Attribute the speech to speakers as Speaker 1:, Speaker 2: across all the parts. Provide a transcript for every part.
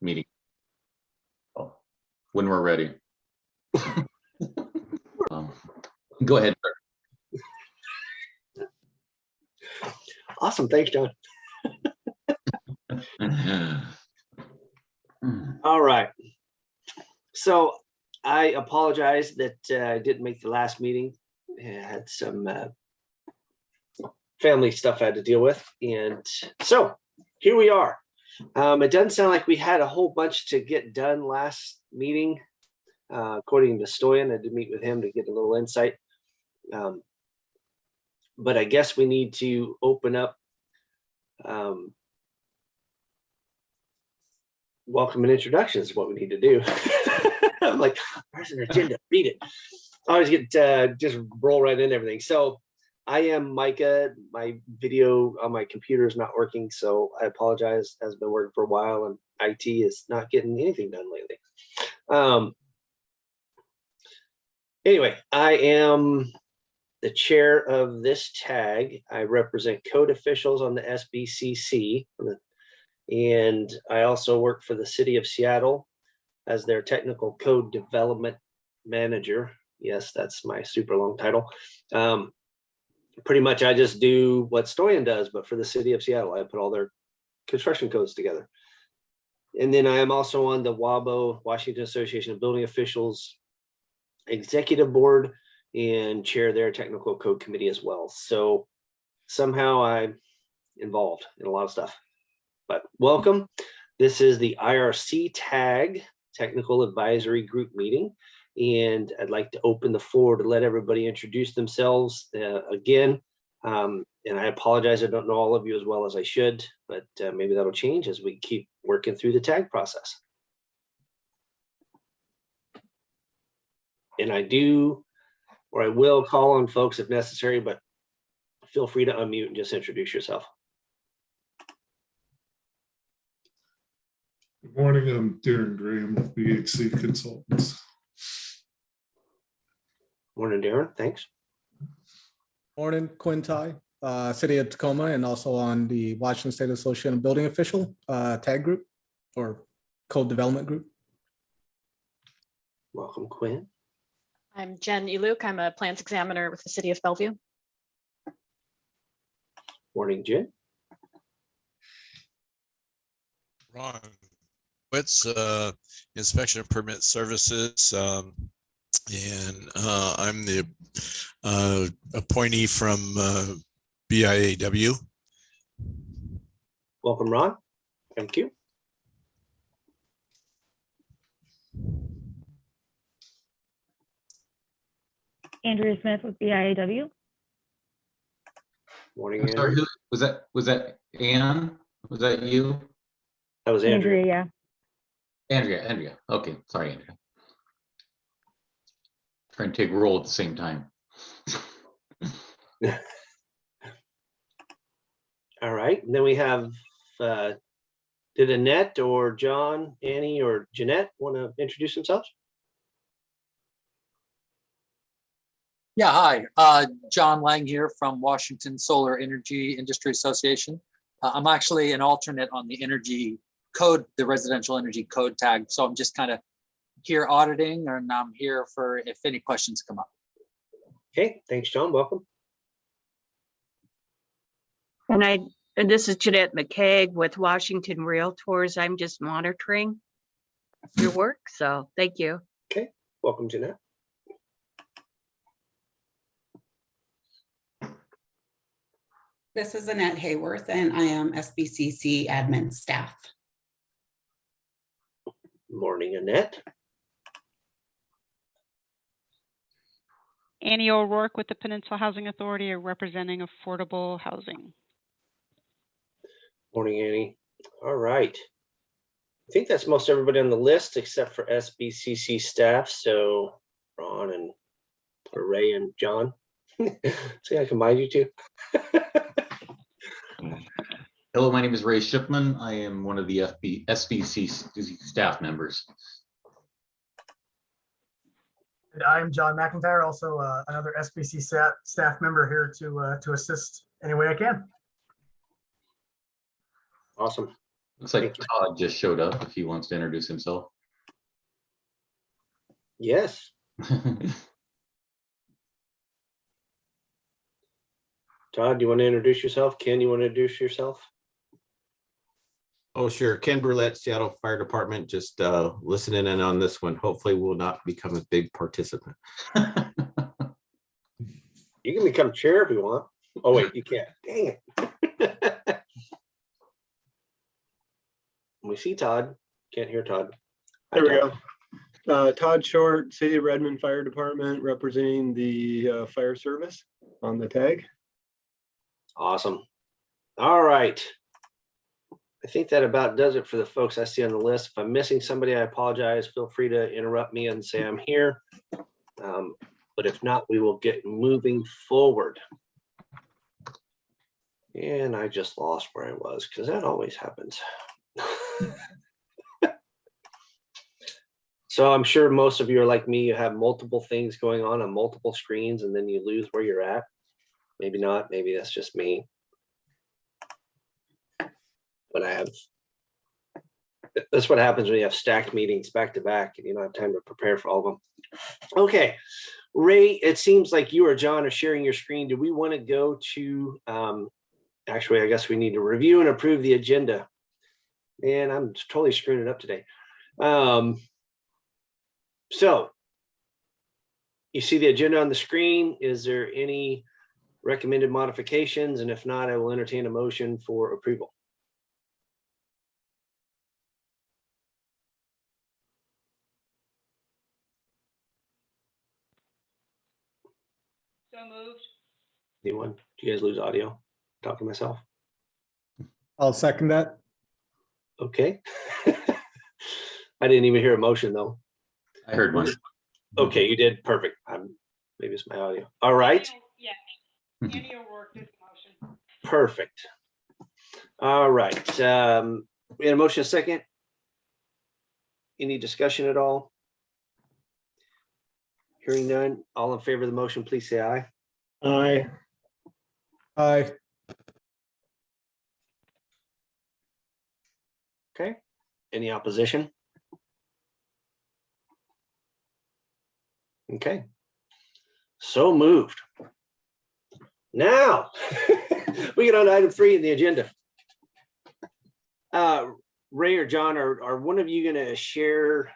Speaker 1: meeting. Oh, when we're ready. Go ahead.
Speaker 2: Awesome. Thanks, John. All right. So I apologize that I didn't make the last meeting. I had some family stuff I had to deal with. And so here we are. It doesn't sound like we had a whole bunch to get done last meeting. According to Stoyan, I did meet with him to get a little insight. But I guess we need to open up welcome and introductions is what we need to do. I'm like, where's an agenda? Read it. I always get just roll right into everything. So I am Micah. My video on my computer is not working, so I apologize. It has been working for a while, and IT is not getting anything done lately. Anyway, I am the chair of this tag. I represent code officials on the SBCC, and I also work for the city of Seattle as their technical code development manager. Yes, that's my super long title. Pretty much I just do what Stoyan does, but for the city of Seattle. I put all their construction codes together. And then I am also on the WABO, Washington Association of Building Officials executive board, and chair their technical code committee as well. So somehow I'm involved in a lot of stuff. But welcome. This is the IRC tag technical advisory group meeting. And I'd like to open the floor to let everybody introduce themselves again. And I apologize, I don't know all of you as well as I should, but maybe that'll change as we keep working through the tag process. And I do, or I will call on folks if necessary, but feel free to unmute and just introduce yourself.
Speaker 3: Good morning, I'm Darren Graham with BHC Consultants.
Speaker 2: Morning, Darren, thanks.
Speaker 4: Morning, Quinn Tai, City of Tacoma, and also on the Washington State Association of Building Official tag group or code development group.
Speaker 2: Welcome, Quinn.
Speaker 5: I'm Jen Eluk. I'm a plans examiner with the City of Bellevue.
Speaker 2: Morning, Jen.
Speaker 6: Ron Witz, inspection and permit services, and I'm the appointee from BIAW.
Speaker 2: Welcome, Ron. Thank you.
Speaker 7: Andrea Smith with BIAW.
Speaker 2: Morning,
Speaker 1: I'm sorry,
Speaker 2: Andrew.
Speaker 1: who was that Ann? Was that you?
Speaker 2: That was Andrea.
Speaker 7: Yeah.
Speaker 1: Andrea. Okay, sorry, Andrea. Trying to take a roll at the same time.
Speaker 2: All right, and then we have, did Annette or John, Annie, or Jeanette want to introduce themselves?
Speaker 8: Yeah, hi, John Lang here from Washington Solar Energy Industry Association. I'm actually an alternate on the energy code, the residential energy code tag. So I'm just kind of here auditing, and I'm here for if any questions come up.
Speaker 2: Okay, thanks, John. Welcome.
Speaker 9: And this is Jeanette McCaig with Washington Realtors. I'm just monitoring your work, so thank you.
Speaker 2: Okay, welcome, Jeanette.
Speaker 10: This is Annette Hayworth, and I am SBCC admin staff.
Speaker 2: Morning, Annette.
Speaker 11: Annie O'Rourke with the Peninsula Housing Authority, representing affordable housing.
Speaker 2: Morning, Annie. All right. I think that's most everybody on the list except for SBCC staff. So Ron and Ray and John. See, I combined you two.
Speaker 1: Hello, my name is Ray Shipman. I am one of the SBCC staff members.
Speaker 12: And I'm John McIntyre, also another SBC staff member here to assist any way I can.
Speaker 2: Awesome.
Speaker 1: Looks like Todd just showed up if he wants to introduce himself.
Speaker 2: Yes. Todd, do you want to introduce yourself? Ken, you want to introduce yourself?
Speaker 13: Oh, sure. Ken Brulette, Seattle Fire Department, just listening in on this one. Hopefully will not become a big participant.
Speaker 2: You can become chair if you want. Oh, wait, you can't. Dang it. We see Todd. Can't hear Todd.
Speaker 14: There we go. Todd Short, City of Redmond Fire Department, representing the fire service on the tag.
Speaker 2: Awesome. All right. I think that about does it for the folks I see on the list. If I'm missing somebody, I apologize. Feel free to interrupt me and say I'm here. But if not, we will get moving forward. And I just lost where I was because that always happens. So I'm sure most of you are like me. You have multiple things going on multiple screens, and then you lose where you're at. Maybe not. Maybe that's just me. But that's what happens when you have stacked meetings back to back and you don't have time to prepare for all of them. Okay, Ray, it seems like you or John are sharing your screen. Do we want to go to, actually, I guess we need to review and approve the agenda. Man, I'm totally screwing it up today. So you see the agenda on the screen. Is there any recommended modifications? And if not, I will entertain a motion for approval.
Speaker 11: So moved.
Speaker 2: Anyone? Do you guys lose audio? Talk to myself.
Speaker 4: I'll second that.
Speaker 2: Okay. I didn't even hear a motion though.
Speaker 1: I heard one.
Speaker 2: Okay, you did. Perfect. Maybe it's my audio. All right.
Speaker 11: Yeah. Andy O'Rourke did the motion.
Speaker 2: Perfect. All right. We had a motion, a second. Any discussion at all? Hearing none. All in favor of the motion, please say aye.
Speaker 14: Aye.
Speaker 4: Aye.
Speaker 2: Okay. Any opposition? Okay. So moved. Now we get on to item 3 in the agenda. Ray or John, are one of you going to share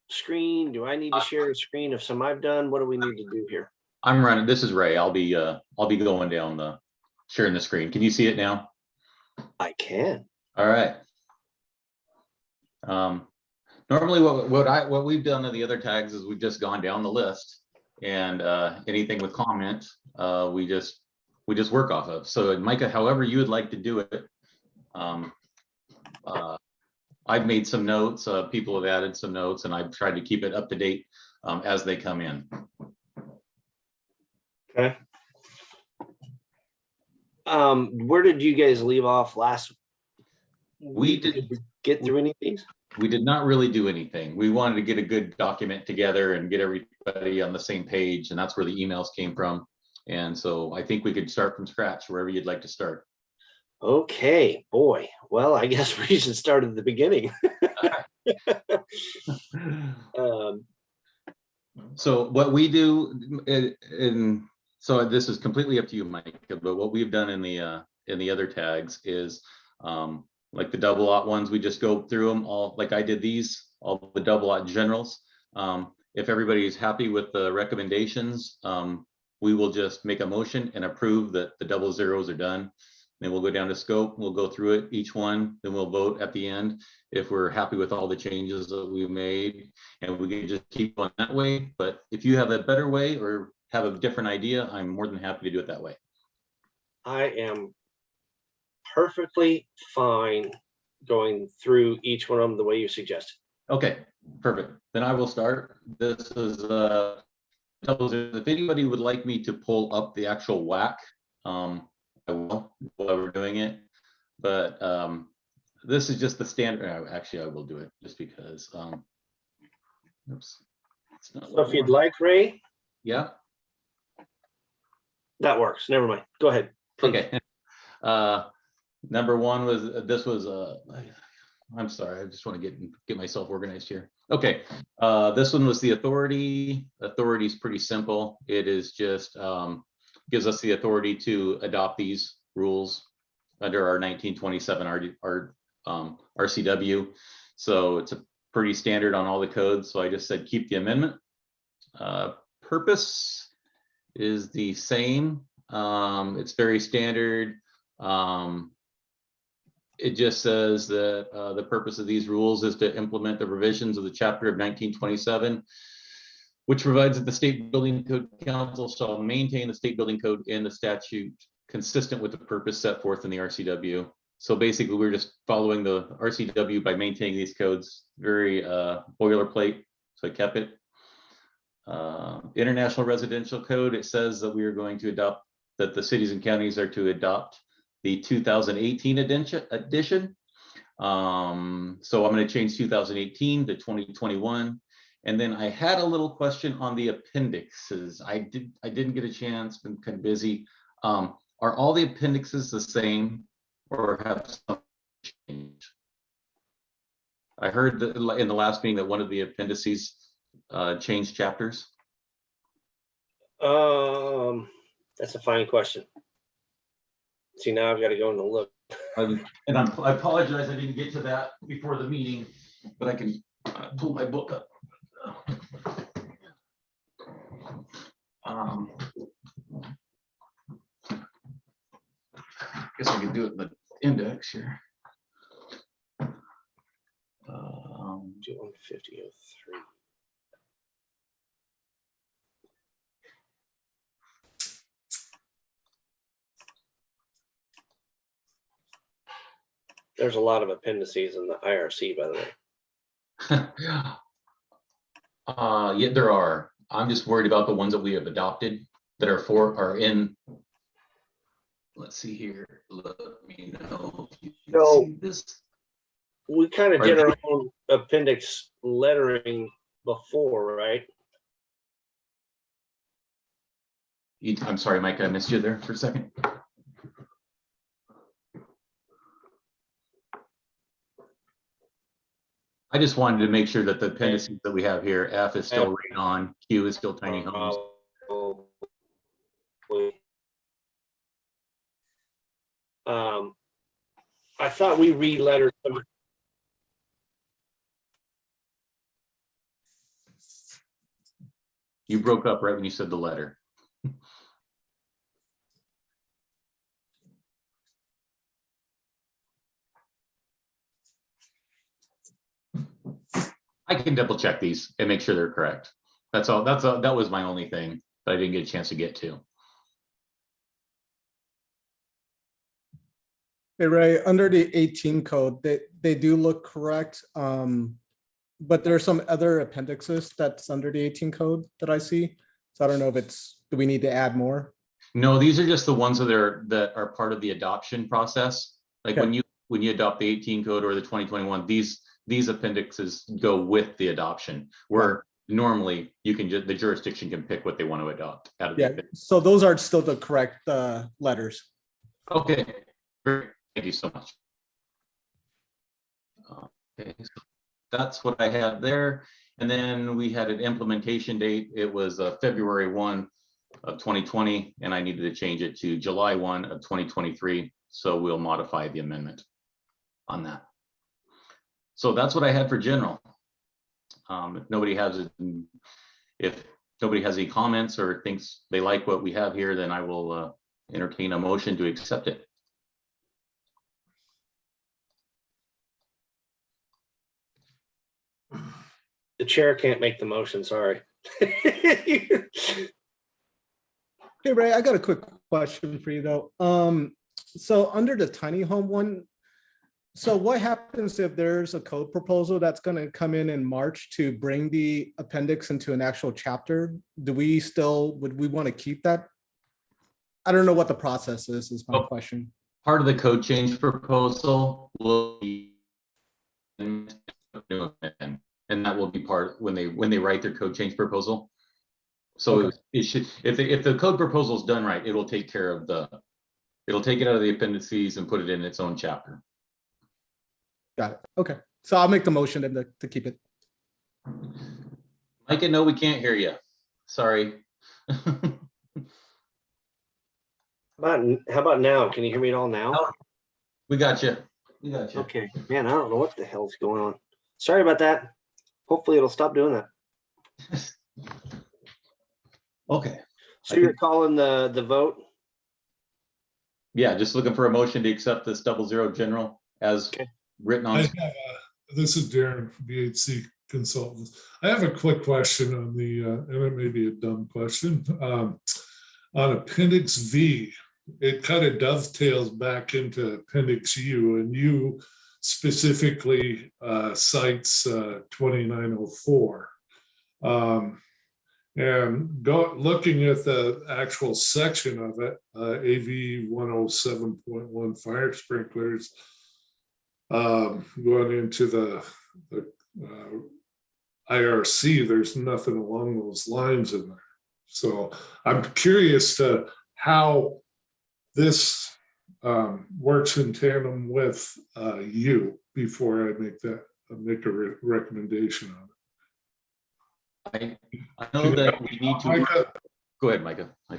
Speaker 2: screen? Do I need to share a screen of some I've done? What do we need to do here?
Speaker 1: I'm running. This is Ray. I'll be going down the sharing the screen. Can you see it now?
Speaker 2: I can.
Speaker 1: All right. Normally what we've done in the other tags is we've just gone down the list, and anything with comment we just work off of. So Micah, however you would like to do it. I've made some notes, people have added some notes, and I've tried to keep it up to date as they come in.
Speaker 2: Okay. Where did you guys leave off last?
Speaker 1: We did
Speaker 2: get through any of these?
Speaker 1: We did not really do anything. We wanted to get a good document together and get everybody on the same page, and that's where the emails came from. And so I think we could start from scratch wherever you'd like to start.
Speaker 2: Okay, boy. Well, I guess we should start at the beginning.
Speaker 1: So what we do, so this is completely up to you, Mike, but what we've done in the other tags is like the double aught ones, we just go through them all, like I did these, all the double aught generals. If everybody's happy with the recommendations, we will just make a motion and approve that the double zeros are done. Then we'll go down to scope, we'll go through it, each one, then we'll vote at the end if we're happy with all the changes that we made, and we can just keep on that way. But if you have a better way or have a different idea, I'm more than happy to do it that way.
Speaker 2: I am perfectly fine going through each one of them the way you suggested.
Speaker 1: Okay, perfect. Then I will start. This is if anybody would like me to pull up the actual WAC, I will while we're doing it. But this is just the standard. Actually, I will do it just because. Oops. It's not
Speaker 2: so if you'd like, Ray.
Speaker 1: Yeah.
Speaker 2: That works. Never mind. Go ahead.
Speaker 1: Okay. Number one was, this was, I'm sorry, I just want to get myself organized here. Okay, this one was the authority. Authority is pretty simple. It is just, gives us the authority to adopt these rules under our 1927 RCW. So it's a pretty standard on all the codes. So I just said, keep the amendment. Purpose is the same. It's very standard. It just says that the purpose of these rules is to implement the provisions of the chapter of 1927, which provides that the State Building Code Council shall maintain the state building code and the statute consistent with the purpose set forth in the RCW. So basically, we're just following the RCW by maintaining these codes. Very boilerplate, so I kept it. International Residential Code, it says that we are going to adopt, that the cities and counties are to adopt the 2018 edition. So I'm going to change 2018 to 2021. And then I had a little question on the appendixes. I didn't get a chance, been kind of busy. Are all the appendixes the same or have some change? I heard that in the last meeting that one of the appendices changed chapters.
Speaker 2: That's a fine question. See, now I've got to go and look.
Speaker 1: And I apologize, I didn't get to that before the meeting, but I can pull my book up. Guess I could do it in the index here.
Speaker 2: 150.03. There's a lot of appendices in the IRC, by the way.
Speaker 1: Yeah, there are. I'm just worried about the ones that we have adopted that are in. Let's see here. Let me know if you can see this.
Speaker 2: We kind of did our own appendix lettering before, right?
Speaker 1: I'm sorry, Mike, I missed you there for a second. I just wanted to make sure that the appendices that we have here, F is still right on, Q is still tiny homes.
Speaker 2: I thought we re-lettered some.
Speaker 1: You broke up right when you said the letter. I can double check these and make sure they're correct. That's all. That was my only thing that I didn't get a chance to get to.
Speaker 4: Hey, Ray, under the 18 code, they do look correct. But there are some other appendixes that's under the 18 code that I see. So I don't know if do we need to add more?
Speaker 1: No, these are just the ones that are part of the adoption process. Like
Speaker 4: Okay.
Speaker 1: when you adopt the 18 code or the 2021, these appendixes go with the adoption, where normally the jurisdiction can pick what they want to adopt out of the appendix.
Speaker 4: So those are still the correct letters.
Speaker 1: Okay, great. Thank you so much. Okay, so that's what I have there. And then we had an implementation date. It was February 1 of 2020, and I needed to change it to July 1 of 2023. So we'll modify the amendment on that. So that's what I had for general. If nobody has any comments or thinks they like what we have here, then I will entertain a motion to accept it.
Speaker 2: The chair can't make the motion, sorry.
Speaker 4: Hey, Ray, I got a quick question for you though. So under the tiny home one, so what happens if there's a code proposal that's going to come in March to bring the appendix into an actual chapter? Would we want to keep that? I don't know what the process is my question.
Speaker 1: Part of the code change proposal will be, and that will be part when they write their code change proposal. So it should, if the code proposal is done right, it will take care of It'll take it out of the appendices and put it in its own chapter.
Speaker 4: Got it. Okay. So I'll make the motion then to keep it.
Speaker 1: Micah, no, we can't hear you. Sorry.
Speaker 2: How about now? Can you hear me at all now?
Speaker 1: We got you. We got you.
Speaker 2: Okay, man, I don't know what the hell's going on. Sorry about that. Hopefully it'll stop doing that.
Speaker 1: Okay.
Speaker 2: So you're calling the vote?
Speaker 1: Yeah, just looking for a motion to accept this 00 general as written on.
Speaker 3: This is Darren from VHC Consultants. I have a quick question on the, and it may be a dumb question. On Appendix V, it kind of dovetails back into Appendix U, and U specifically cites 2904. And looking at the actual section of it, AV 107.1 fire sprinklers, going into the IRC, there's nothing along those lines in there. So I'm curious to how this works in tandem with you before I make a recommendation on it.
Speaker 1: I know that we need to.
Speaker 3: Micah.
Speaker 1: Go ahead, Micah. I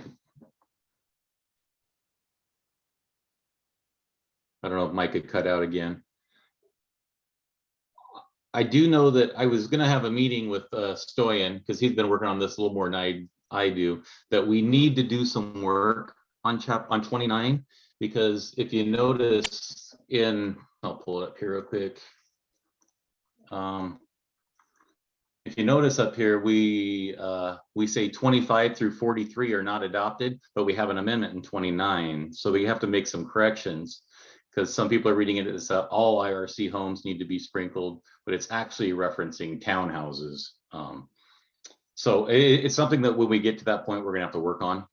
Speaker 1: don't know if Mike could cut out again. I do know that I was going to have a meeting with Stoyan, because he's been working on this a little more than I do, that we need to do some work on 29, because if you notice I'll pull it up here real quick. If you notice up here, we say 25 through 43 are not adopted, but we have an amendment in 29. So we have to make some corrections, because some people are reading it as all IRC homes need to be sprinkled, but it's actually referencing townhouses. So it's something that when we get to that point, we're gonna have to work on.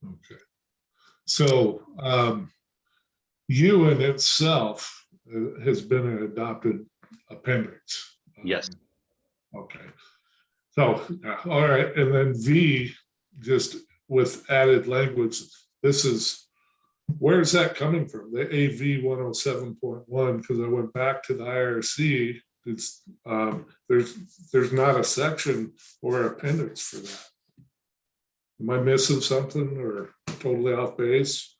Speaker 3: Okay. So U in itself has been an adopted appendix.
Speaker 1: Yes.
Speaker 3: Okay. So, all right. And then V, just with added language, where's that coming from? The AV 107.1, because I went back to the IRC. It's there's not a section or appendix for that. Am I missing something or totally off base?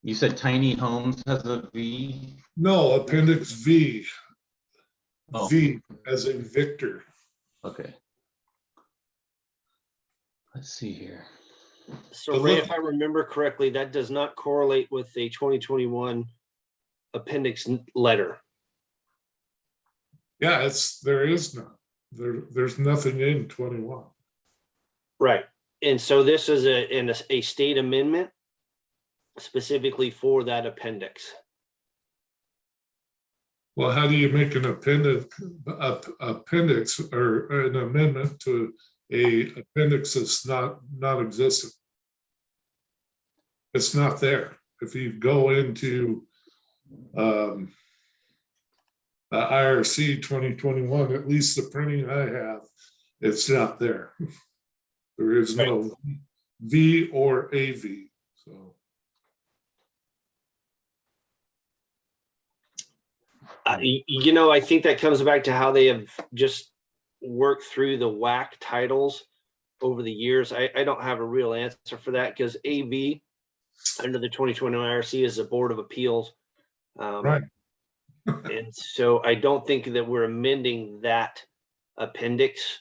Speaker 1: You said tiny homes has a V?
Speaker 3: No, appendix V.
Speaker 1: Oh.
Speaker 3: V as in Victor.
Speaker 1: Okay. Let's see here.
Speaker 2: So Ray, if I remember correctly, that does not correlate with the 2021 appendix letter.
Speaker 3: Yeah, there is none. There's nothing in 21.
Speaker 2: Right. And so this is a state amendment specifically for that appendix.
Speaker 3: Well, how do you make an appendix or an amendment to a appendix that's not existent? It's not there. If you go into IRC 2021, at least the printing I have, it's not there. There is no V or AV. So.
Speaker 2: I think that comes back to how they have just worked through the WAC titles over the years. I don't have a real answer for that, because AV under the 2021 IRC is the Board of Appeals.
Speaker 3: Right.
Speaker 2: And so I don't think that we're amending that appendix.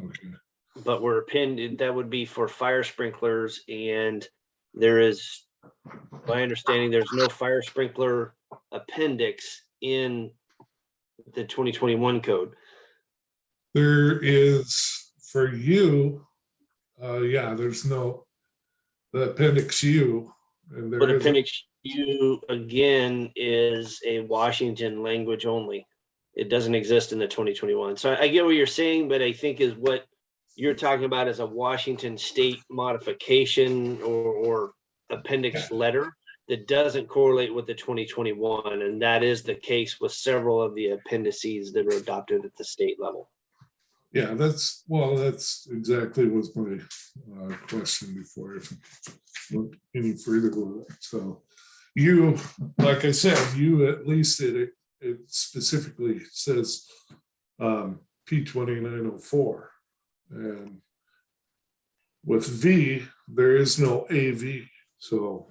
Speaker 3: Okay.
Speaker 2: But we're appended, that would be for fire sprinklers, and there is, my understanding, there's no fire sprinkler appendix in the 2021 code.
Speaker 3: There is for you, there's no the appendix U, and there
Speaker 2: But
Speaker 3: is
Speaker 2: appendix U again is a Washington language only. It doesn't exist in the 2021. So I get what you're saying, but I think is what you're talking about is a Washington state modification or appendix letter that doesn't correlate with the 2021. And that is the case with several of the appendices that are adopted at the state level.
Speaker 3: Yeah, that's exactly was my question before if went any further with it. So you, like I said, you at least it specifically says P2904, and with V there is no AV, so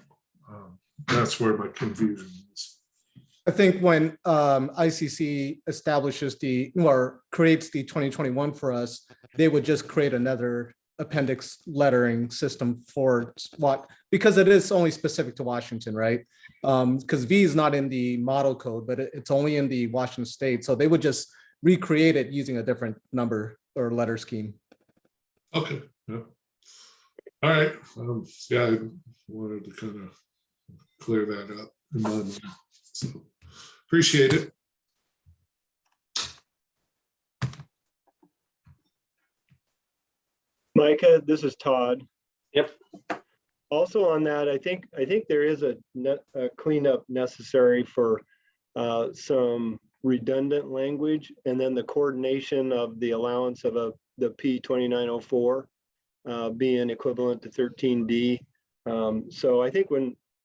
Speaker 3: that's where my confusion is.
Speaker 4: I think when ICC establishes or creates the 2021 for us, they would just create another appendix lettering system for SWAT, because it is only specific to Washington, right? Because V is not in the model code, but it's only in the Washington state. So they would just recreate it using a different number or letter scheme.
Speaker 3: Okay. Yeah. All right. Yeah, I wanted to kind of clear that up in my mind. So appreciate it.
Speaker 14: Micah, this is Todd.
Speaker 2: Yep.
Speaker 14: Also on that, I think there is a cleanup necessary for some redundant language, and then the coordination of the allowance of the P2904 being equivalent to 13D. So I think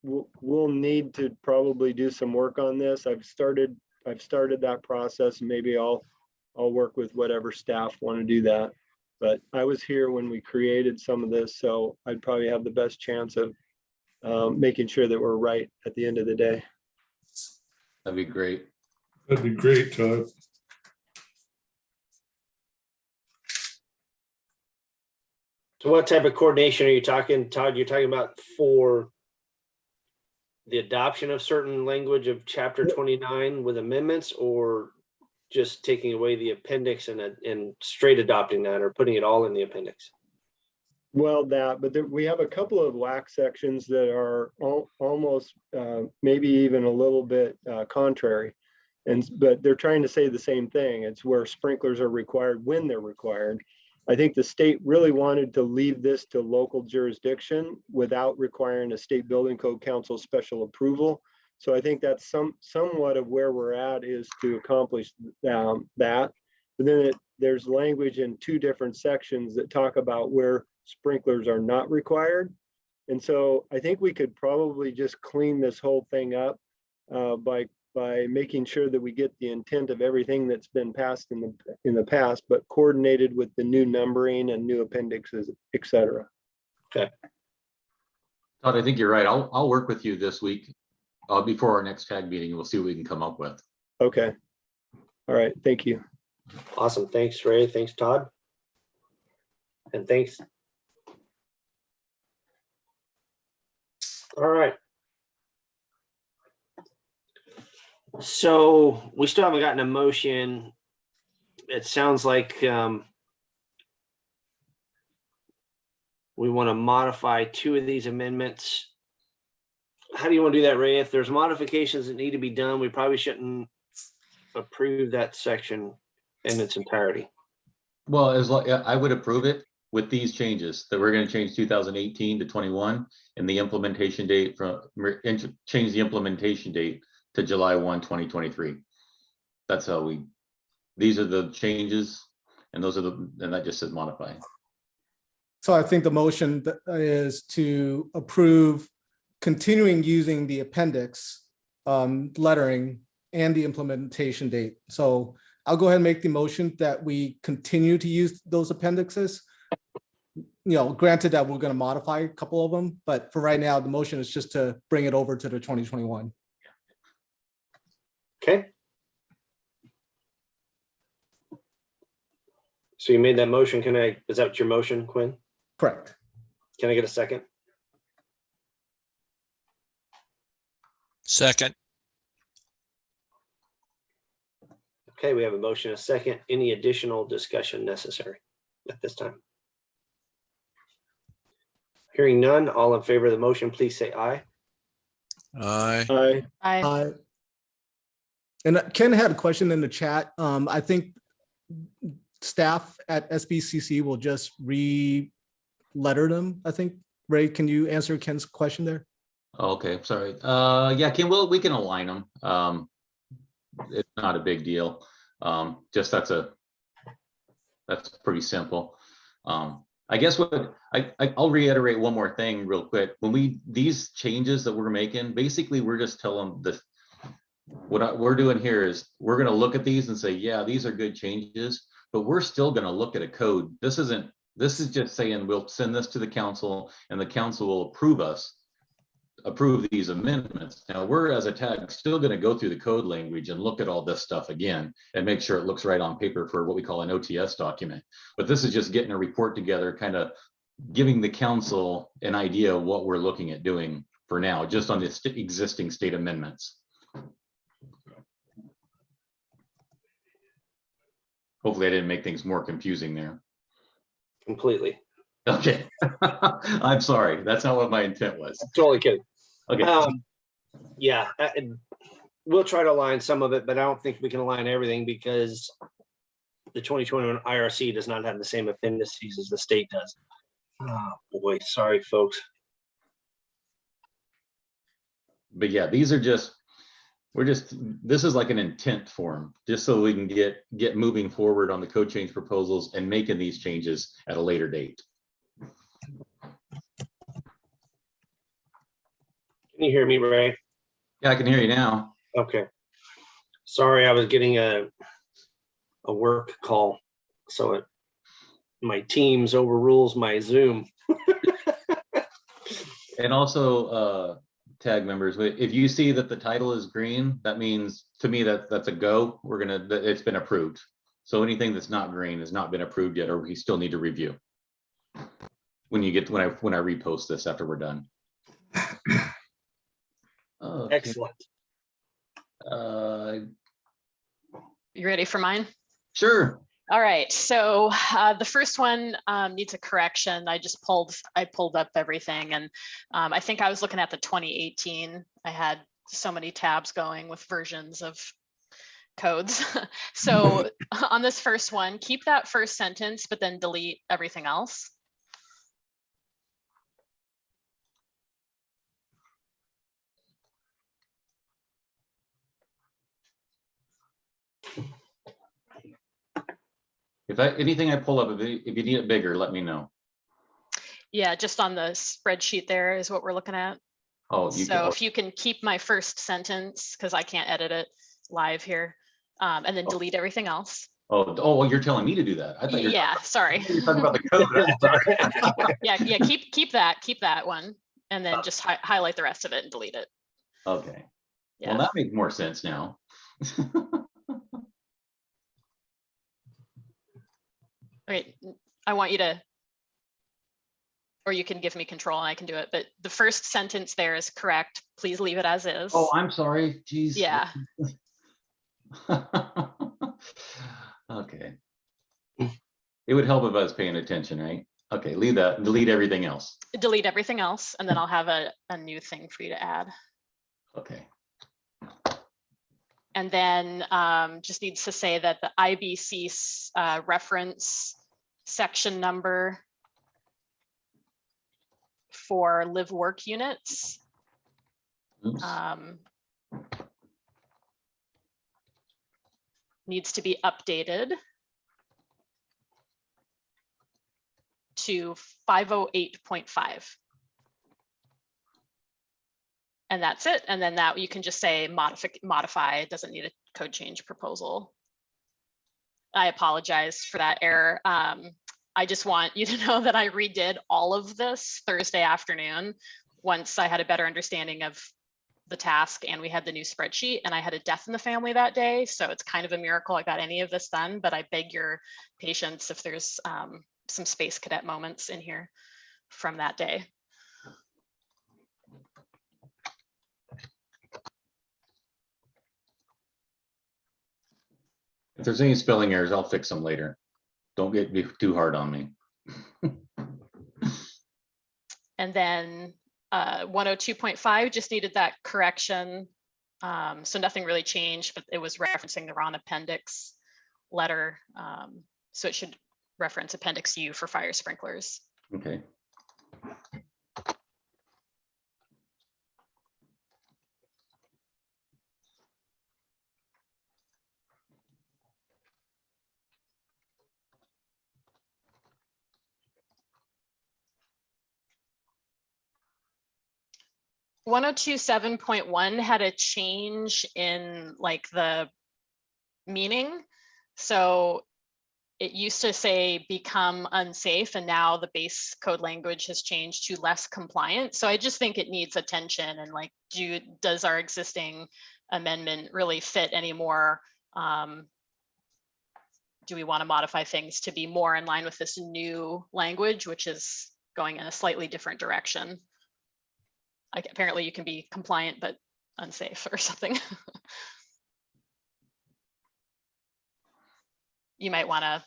Speaker 14: we'll need to probably do some work on this. I've started that process, and maybe I'll work with whatever staff want to do that. But I was here when we created some of this, so I'd probably have the best chance of making sure that we're right at the end of the day.
Speaker 1: That'd be great.
Speaker 3: That'd be great, Todd.
Speaker 2: So what type of coordination are you talking, Todd? You're talking about for the adoption of certain language of chapter 29 with amendments, or just taking away the appendix and straight adopting that, or putting it all in the appendix?
Speaker 14: Well, but we have a couple of WAC sections that are almost maybe even a little bit contrary, but they're trying to say the same thing. It's where sprinklers are required when they're required. I think the state really wanted to leave this to local jurisdiction without requiring a state building code council special approval. So I think that's somewhat of where we're at, is to accomplish that. But then there's language in two different sections that talk about where sprinklers are not required. And so I think we could probably just clean this whole thing up by making sure that we get the intent of everything that's been passed in the past, but coordinated with the new numbering and new appendixes, et cetera.
Speaker 2: Okay.
Speaker 1: Todd, I think you're right. I'll work with you this week before our next tag meeting. We'll see what we can come up with.
Speaker 14: Okay. All right. Thank you.
Speaker 2: Awesome. Thanks, Ray. Thanks, Todd. And thanks. All right. So we still haven't gotten a motion. It sounds like we want to modify two of these amendments. How do you want to do that, Ray? If there's modifications that need to be done, we probably shouldn't approve that section in its entirety.
Speaker 1: Well, I would approve it with these changes, that we're going to change 2018 to 21, and the implementation date change the implementation date to July 1, 2023. That's how these are the changes, and and that just says modify.
Speaker 4: So I think the motion is to approve continuing using the appendix lettering and the implementation date. So I'll go ahead and make the motion that we continue to use those appendixes. Granted that we're going to modify a couple of them, but for right now, the motion is just to bring it over to the 2021.
Speaker 2: Okay. So you made that motion. Is that your motion, Quinn?
Speaker 4: Correct.
Speaker 2: Can I get a second?
Speaker 6: Second.
Speaker 2: Okay, we have a motion, a second. Any additional discussion necessary at this time? Hearing none, all in favor of the motion, please say aye.
Speaker 6: Aye.
Speaker 14: Aye.
Speaker 5: Aye.
Speaker 4: And Ken had a question in the chat. I think staff at SBCC will just re-letter them. I think, Ray, can you answer Ken's question there?
Speaker 1: Okay, sorry. Yeah, Ken, we can align them. It's not a big deal. Just that's That's pretty simple. I guess what I'll reiterate one more thing real quick. When these changes that we're making, basically we're just telling the we're doing here is we're going to look at these and say, yeah, these are good changes, but we're still going to look at a code. This is just saying we'll send this to the council and the council will approve these amendments. Now we're as a tag still going to go through the code language and look at all this stuff again and make sure it looks right on paper for what we call an OTS document. But this is just getting a report together, kind of giving the council an idea of what we're looking at doing for now, just on the existing state amendments. Hopefully I didn't make things more confusing there.
Speaker 2: Completely.
Speaker 1: Okay. I'm sorry. That's not what my intent was.
Speaker 2: Totally kidding.
Speaker 1: Okay.
Speaker 2: Yeah, we'll try to align some of it, but I don't think we can align everything because the 2021 IRC does not have the same appendices as the state does. Oh boy, sorry folks.
Speaker 1: But yeah, these are just, this is like an intent form, just so we can get moving forward on the code change proposals and making these changes at a later date.
Speaker 2: Can you hear me, Ray?
Speaker 1: Yeah, I can hear you now.
Speaker 2: Okay. Sorry, I was getting a work call, so my Teams overrules my Zoom.
Speaker 1: And also, tag members, if you see that the title is green, that means to me that's a go. It's been approved. So anything that's not green has not been approved yet, or we still need to review. When I repost this after we're done. Okay.
Speaker 2: Excellent.
Speaker 5: You ready for mine?
Speaker 1: Sure.
Speaker 5: All right, so the first one needs a correction. I pulled up everything, and I think I was looking at the 2018. I had so many tabs going with versions of codes. So on this first one, keep that first sentence, but then delete everything else.
Speaker 1: If anything I pull up, if you need it bigger, let me know.
Speaker 5: Yeah, just on the spreadsheet there is what we're looking at.
Speaker 1: Oh,
Speaker 5: if you can keep my first sentence, because I can't edit it live here, and then delete everything else.
Speaker 1: Oh, well, you're telling me to do that. I thought
Speaker 5: sorry.
Speaker 1: You're talking about the code.
Speaker 5: yeah, keep that one, and then just highlight the rest of it and delete it.
Speaker 1: Okay.
Speaker 5: Yeah.
Speaker 1: Well, that makes more sense now.
Speaker 5: Okay, I want you to, or you can give me control and I can do it, but the first sentence there is correct. Please leave it as is.
Speaker 1: Oh, I'm sorry. Jeez.
Speaker 5: Yeah.
Speaker 1: Okay. It would help if I was paying attention, right? Okay, leave that, delete everything else.
Speaker 5: Delete everything else, and then I'll have a new thing for you to add.
Speaker 1: Okay.
Speaker 5: And then just needs to say that the IBC reference section number for live work units needs to be updated to 508.5. And that's it. And then that you can just say modify. It doesn't need a code change proposal. I apologize for that error. I just want you to know that I redid all of this Thursday afternoon once I had a better understanding of the task and we had the new spreadsheet, and I had a death in the family that day. So it's kind of a miracle I got any of this done, but I beg your patience if there's some Space Cadet moments in here from that day.
Speaker 1: If there's any spelling errors, I'll fix them later. Don't be too hard on me.
Speaker 5: And then 102.5 just needed that correction. So nothing really changed, but it was referencing the wrong appendix letter. So it should reference appendix U for fire sprinklers.
Speaker 1: Okay.
Speaker 5: 1027.1 had a change in like the meaning. So it used to say become unsafe, and now the base code language has changed to less compliant. So I just think it needs attention, and like, does our existing amendment really fit anymore? Do we want to modify things to be more in line with this new language, which is going in a slightly different direction? Like, apparently you can be compliant but unsafe or something. You might want to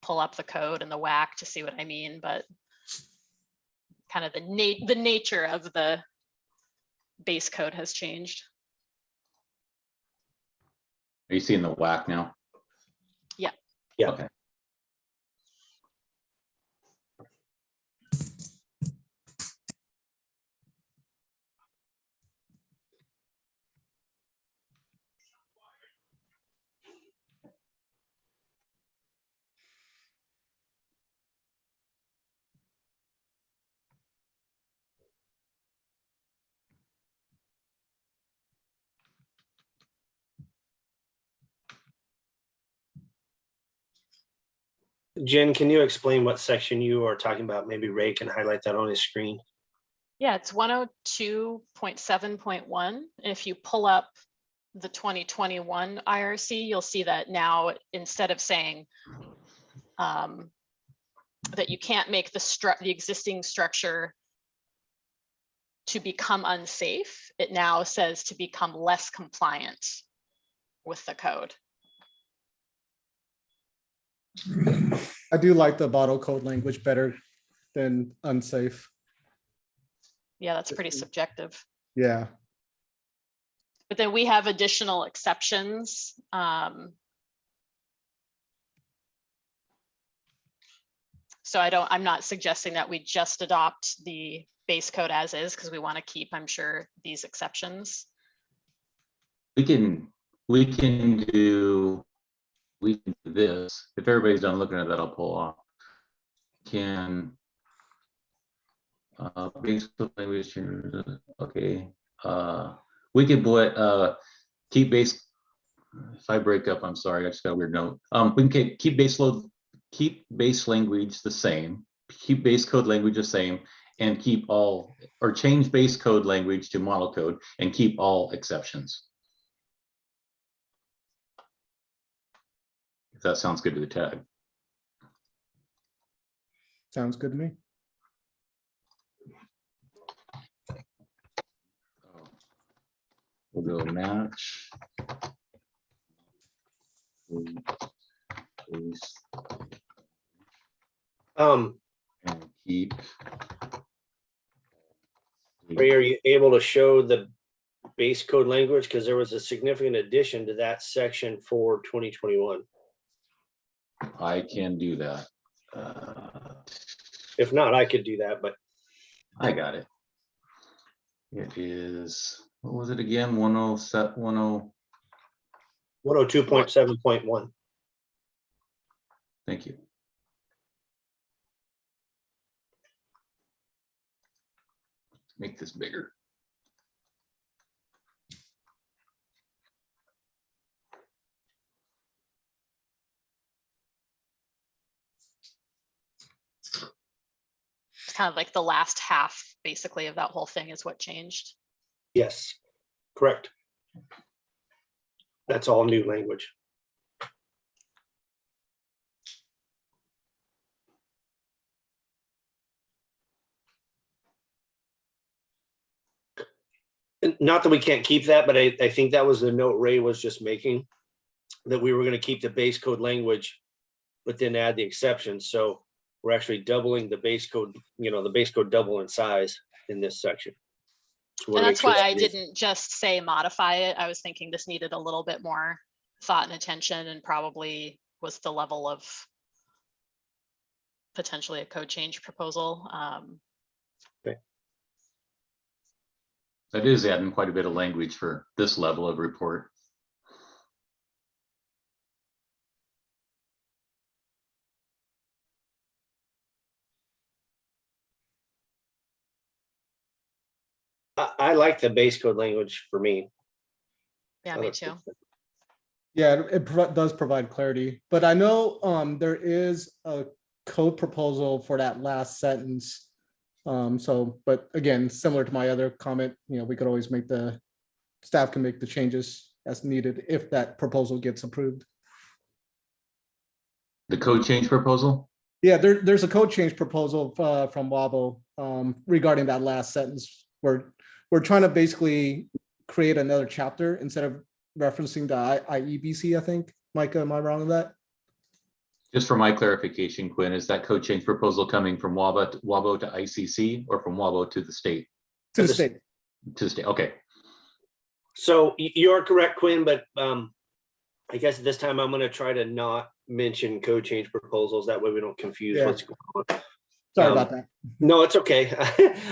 Speaker 5: pull up the code and the WAC to see what I mean, but kind of the nature of the base code has changed.
Speaker 1: Are you seeing the WAC now?
Speaker 5: Yeah.
Speaker 2: Yeah.
Speaker 1: Okay.
Speaker 2: Jen, can you explain what section you are talking about? Maybe Ray can highlight that on his screen.
Speaker 5: Yeah, it's 102.7.1. If you pull up the 2021 IRC, you'll see that now, instead of saying that you can't make the existing structure to become unsafe, it now says to become less compliant with the code.
Speaker 4: I do like the bottle code language better than unsafe.
Speaker 5: Yeah, that's pretty subjective.
Speaker 4: Yeah.
Speaker 5: But then we have additional exceptions. So I'm not suggesting that we just adopt the base code as is, because we want to keep, I'm sure, these exceptions.
Speaker 1: We can do this. If everybody's done looking at that, I'll pull off. Base code language. Okay. We could put keep base. If I break up, I'm sorry. I just got a weird note. We can keep base language the same. Keep base code language the same, and keep all, or change base code language to model code and keep all exceptions. If that sounds good to the tag.
Speaker 4: Sounds good to me.
Speaker 1: We'll go match. And keep.
Speaker 2: Ray, are you able to show the base code language? Because there was a significant addition to that section for 2021.
Speaker 1: I can do that.
Speaker 2: If not, I could do that, but
Speaker 1: I got it. It is, what was it again?
Speaker 2: 102.7.1.
Speaker 1: Thank you. Make this bigger.
Speaker 5: It's kind of like the last half, basically, of that whole thing is what changed.
Speaker 2: Yes, correct. That's all new language. Not that we can't keep that, but I think that was the note Ray was just making, that we were going to keep the base code language, but then add the exceptions. So we're actually doubling the base code, the base code double in size in this section. So
Speaker 5: and that's why I didn't just say modify it. I was thinking this needed a little bit more thought and attention, and probably was the level of potentially a code change proposal.
Speaker 2: Okay.
Speaker 1: That is adding quite a bit of language for this level of report.
Speaker 2: I like the base code language for me.
Speaker 5: Yeah, me too.
Speaker 4: Yeah, does provide clarity, but I know there is a code proposal for that last sentence. So, but again, similar to my other comment, we could always staff can make the changes as needed if that proposal gets approved.
Speaker 1: The code change proposal?
Speaker 4: Yeah, there's a code change proposal from Wabo regarding that last sentence. We're trying to basically create another chapter instead of referencing the IEBC, I think. Micah, am I wrong on that?
Speaker 1: Just for my clarification, Quinn, is that code change proposal coming from Wabo to ICC or from Wabo to the state?
Speaker 4: To the state.
Speaker 1: To the state, okay.
Speaker 2: So you're correct, Quinn, but I guess this time I'm going to try to not mention code change proposals. That way we don't confuse what's going on.
Speaker 4: Sorry about that.
Speaker 2: No, it's okay.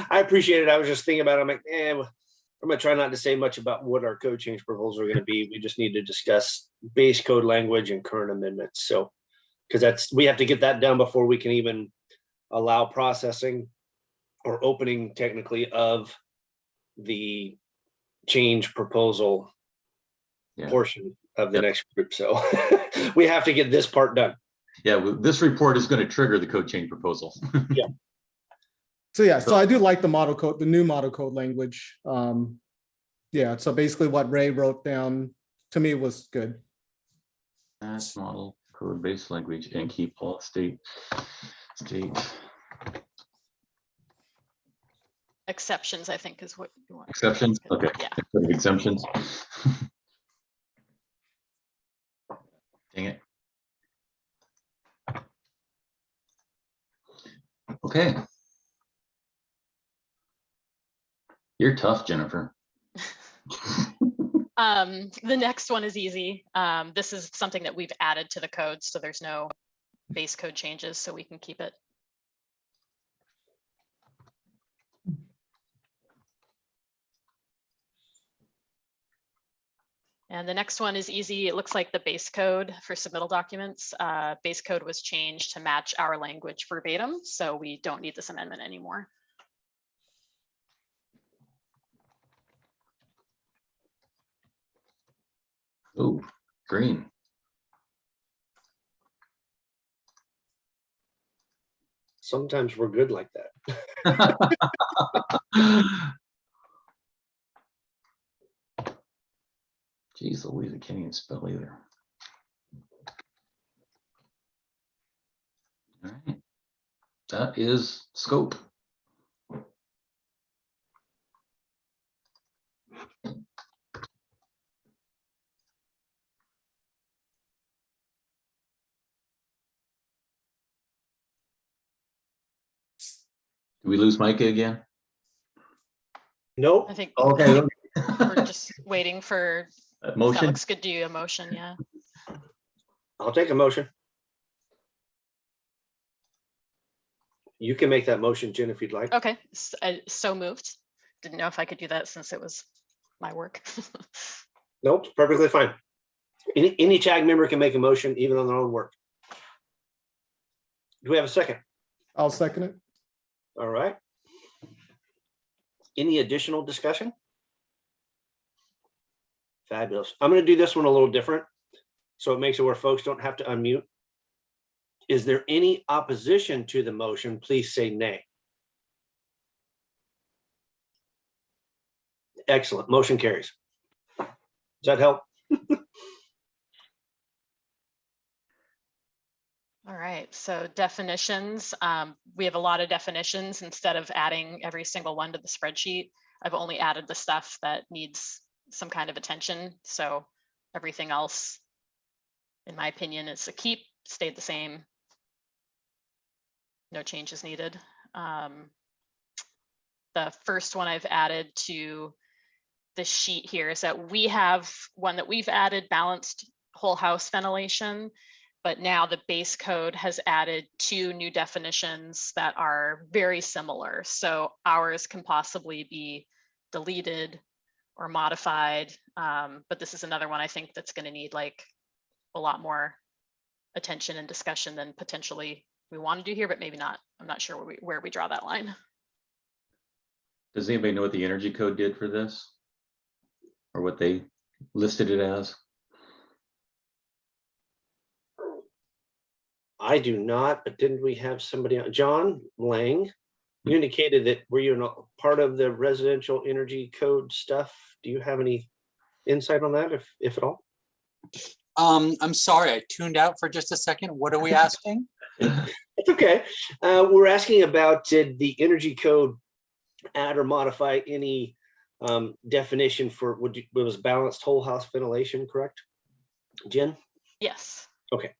Speaker 2: I appreciate it. I was just thinking about it. I'm like, I'm going to try not to say much about what our code change proposals are going to be. We just need to discuss base code language and current amendments. So, because we have to get that done before we can even allow processing or opening technically of the change proposal portion of the next group. So we have to get this part done.
Speaker 1: Yeah, this report is going to trigger the code change proposal.
Speaker 2: Yeah.
Speaker 4: So I do like the model code, the new model code language. Yeah, so basically what Ray wrote down to me was good.
Speaker 1: That's model code based language and keep all state.
Speaker 5: Exceptions, I think, is what you want.
Speaker 1: Exceptions, okay.
Speaker 5: Yeah.
Speaker 1: Exemptions. Dang it. Okay. You're tough, Jennifer.
Speaker 5: The next one is easy. This is something that we've added to the code, so there's no base code changes, so we can keep it. And the next one is easy. It looks like the base code for submittal documents. Base code was changed to match our language verbatim, so we don't need this amendment anymore.
Speaker 1: Oh, green.
Speaker 2: Sometimes we're good like that.
Speaker 1: Jeez Louise, I can't even spell either. All right. That is scope. Did we lose Micah again?
Speaker 2: Nope.
Speaker 5: I think
Speaker 1: Okay.
Speaker 5: we're just waiting for
Speaker 1: Motion.
Speaker 5: Alex could do a motion. Yeah.
Speaker 2: I'll take a motion. You can make that motion, Jen, if you'd like.
Speaker 5: Okay. So moved. Didn't know if I could do that since it was my work.
Speaker 2: Nope, perfectly fine. Any CHAG member can make a motion, even on their own work. Do we have a second?
Speaker 4: I'll second it.
Speaker 2: All right. Any additional discussion? Fabulous. I'm going to do this one a little different, so it makes it where folks don't have to unmute. Is there any opposition to the motion? Please say nay. Excellent. Motion carries. Does that help?
Speaker 5: All right, so definitions. We have a lot of definitions. Instead of adding every single one to the spreadsheet, I've only added the stuff that needs some kind of attention. So everything else, in my opinion, is a keep, stayed the same. No changes needed. The first one I've added to the sheet here is that we have one that we've added, balanced whole house ventilation. But now the base code has added 2 new definitions that are very similar. So ours can possibly be deleted or modified. But this is another one I think that's going to need like a lot more attention and discussion than potentially we want to do here, but maybe not. I'm not sure where we draw that line.
Speaker 1: Does anybody know what the energy code did for this? Or what they listed it as?
Speaker 2: I do not, but didn't we have somebody, John Lang? You indicated that were you not part of the residential energy code stuff? Do you have any insight on that, if at all?
Speaker 8: I'm sorry, I tuned out for just a second. What are we asking?
Speaker 2: It's okay. We're asking about, did the energy code add or modify any definition for, it was balanced whole house ventilation, correct? Jen?
Speaker 5: Yes.
Speaker 2: Okay.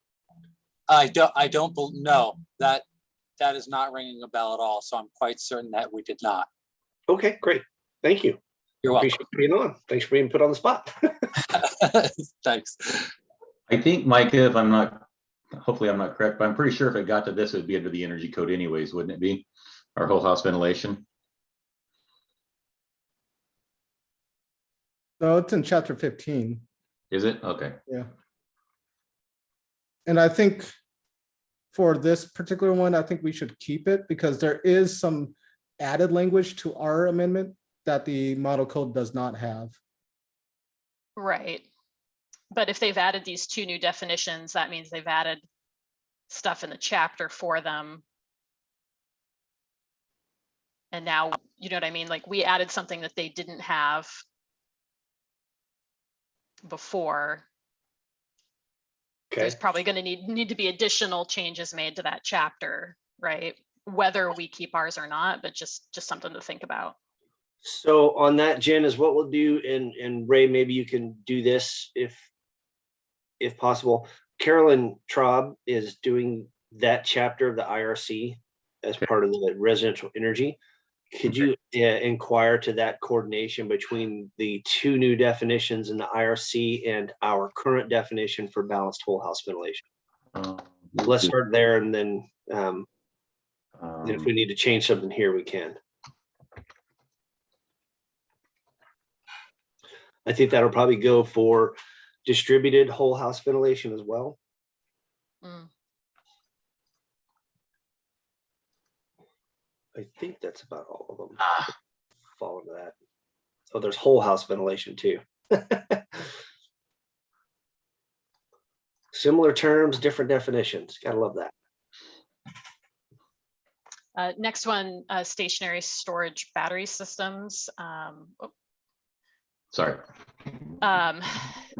Speaker 8: I don't know that is not ringing a bell at all. So I'm quite certain that we did not.
Speaker 2: Okay, great. Thank you.
Speaker 8: You're welcome.
Speaker 2: Appreciate you being on. Thanks for being put on the spot.
Speaker 8: Thanks.
Speaker 1: I think, Micah, if I'm not, hopefully I'm not correct, but I'm pretty sure if it got to this, it would be under the energy code anyways, wouldn't it be? Our whole house ventilation.
Speaker 4: So it's in chapter 15.
Speaker 1: Is it? Okay.
Speaker 4: Yeah. And I think for this particular one, I think we should keep it because there is some added language to our amendment that the model code does not have.
Speaker 5: Right. But if they've added these two new definitions, that means they've added stuff in the chapter for them. And now, you know what I mean? Like we added something that they didn't have before.
Speaker 2: Okay.
Speaker 5: There's probably going to need to be additional changes made to that chapter, right? Whether we keep ours or not, but just something to think about.
Speaker 2: So on that, Jen, is what we'll do, and Ray, maybe you can do this if possible. Carolyn Traub is doing that chapter of the IRC as part of the residential energy. Could you inquire to that coordination between the two new definitions in the IRC and our current definition for balanced whole house ventilation? Let's start there, and then if we need to change something here, we can. I think that'll probably go for distributed whole house ventilation as well. I think that's about all of them fall into that. Oh, there's whole house ventilation too. Similar terms, different definitions. Gotta love that.
Speaker 5: Next one, stationary storage battery systems.
Speaker 1: Sorry.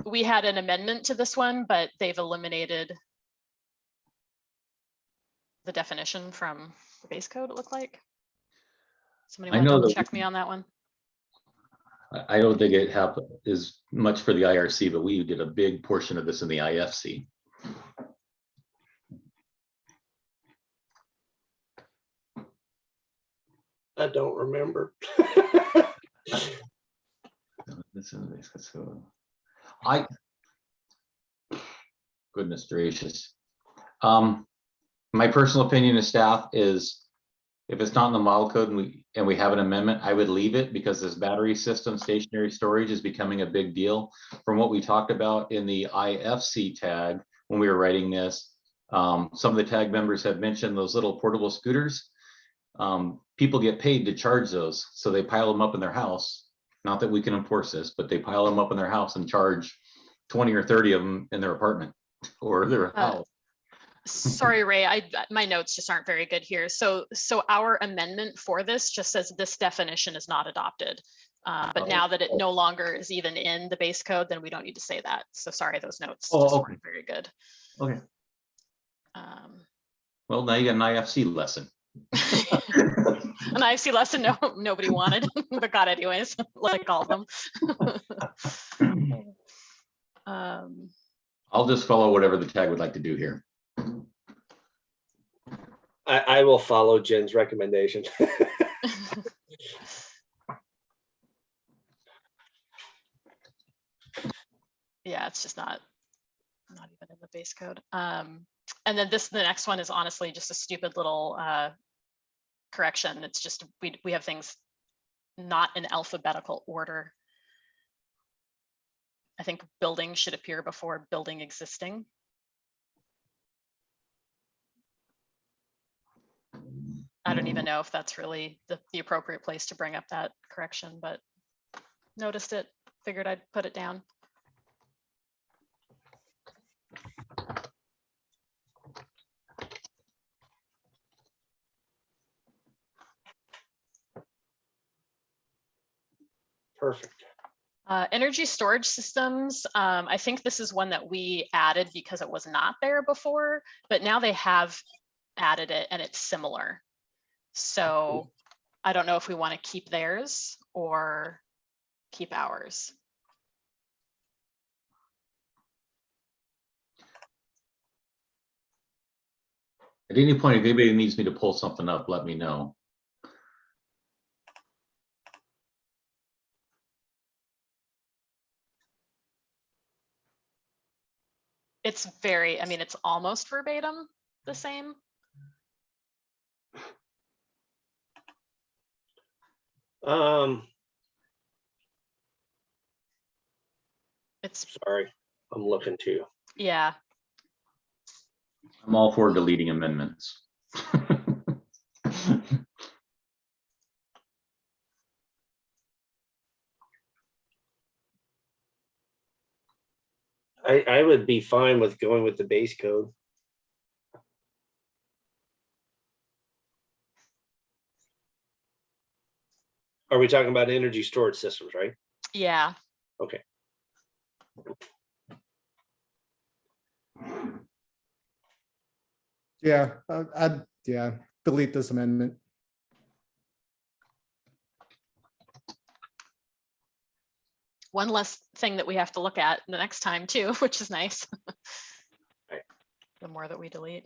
Speaker 5: We had an amendment to this one, but they've eliminated the definition from the base code, it looked like. Somebody want to double check me on that one?
Speaker 1: I don't think it is much for the IRC, but we did a big portion of this in the IFC.
Speaker 2: I don't remember.
Speaker 1: Goodness gracious. My personal opinion as staff is if it's not in the model code and we have an amendment, I would leave it because this battery system stationary storage is becoming a big deal. From what we talked about in the IFC tag when we were writing this, some of the tag members have mentioned those little portable scooters. People get paid to charge those, so they pile them up in their house. Not that we can enforce this, but they pile them up in their house and charge 20 or 30 of them in their apartment or their house.
Speaker 5: Sorry, Ray, my notes just aren't very good here. So our amendment for this just says this definition is not adopted. But now that it no longer is even in the base code, then we don't need to say that. So sorry, those notes just weren't very good.
Speaker 1: Okay. Well, now you got an IFC lesson.
Speaker 5: An IFC lesson nobody wanted, but got anyways, like all of them.
Speaker 1: I'll just follow whatever the tag would like to do here.
Speaker 2: I will follow Jen's recommendation.
Speaker 5: Yeah, it's just not even in the base code. And then the next one is honestly just a stupid little correction. It's just we have things not in alphabetical order. I think building should appear before building existing. I don't even know if that's really the appropriate place to bring up that correction, but noticed it, figured I'd put it down.
Speaker 2: Perfect.
Speaker 5: Energy storage systems. I think this is one that we added because it was not there before, but now they have added it and it's similar. So I don't know if we want to keep theirs or keep ours.
Speaker 1: At any point, if anybody needs me to pull something up, let me know.
Speaker 5: It's very, I mean, it's almost verbatim the same. It's
Speaker 2: sorry, I'm looking too.
Speaker 5: Yeah.
Speaker 1: I'm all for deleting amendments.
Speaker 2: I would be fine with going with the base code. Are we talking about energy storage systems, right?
Speaker 5: Yeah.
Speaker 2: Okay.
Speaker 4: Yeah, I'd delete this amendment.
Speaker 5: One less thing that we have to look at the next time too, which is nice.
Speaker 2: Right.
Speaker 5: The more that we delete.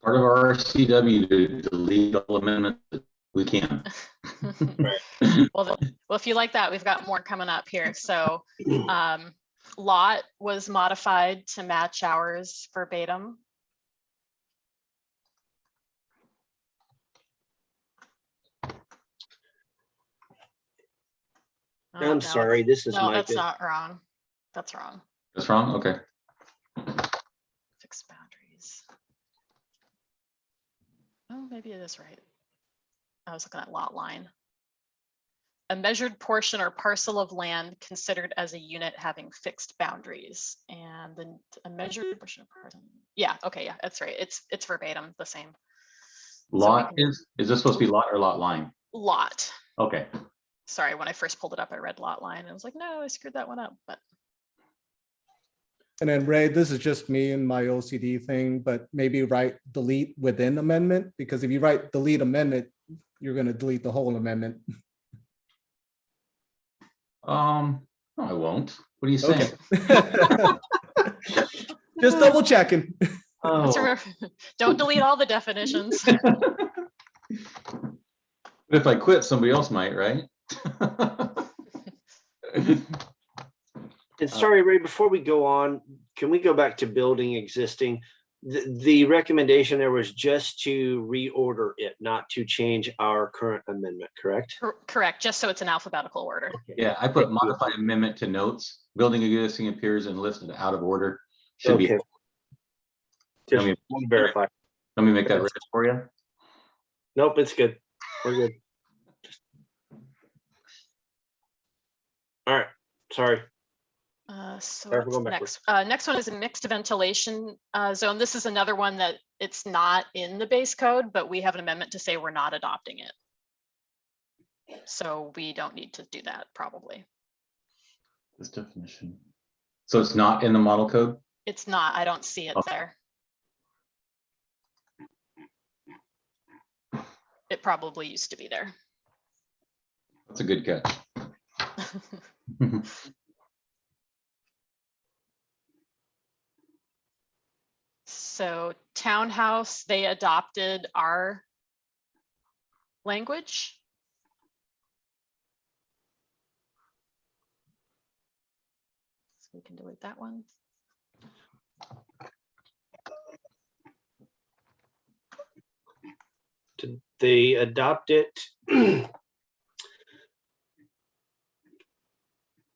Speaker 1: Part of our RCW to delete all amendments that we can.
Speaker 5: Well, if you like that, we've got more coming up here. So lot was modified to match ours verbatim. Oh,
Speaker 2: I'm sorry, this is
Speaker 5: no,
Speaker 2: my
Speaker 5: that's
Speaker 2: bit.
Speaker 5: not wrong. That's wrong.
Speaker 1: That's wrong. Okay.
Speaker 5: Fixed boundaries. Oh, maybe it is right. I was looking at lot line. A measured portion or parcel of land considered as a unit having fixed boundaries, and then a measured portion of parcel. Yeah. Okay. Yeah, that's right. It's verbatim the same.
Speaker 1: Lot is this supposed to be lot or lot line?
Speaker 5: Lot.
Speaker 1: Okay.
Speaker 5: Sorry, when I first pulled it up, I read lot line. I was like, no, I screwed that one up. But
Speaker 4: And then Ray, this is just me and my OCD thing, but maybe write delete within amendment, because if you write delete amendment, you're going to delete the whole amendment.
Speaker 1: No, I won't. What are you saying?
Speaker 4: Okay. Just double checking.
Speaker 5: let's remember, don't delete all the definitions.
Speaker 1: But if I quit, somebody else might, right?
Speaker 2: And sorry, Ray, before we go on, can we go back to building existing? The recommendation there was just to reorder it, not to change our current amendment, correct?
Speaker 5: Correct, just so it's in alphabetical order.
Speaker 1: Yeah, I put modified amendment to notes. Building existing appears and listed out of order. Should be.
Speaker 2: Just want to verify.
Speaker 1: Let me make that right for you.
Speaker 2: Nope, it's good. We're good. All right, sorry.
Speaker 5: So
Speaker 2: Sorry for
Speaker 5: what's
Speaker 2: going
Speaker 5: next?
Speaker 2: backwards.
Speaker 5: Next one is a mixed ventilation zone. This is another one that it's not in the base code, but we have an amendment to say we're not adopting it. So we don't need to do that probably.
Speaker 1: This definition. So it's not in the model code?
Speaker 5: It's not, I don't see it there. It probably used to be there.
Speaker 1: That's a good catch.
Speaker 5: So townhouse, they adopted our language. So we can delete that one.
Speaker 2: Did they adopt it?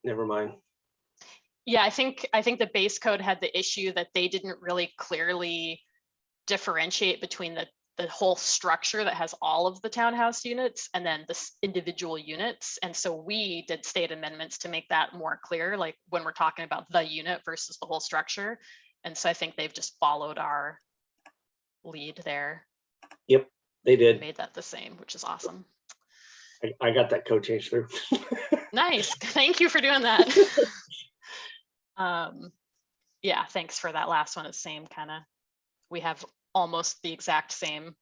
Speaker 2: Never mind.
Speaker 5: Yeah, I think the base code had the issue that they didn't really clearly differentiate between the the whole structure that has all of the townhouse units and then the individual units. And so we did state amendments to make that more clear, like when we're talking about the unit versus the whole structure. And so I think they've just followed our lead there.
Speaker 2: Yep, they did.
Speaker 5: Made that the same, which is awesome.
Speaker 2: I got that code change through.
Speaker 5: Nice. Thank you for doing that. Yeah, thanks for that last one. It's same kind of, we have almost the exact same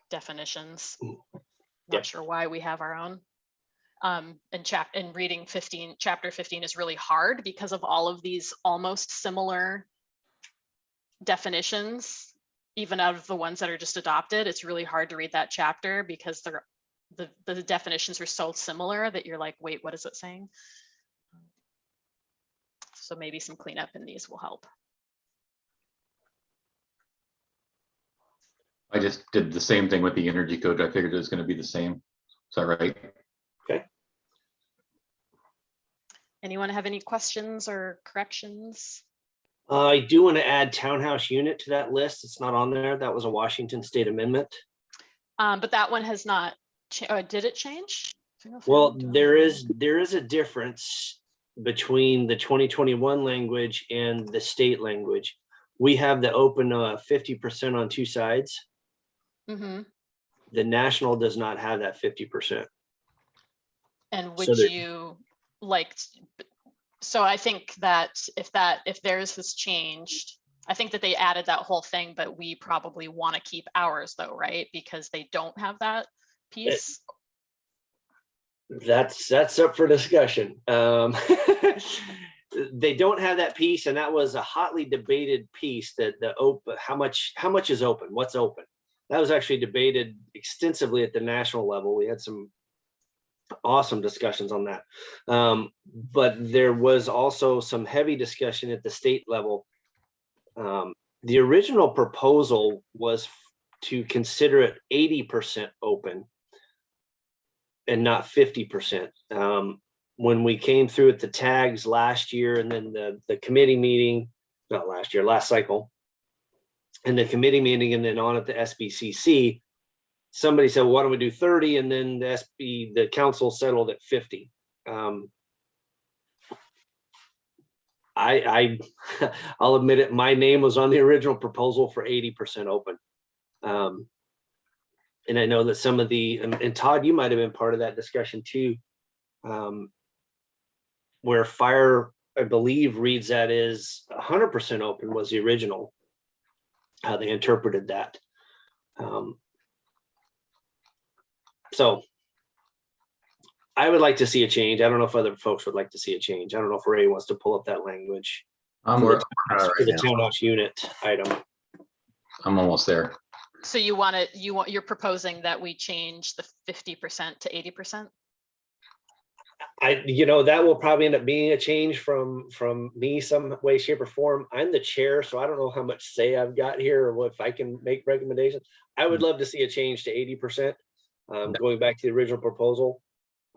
Speaker 5: definitions. Not sure why we have our own. And reading chapter 15 is really hard because of all of these almost similar definitions, even out of the ones that are just adopted. It's really hard to read that chapter because the definitions are so similar that you're like, wait, what is it saying? So maybe some cleanup in these will help.
Speaker 1: I just did the same thing with the energy code. I figured it was going to be the same. Is that right?
Speaker 2: Okay.
Speaker 5: Anyone have any questions or corrections?
Speaker 2: I do want to add townhouse unit to that list. It's not on there. That was a Washington state amendment.
Speaker 5: But that one has not, did it change?
Speaker 2: Well, there is a difference between the 2021 language and the state language. We have the open 50% on two sides.
Speaker 5: Mm-hmm.
Speaker 2: The national does not have that 50%.
Speaker 5: And would you like, so I think that if theirs has changed, I think that they added that whole thing, but we probably want to keep ours though, right? Because they don't have that piece.
Speaker 2: That's up for discussion. They don't have that piece, and that was a hotly debated piece, that the open, how much is open, what's open. That was actually debated extensively at the national level. We had some awesome discussions on that. But there was also some heavy discussion at the state level. The original proposal was to consider it 80% open and not 50%. When we came through at the tags last year, and then the committee meeting, not last year, last cycle, and the committee meeting, and then on at the SBCC, somebody said, well, why don't we do 30? And then the council settled at 50. I'll admit it, my name was on the original proposal for 80% open. And I know that some of and Todd, you might have been part of that discussion too, where fire, I believe, reads that is 100% open was the original, how they interpreted that. So I would like to see a change. I don't know if other folks would like to see a change. I don't know if Ray wants to pull up that language for the townhouse unit item.
Speaker 1: I'm almost there.
Speaker 5: So you're proposing that we change the 50% to 80%?
Speaker 2: That will probably end up being a change from me some way, shape, or form. I'm the chair, so I don't know how much say I've got here or if I can make recommendations. I would love to see a change to 80%. Going back to the original proposal,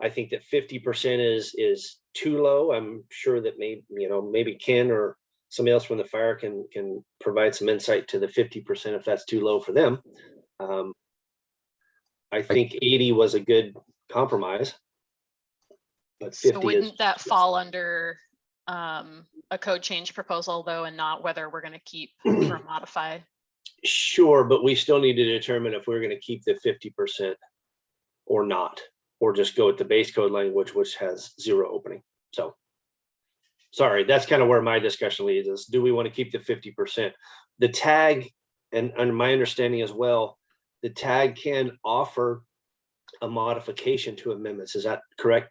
Speaker 2: I think that 50% is too low. I'm sure that maybe Ken or somebody else from the fire can provide some insight to the 50% if that's too low for them. I think 80 was a good compromise. But 50
Speaker 5: so wouldn't that fall under a code change proposal though, and not whether we're going to keep or modify?
Speaker 2: Sure, but we still need to determine if we're going to keep the 50% or not, or just go with the base code language, which has 0 opening. So sorry, that's kind of where my discussion leads us. Do we want to keep the 50%? The tag, and under my understanding as well, the tag can offer a modification to amendments. Is that correct,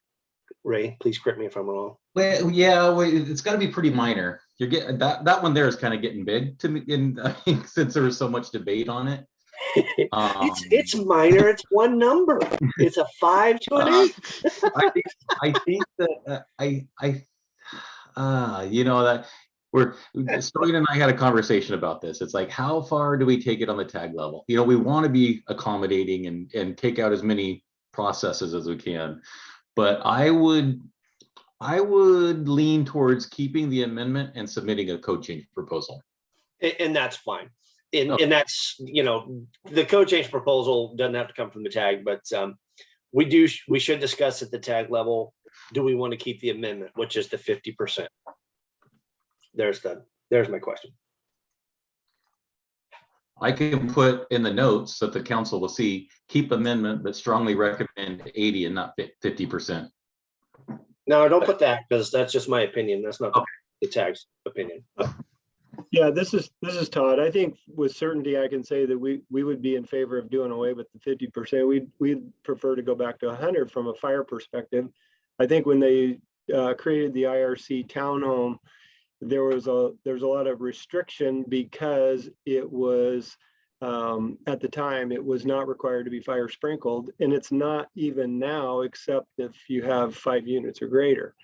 Speaker 2: Ray? Please correct me if I'm wrong.
Speaker 1: Well, yeah, it's got to be pretty minor. You're getting that one there is kind of getting big to me, I think, since there was so much debate on it.
Speaker 2: It's minor. It's one number. It's a 5 to an 8.
Speaker 1: I think that that Stoyan and I had a conversation about this. It's like, how far do we take it on the tag level? We want to be accommodating and take out as many processes as we can, but I would lean towards keeping the amendment and submitting a code change proposal.
Speaker 2: And that's fine. And that's, the code change proposal doesn't have to come from the tag, but we should discuss at the tag level, do we want to keep the amendment, which is the 50%? There's my question.
Speaker 1: I can put in the notes that the council will see, keep amendment, but strongly recommend 80 and not 50%.
Speaker 2: No, don't put that, because that's just my opinion. That's not the tag's opinion.
Speaker 14: Yeah, this is Todd. I think with certainty, I can say that we would be in favor of doing away with the 50%. We'd prefer to go back to 100 from a fire perspective. I think when they created the IRC townhome, there's a lot of restriction because it was at the time it was not required to be fire sprinkled, and it's not even now, except if you have 5 units or greater.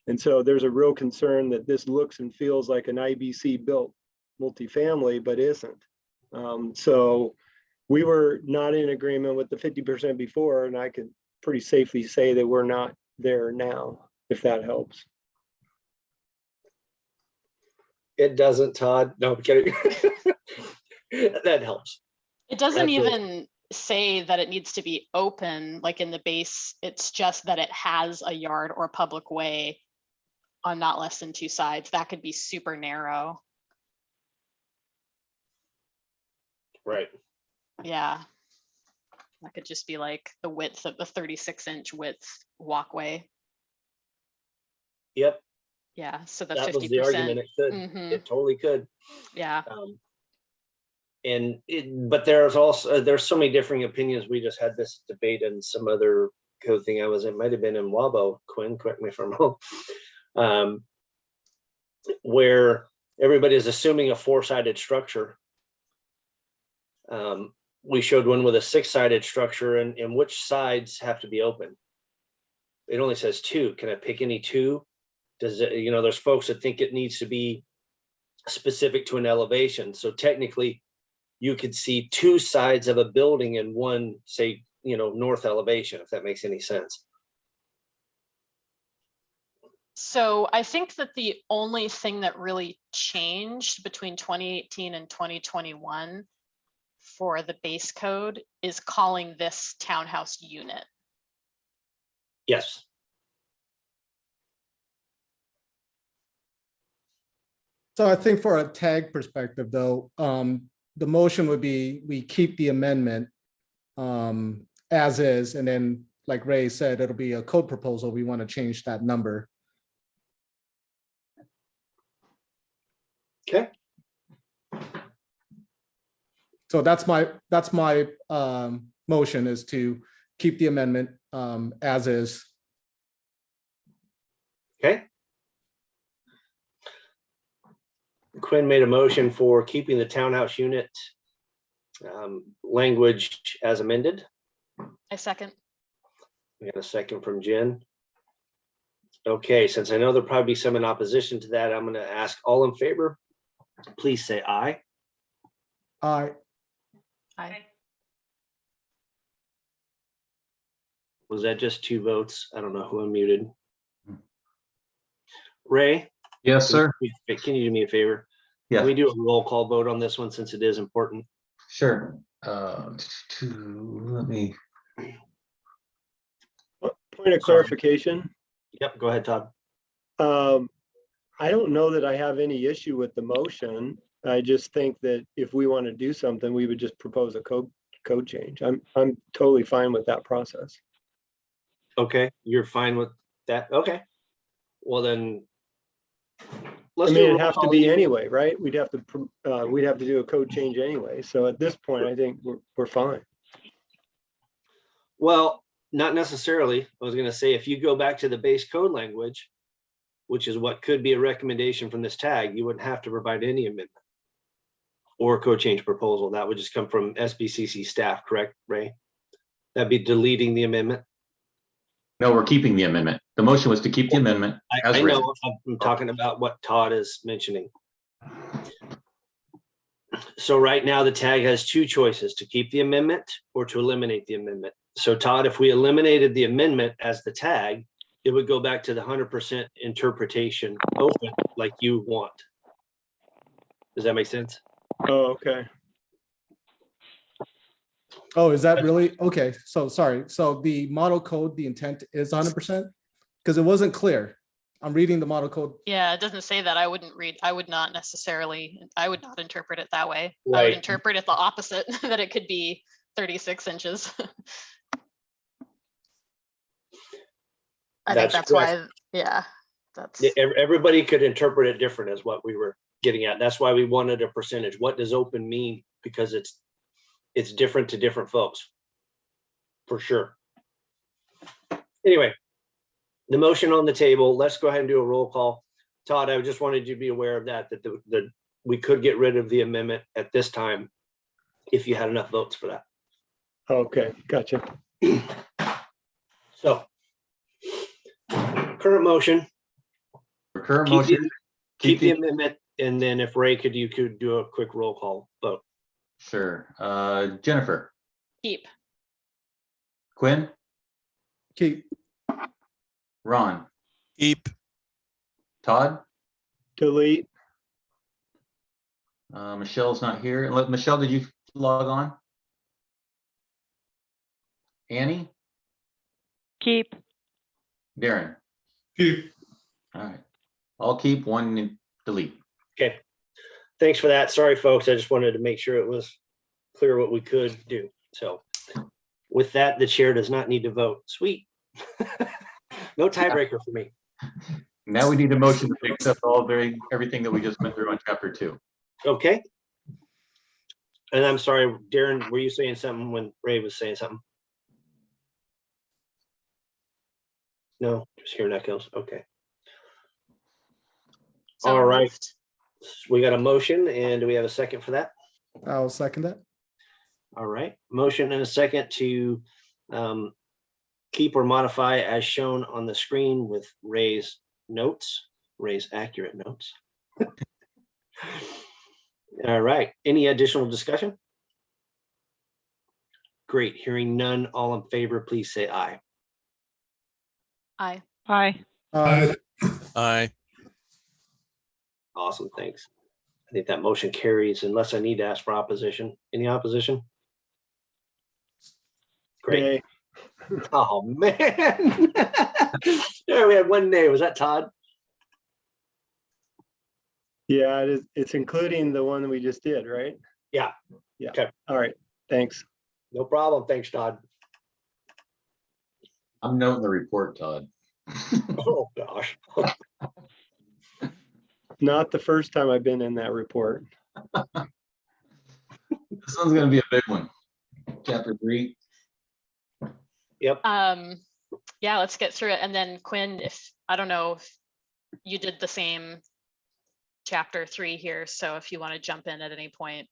Speaker 14: And so there's a real concern that this looks and feels like an IBC built multifamily, but isn't. So we were not in agreement with the 50% before, and I could pretty safely say that we're not there now, if that helps.
Speaker 2: It doesn't, Todd. No, I'm kidding. That helps.
Speaker 5: It doesn't
Speaker 2: Absolutely.
Speaker 5: even say that it needs to be open, like in the base. It's just that it has a yard or public way on not less than 2 sides. That could be super narrow.
Speaker 2: Right.
Speaker 5: Yeah. That could just be like the width of the 36-inch width walkway.
Speaker 2: Yep.
Speaker 5: Yeah. So the
Speaker 2: That
Speaker 5: 50%.
Speaker 2: was the argument. It could.
Speaker 5: Mhm.
Speaker 2: It totally could.
Speaker 5: Yeah.
Speaker 2: But there's so many differing opinions. We just had this debate in some other code thing I was in, might have been in Wabo, Quinn, correct me if I'm wrong, where everybody is assuming a 4-sided structure. We showed one with a 6-sided structure, and which sides have to be open. It only says 2. Can I pick any 2? Does it, there's folks that think it needs to be specific to an elevation. So technically you could see 2 sides of a building in one, say, north elevation, if that makes any sense.
Speaker 5: So I think that the only thing that really changed between 2018 and 2021 for the base code is calling this townhouse unit.
Speaker 2: Yes.
Speaker 4: So I think for a tag perspective, though, the motion would be we keep the amendment as is, and then, like Ray said, it'll be a code proposal. We want to change that number.
Speaker 2: Okay.
Speaker 4: So that's my motion, is to keep the amendment as is.
Speaker 2: Okay. Quinn made a motion for keeping the townhouse unit language as amended.
Speaker 5: I second.
Speaker 2: We got a second from Jen. Okay, since I know there'll probably be some in opposition to that, I'm going to ask all in favor. Please say aye.
Speaker 4: Aye.
Speaker 5: Aye.
Speaker 2: Was that just 2 votes? I don't know who unmuted. Ray?
Speaker 1: Yes, sir.
Speaker 2: Can you do me a favor?
Speaker 1: Yeah.
Speaker 2: Can we do a roll call vote on this one since it is important?
Speaker 1: Sure. Let me.
Speaker 14: Point of clarification.
Speaker 2: Yep, go ahead, Todd.
Speaker 14: I don't know that I have any issue with the motion. I just think that if we want to do something, we would just propose a code change. I'm totally fine with that process.
Speaker 2: Okay, you're fine with that? Okay. Well then,
Speaker 14: I mean, it'd have to be anyway, right? We'd have to do a code change anyway. So at this point, I think we're fine.
Speaker 2: Well, not necessarily. I was going to say, if you go back to the base code language, which is what could be a recommendation from this tag, you wouldn't have to provide any amendment or code change proposal. That would just come from SBCC staff, correct, Ray? That'd be deleting the amendment.
Speaker 1: No, we're keeping the amendment. The motion was to keep the amendment.
Speaker 2: I know, I'm talking about what Todd is mentioning. So right now the tag has 2 choices: to keep the amendment or to eliminate the amendment. So Todd, if we eliminated the amendment as the tag, it would go back to the 100% interpretation open like you want. Does that make sense?
Speaker 14: Oh, okay.
Speaker 4: Oh, is that really? Okay, so sorry. So the model code, the intent is 100%? Because it wasn't clear. I'm reading the model code.
Speaker 5: Yeah, it doesn't say that. I would not interpret it that way. I
Speaker 2: Right.
Speaker 5: would interpret it the opposite, that it could be 36 inches. I think that's why, yeah, that's,
Speaker 2: Everybody could interpret it different is what we were getting at. That's why we wanted a percentage. What does open mean? Because it's different to different folks. For sure. Anyway, the motion on the table, let's go ahead and do a roll call. Todd, I just wanted you to be aware of that we could get rid of the amendment at this time if you had enough votes for that.
Speaker 14: Okay, gotcha.
Speaker 2: So current motion, keep the amendment, and then if Ray you could do a quick roll call vote.
Speaker 1: Sure. Jennifer,
Speaker 5: keep.
Speaker 1: Quinn,
Speaker 4: Keep.
Speaker 1: Ron,
Speaker 6: Keep.
Speaker 1: Todd,
Speaker 14: Delete.
Speaker 1: Michelle's not here. Michelle, did you log on? Annie,
Speaker 11: Keep.
Speaker 1: Darren.
Speaker 3: Keep.
Speaker 1: All right. I'll keep, one delete.
Speaker 2: Okay. Thanks for that. Sorry, folks. I just wanted to make sure it was clear what we could do. So with that, the chair does not need to vote. Sweet. No tiebreaker for me.
Speaker 1: Now we need a motion to accept everything that we just went through on chapter 2.
Speaker 2: Okay. And I'm sorry, Darren, were you saying something when Ray was saying something? No, just hearing echoes. Okay.
Speaker 5: So
Speaker 2: All right.
Speaker 5: moved.
Speaker 2: We got a motion, and do we have a second for that?
Speaker 4: I'll second that.
Speaker 2: All right. Motion and a second to keep or modify as shown on the screen with Ray's notes, Ray's accurate notes. All right. Any additional discussion? Great. Hearing none. All in favor, please say aye.
Speaker 5: Aye.
Speaker 11: Aye.
Speaker 6: Aye.
Speaker 2: Awesome. Thanks. I think that motion carries unless I need to ask for opposition. Any opposition? Great.
Speaker 14: Yay.
Speaker 2: Oh, man. There we had one nay. Was that Todd?
Speaker 14: Yeah, it is. It's including the one that we just did, right?
Speaker 2: Yeah.
Speaker 14: Yeah.
Speaker 2: Okay.
Speaker 14: All right. Thanks.
Speaker 2: No problem. Thanks, Todd.
Speaker 1: I'm noting the report, Todd.
Speaker 2: Oh, gosh.
Speaker 14: Not the first time I've been in that report.
Speaker 1: This one's going to be a big one. Chapter 3.
Speaker 2: Yep.
Speaker 5: Yeah, let's get through it. And then Quinn, I don't know if you did the same chapter 3 here. So if you want to jump in at any point,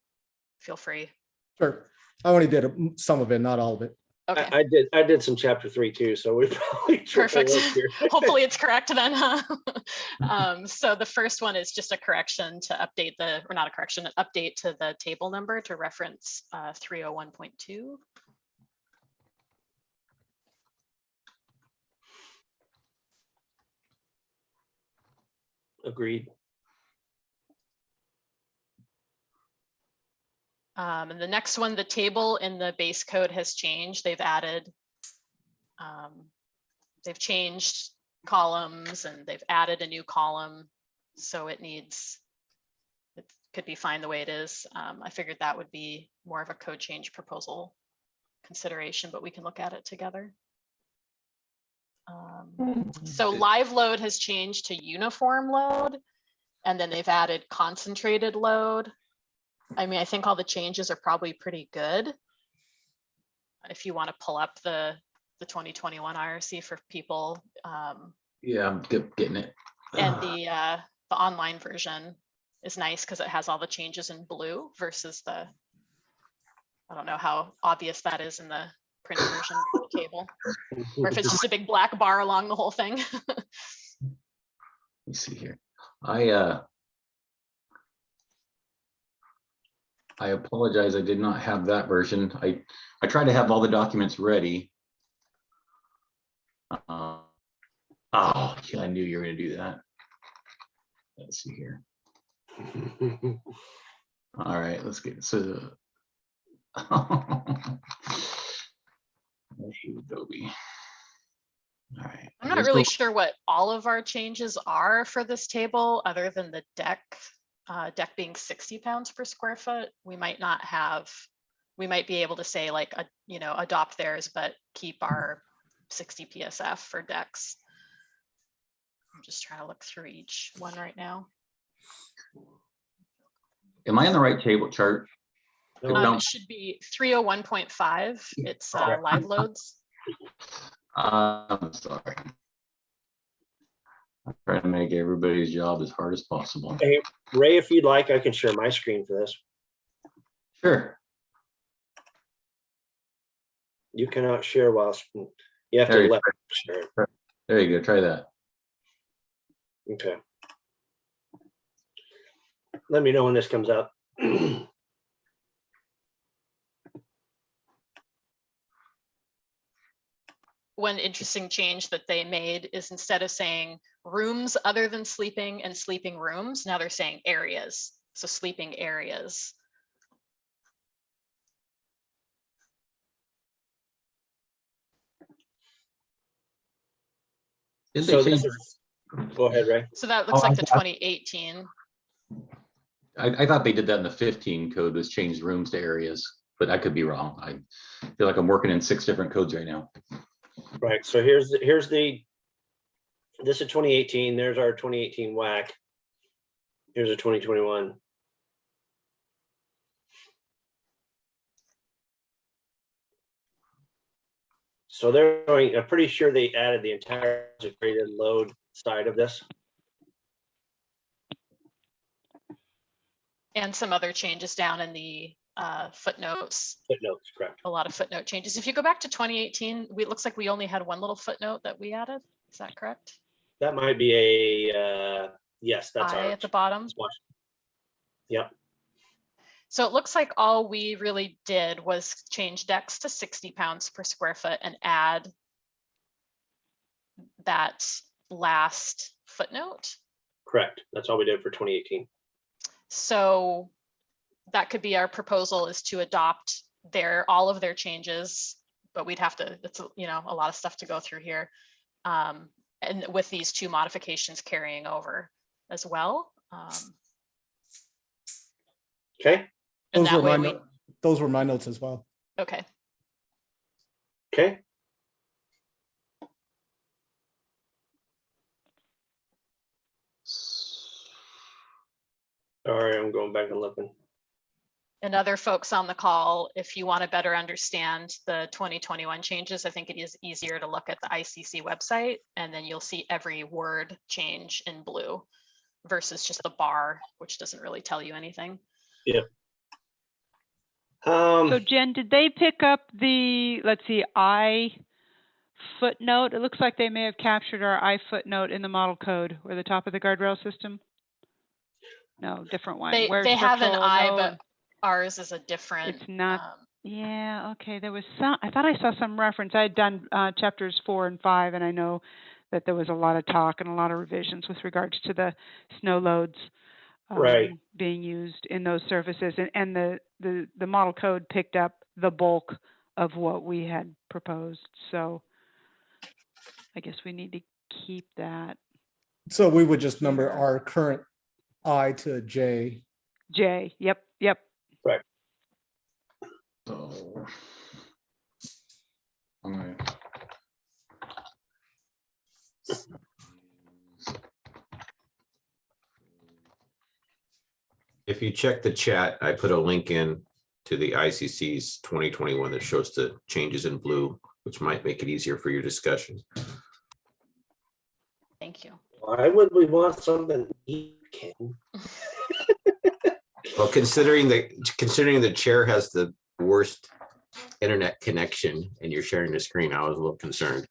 Speaker 5: feel free.
Speaker 4: Sure. I only did some of it, not all of it.
Speaker 5: Okay.
Speaker 2: I did some chapter 3 too, so we probably
Speaker 5: Perfect.
Speaker 2: here.
Speaker 5: Hopefully it's correct then, huh? So the first one is just a correction to update or not a correction, an update to the table number to reference 301.2.
Speaker 2: Agreed.
Speaker 5: And the next one, the table in the base code has changed. They've changed columns and they've added a new column. So it could be fine the way it is. I figured that would be more of a code change proposal consideration, but we can look at it together. So live load has changed to uniform load, and then they've added concentrated load. I mean, I think all the changes are probably pretty good. If you want to pull up the 2021 IRC for people.
Speaker 1: Yeah, I'm getting it.
Speaker 5: And the online version is nice because it has all the changes in blue versus I don't know how obvious that is in the printed version of the table, or if it's just a big black bar along the whole thing.
Speaker 1: Let me see here. I apologize. I did not have that version. I tried to have all the documents ready. Oh, yeah, I knew you were going to do that. Let's see here. All right, let's get so. Adobe. All right.
Speaker 5: I'm not really sure what all of our changes are for this table, other than the deck being 60 pounds per square foot. We might not have, we might be able to say like, adopt theirs, but keep our 60 PSF for decks. I'm just trying to look through each one right now.
Speaker 1: Am I on the right table chart?
Speaker 5: It should be 301.5. It's live loads.
Speaker 1: I'm sorry. I'm trying to make everybody's job as hard as possible.
Speaker 2: Hey, Ray, if you'd like, I can share my screen for this.
Speaker 1: Sure.
Speaker 2: You cannot share while you have
Speaker 1: There
Speaker 2: to
Speaker 1: you
Speaker 2: let share.
Speaker 1: There you go. Try that.
Speaker 2: Okay. Let me know when this comes up.
Speaker 5: One interesting change that they made is instead of saying rooms other than sleeping and sleeping rooms, now they're saying areas. So sleeping areas.
Speaker 2: So this is, go ahead, Ray.
Speaker 5: So that looks like the 2018.
Speaker 1: I thought they did that in the 15 code, was changed rooms to areas, but I could be wrong. I feel like I'm working in 6 different codes right now.
Speaker 2: Right. So this is 2018. There's our 2018 WAC. Here's a 2021. So they're going, I'm pretty sure they added the entire integrated load side of this.
Speaker 5: And some other changes down in the footnotes.
Speaker 2: Footnotes, correct.
Speaker 5: A lot of footnote changes. If you go back to 2018, it looks like we only had one little footnote that we added. Is that correct?
Speaker 2: That might be a, yes, that's
Speaker 5: I
Speaker 2: our,
Speaker 5: at the bottom.
Speaker 2: Yep.
Speaker 5: So it looks like all we really did was change decks to 60 pounds per square foot and add that last footnote.
Speaker 2: Correct. That's all we did for 2018.
Speaker 5: So that could be our proposal, is to adopt all of their changes, but we'd have to, it's a lot of stuff to go through here. And with these 2 modifications carrying over as well.
Speaker 2: Okay.
Speaker 5: And
Speaker 4: those were my notes as well.
Speaker 5: Okay.
Speaker 2: Okay. Sorry, I'm going back and looking.
Speaker 5: And other folks on the call, if you want to better understand the 2021 changes, I think it is easier to look at the ICC website, and then you'll see every word change in blue versus just the bar, which doesn't really tell you anything.
Speaker 2: Yeah.
Speaker 11: So Jen, did they pick up the, let's see, I footnote? It looks like they may have captured our I footnote in the model code or the top of the guardrail system. No, different one.
Speaker 5: They have an I, but ours is a different.
Speaker 11: It's not. Yeah. Okay. There was some. I thought I saw some reference. I had done chapters 4 and 5, and I know that there was a lot of talk and a lot of revisions with regards to the snow loads being used in those surfaces, and the model code picked up the bulk of what we had proposed. So I guess we need to keep that.
Speaker 4: So we would just number our current I to J.
Speaker 11: J. Yep.
Speaker 2: Right.
Speaker 1: So, all right.
Speaker 13: If you check the chat, I put a link in to the ICC's 2021 that shows the changes in blue, which might make it easier for your discussion.
Speaker 5: Thank you.
Speaker 2: Why would we want something Ken?
Speaker 13: Well, considering the chair has the worst internet connection and you're sharing the screen, I was a little concerned.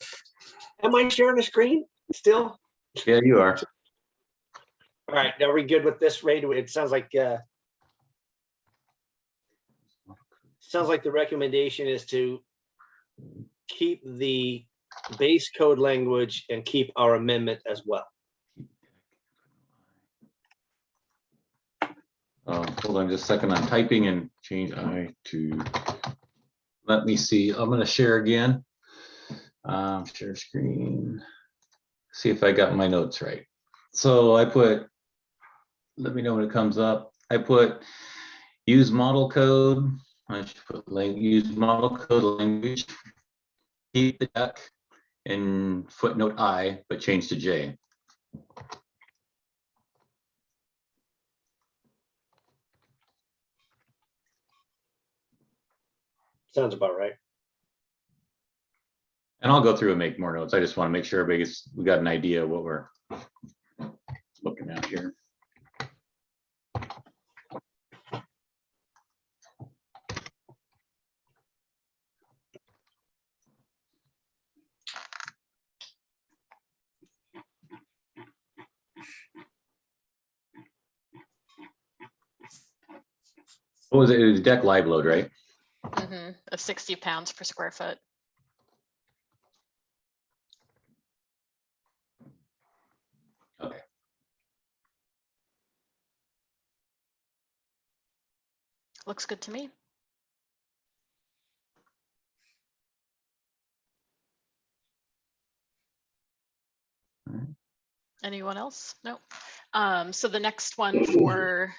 Speaker 2: Am I sharing a screen still?
Speaker 1: Yeah, you are.
Speaker 2: All right, are we good with this, Ray? It sounds like the recommendation is to keep the base code language and keep our amendment as well.
Speaker 1: Hold on just a second. I'm typing and change I to Let me see. I'm going to share again. Share screen. See if I got my notes right. So I put, let me know when it comes up. I put use model code. I should put use model code language. Keep the duck and footnote I, but change to J.
Speaker 2: Sounds about right.
Speaker 1: And I'll go through and make more notes. I just want to make sure we got an idea of what we're looking at here. What was it? It was deck live load, right?
Speaker 5: Of 60 pounds per square foot.
Speaker 1: Okay.
Speaker 5: Looks good to me. Anyone else? No. So the next one for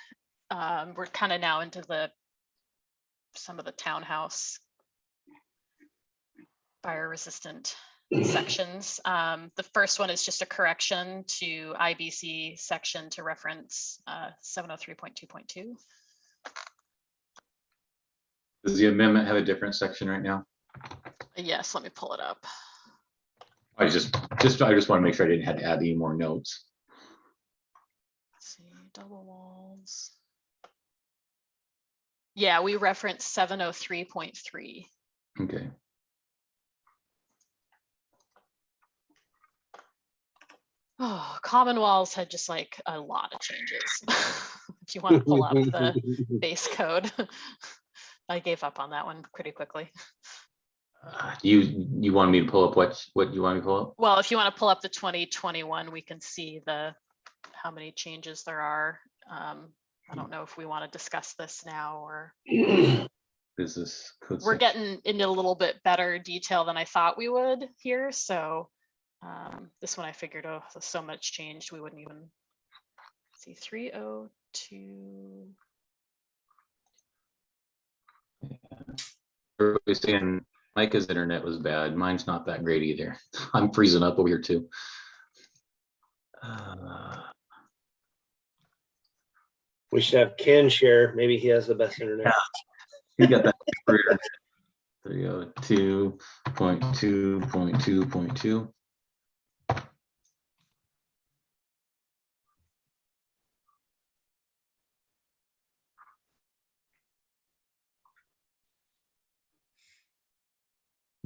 Speaker 5: we're kind of now into some of the townhouse fire resistant sections. The first one is just a correction to IBC section to reference 703.2.2.
Speaker 1: Does the amendment have a different section right now?
Speaker 5: Yes, let me pull it up.
Speaker 1: I just want to make sure I didn't have to add any more notes.
Speaker 5: Let's see, double walls. Yeah, we referenced 703.3.
Speaker 1: Okay.
Speaker 5: Oh, common walls had just like a lot of changes. If you want to pull up the base code, I gave up on that one pretty quickly.
Speaker 1: You want me to pull up what you want me to pull up?
Speaker 5: Well, if you want to pull up the 2021, we can see how many changes there are. I don't know if we want to discuss this now or
Speaker 1: This is
Speaker 5: we're getting into a little bit better detail than I thought we would here. So this one I figured, oh, there's so much changed, we wouldn't even see 302.
Speaker 1: Everybody's saying Micah's internet was bad. Mine's not that great either. I'm freezing up over here too.
Speaker 2: We should have Ken share. Maybe he has the best internet.
Speaker 1: You got that. 302.2.2.2.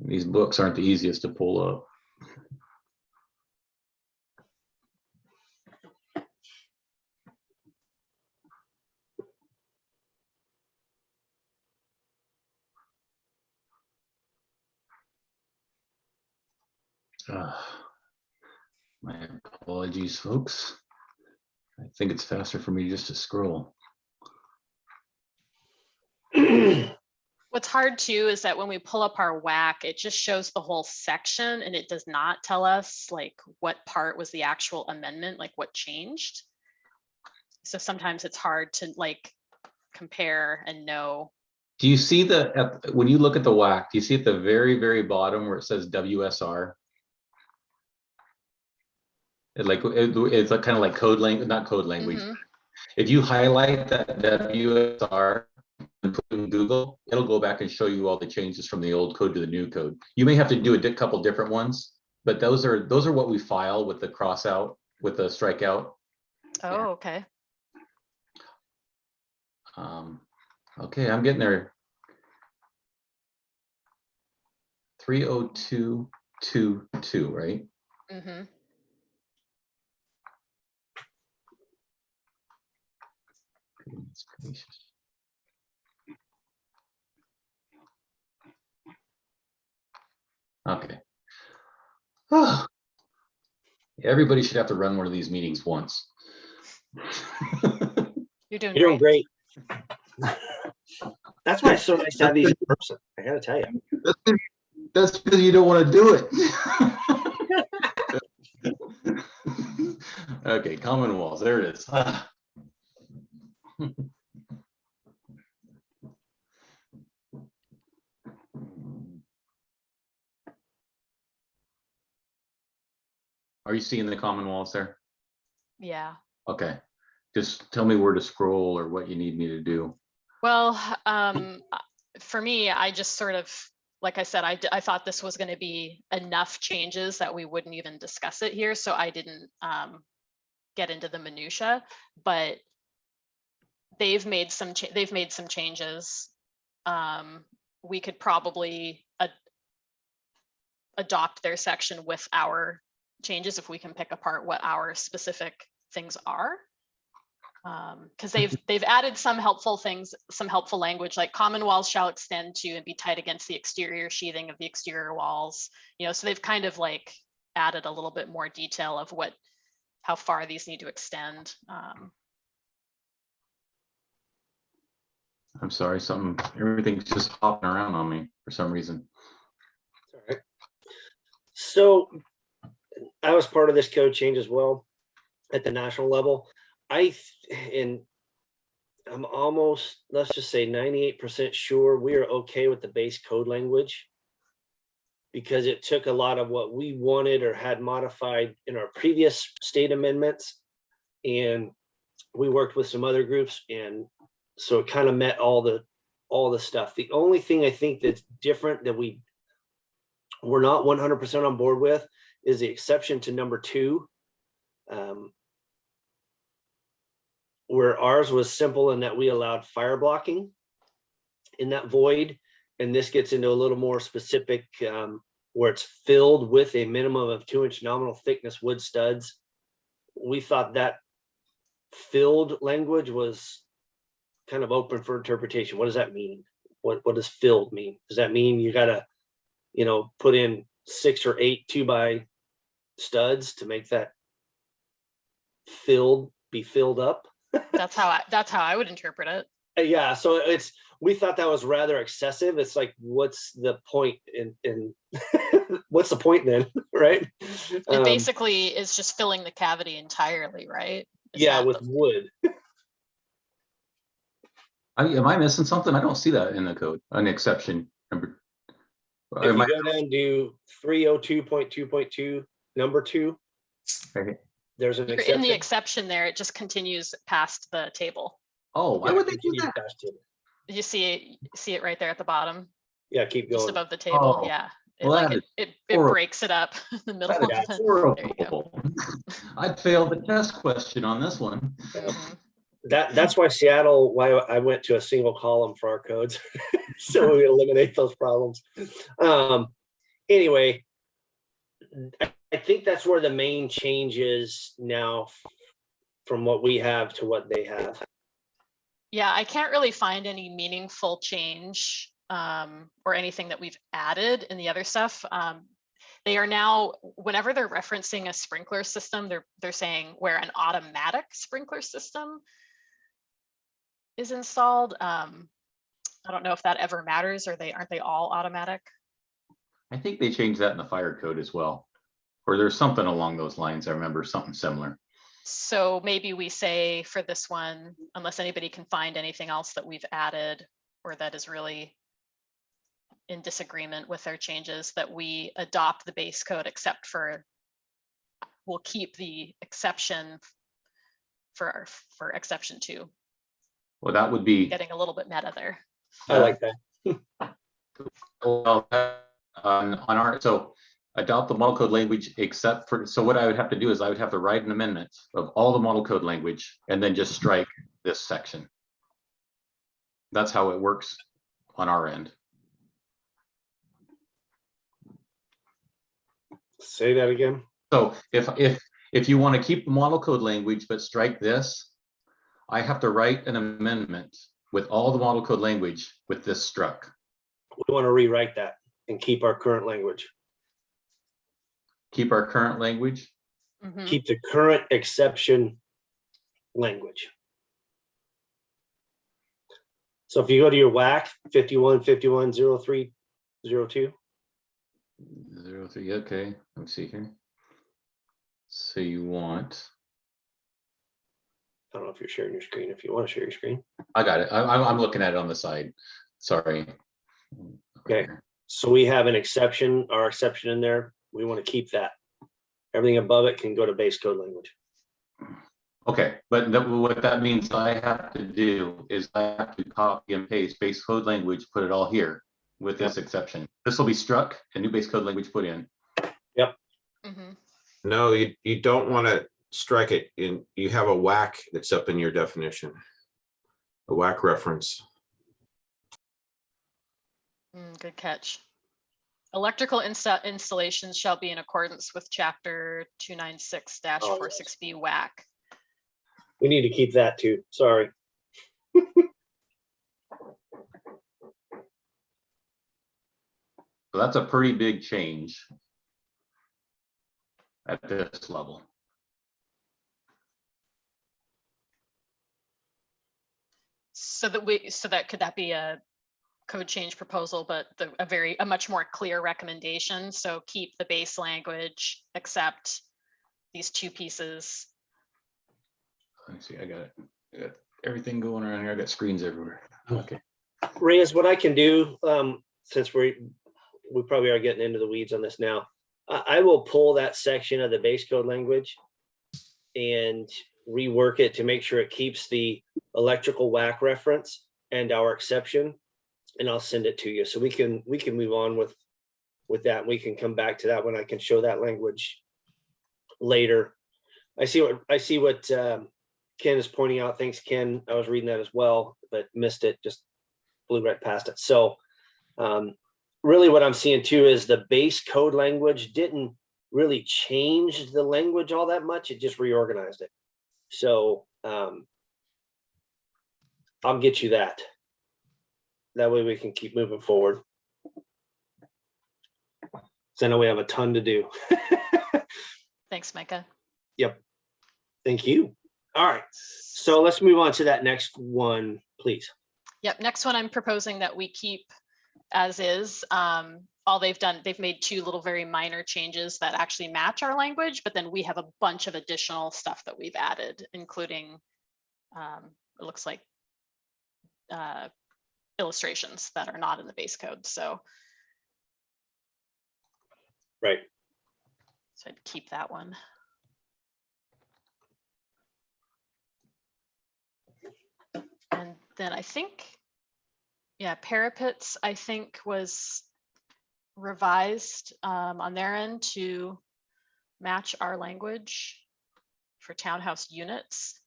Speaker 1: These books aren't the easiest to pull up. My apologies, folks. I think it's faster for me just to scroll.
Speaker 5: What's hard too is that when we pull up our WAC, it just shows the whole section and it does not tell us like what part was the actual amendment, like what changed. So sometimes it's hard to like compare and know.
Speaker 1: Do you see when you look at the WAC, do you see at the very, very bottom where it says WSR? It's like kind of like code language, not code language. If you highlight that WSR and put it in Google, it'll go back and show you all the changes from the old code to the new code. You may have to do a couple different ones, but those are what we file with the cross out, with the strikeout.
Speaker 5: Oh, okay.
Speaker 1: Okay, I'm getting there. 30222, right? Goodness gracious. Okay. Oh. Everybody should have to run one of these meetings once.
Speaker 5: You're doing
Speaker 2: great. That's why it's so nice to have these in person. I gotta tell you.
Speaker 1: That's because you don't want to do it. Okay, common walls, there it is. Are you seeing the common walls there?
Speaker 5: Yeah.
Speaker 1: Okay, just tell me where to scroll or what you need me to do.
Speaker 5: Well, for me, I just sort of, like I said, I thought this was going to be enough changes that we wouldn't even discuss it here. So I didn't get into the minutia, but they've made some changes. We could probably adopt their section with our changes if we can pick apart what our specific things are. Because they've added some helpful things, some helpful language, like common walls shall extend to and be tight against the exterior sheathing of the exterior walls. You know, so they've kind of like added a little bit more detail of how far these need to extend.
Speaker 1: I'm sorry, everything's just hopping around on me for some reason.
Speaker 2: All right. So I was part of this code change as well at the national level. I'm almost, let's just say 98% sure we are okay with the base code language, because it took a lot of what we wanted or had modified in our previous state amendments, and we worked with some other groups, and so it kind of met all the stuff. The only thing I think that's different that we're not 100% on board with is the exception to number 2. Where ours was simple in that we allowed fire blocking in that void, and this gets into a little more specific, where it's filled with a minimum of 2-inch nominal thickness wood studs. We thought that filled language was kind of open for interpretation. What does that mean? What does filled mean? Does that mean you gotta, put in 6 or 8 2x studs to make that be filled up?
Speaker 5: That's how I would interpret it.
Speaker 2: Yeah, so we thought that was rather excessive. It's like, what's the point in what's the point then, right?
Speaker 5: It basically is just filling the cavity entirely, right?
Speaker 2: With wood.
Speaker 1: Am I missing something? I don't see that in the code, an exception number.
Speaker 2: If you go down to 302.2.2, number 2,
Speaker 1: okay.
Speaker 2: There's an
Speaker 5: You're
Speaker 2: exception.
Speaker 5: in the exception there, it just continues past the table.
Speaker 1: Oh, why would they do that?
Speaker 5: You see it right there at the bottom,
Speaker 2: Yeah, keep going.
Speaker 5: just above the table.
Speaker 1: Oh,
Speaker 5: Yeah. It
Speaker 1: horrible.
Speaker 5: breaks it up in the middle.
Speaker 1: That is horrible. I failed the test question on this one.
Speaker 2: That's why I went to a single column for our codes. So we eliminate those problems. Anyway, I think that's where the main change is now from what we have to what they have.
Speaker 5: Yeah, I can't really find any meaningful change or anything that we've added in the other stuff. They are now, whenever they're referencing a sprinkler system, they're saying where an automatic sprinkler system is installed. I don't know if that ever matters, or aren't they all automatic?
Speaker 1: I think they changed that in the fire code as well, or there's something along those lines. I remember something similar.
Speaker 5: So maybe we say for this one, unless anybody can find anything else that we've added or that is really in disagreement with their changes, that we adopt the base code, except for, we'll keep the exception for exception 2.
Speaker 1: Well, that would be
Speaker 5: getting a little bit meta there.
Speaker 2: I like that.
Speaker 1: Well, on our, so adopt the model code language except for, so what I would have to do is I would have to write an amendment of all the model code language and then just strike this section. That's how it works on our end.
Speaker 2: Say that again.
Speaker 1: So if you want to keep the model code language but strike this, I have to write an amendment with all the model code language with this struck.
Speaker 2: We want to rewrite that and keep our current language.
Speaker 1: Keep our current language?
Speaker 5: Mm-hmm.
Speaker 2: Keep the current exception language. So if you go to your WAC 51510302.
Speaker 1: 03, okay, let me see here. So you want,
Speaker 2: I don't know if you're sharing your screen. If you want to share your screen.
Speaker 1: I got it. I'm looking at it on the side. Sorry.
Speaker 2: Okay. So we have an exception, our exception in there. We want to keep that. Everything above it can go to base code language.
Speaker 1: Okay, but what that means I have to do is I have to copy and paste base code language, put it all here with this exception. This will be struck and new base code language put in.
Speaker 2: Yep.
Speaker 13: No, you don't want to strike it in. You have a whack that's up in your definition, a whack reference.
Speaker 5: Good catch. Electrical installations shall be in accordance with chapter 296-46B WAC.
Speaker 2: We need to keep that too. Sorry.
Speaker 1: So that's a pretty big change at this level.
Speaker 5: So that could that be a code change proposal, but a much more clear recommendation. So keep the base language, except these two pieces.
Speaker 1: Let me see, I got everything going around here. I got screens everywhere. Okay.
Speaker 2: Reyes, what I can do, since we probably are getting into the weeds on this now, I will pull that section of the base code language and rework it to make sure it keeps the electrical WAC reference and our exception, and I'll send it to you so we can move on with that. We can come back to that when I can show that language later. I see what Ken is pointing out. Thanks, Ken. I was reading that as well, but missed it, just blew right past it. So really what I'm seeing too is the base code language didn't really change the language all that much. It just reorganized it. So I'll get you that. That way we can keep moving forward. So I know we have a ton to do.
Speaker 5: Thanks, Micah.
Speaker 2: Yep. Thank you. All right. So let's move on to that next one, please.
Speaker 5: Yep. Next one, I'm proposing that we keep as is. All they've done, they've made two little very minor changes that actually match our language, but then we have a bunch of additional stuff that we've added, including it looks like illustrations that are not in the base code. So
Speaker 2: right.
Speaker 5: So I'd keep that one. And then I think, yeah, parapets, I think was revised on their end to match our language for townhouse units.